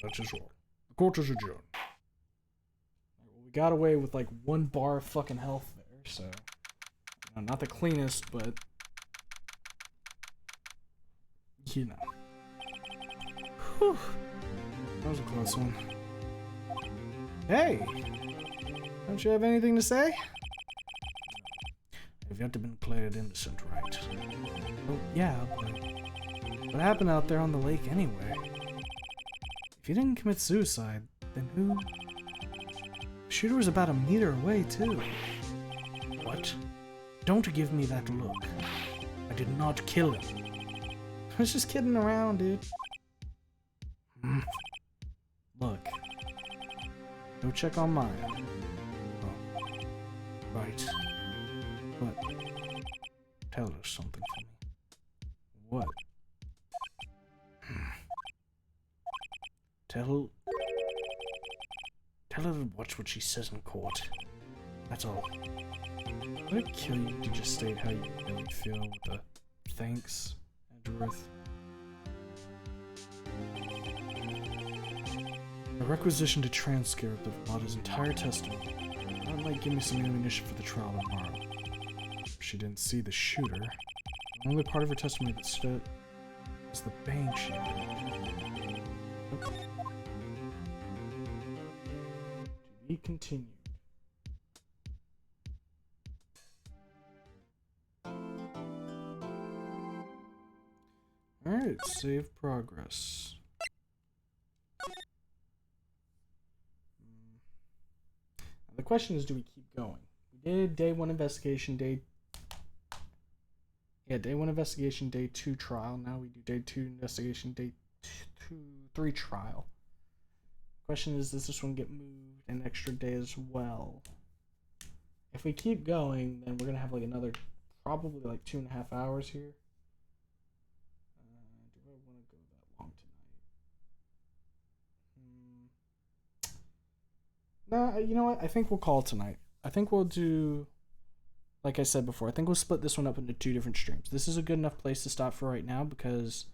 That is all. The court is adjourned. We got away with like 1 bar of fucking health there, so not the cleanest, but you know. Whew. That was a close one. Hey, don't you have anything to say? I've yet to been declared innocent, right? Oh yeah, but what happened out there on the lake anyway? If you didn't commit suicide, then who? The shooter was about 1 meter away, too. What? Don't give me that look. I did not kill him. I was just kidding around, dude. Look. Go check on Maya. Oh. Right. What? Tell her something for me. What? Tell her to watch what she says in court. That's all. Would it kill you to just state how you really feel with the thanks, Edgeworth? A requisition to transcript of Lada's entire testimony. That might give me some ammunition for the trial tomorrow. She didn't see the shooter. The only part of her testimony that stood was the bang she did. To be continued. Alright, save progress. Now the question is, do we keep going? We did day 1 investigation, day 1 investigation, day 2 trial. Now we do day 2 investigation, day 3 trial. Question is, does this one get moved an extra day as well? If we keep going, then we're gonna have like another, probably like 2.5 hours here. Do I want to go that long tonight? No, you know what? I think we'll call tonight. I think we'll do, like I said before, I think we'll split this one up into 2 different streams. This is a good enough place to stop for right now because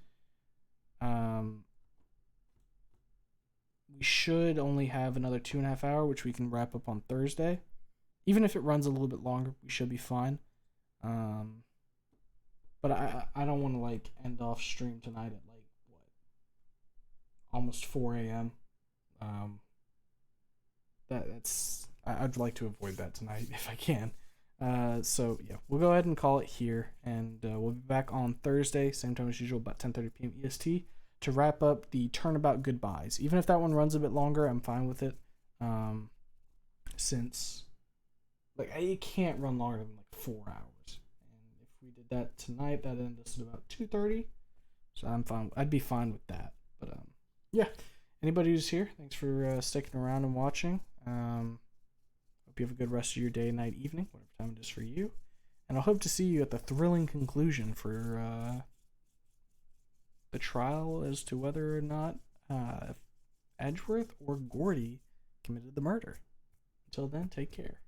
we should only have another 2.5 hours, which we can wrap up on Thursday. Even if it runs a little bit longer, we should be fine. But I don't want to like end off stream tonight at like what, almost 4 a.m. That's I'd like to avoid that tonight if I can. So yeah, we'll go ahead and call it here, and we'll be back on Thursday, same time as usual, about 10:30 p.m. EST, to wrap up the Turnabout Goodbyes. Even if that one runs a bit longer, I'm fine with it. Since like it can't run longer than like 4 hours, and if we did that tonight, that ended us at about 2:30. So I'm fine. I'd be fine with that. But yeah. Anybody who's here, thanks for sticking around and watching. Hope you have a good rest of your day, night, evening, whatever time it is for you. And I hope to see you at the thrilling conclusion for the trial as to whether or not Edgeworth or Gordy committed the murder. Until then, take care.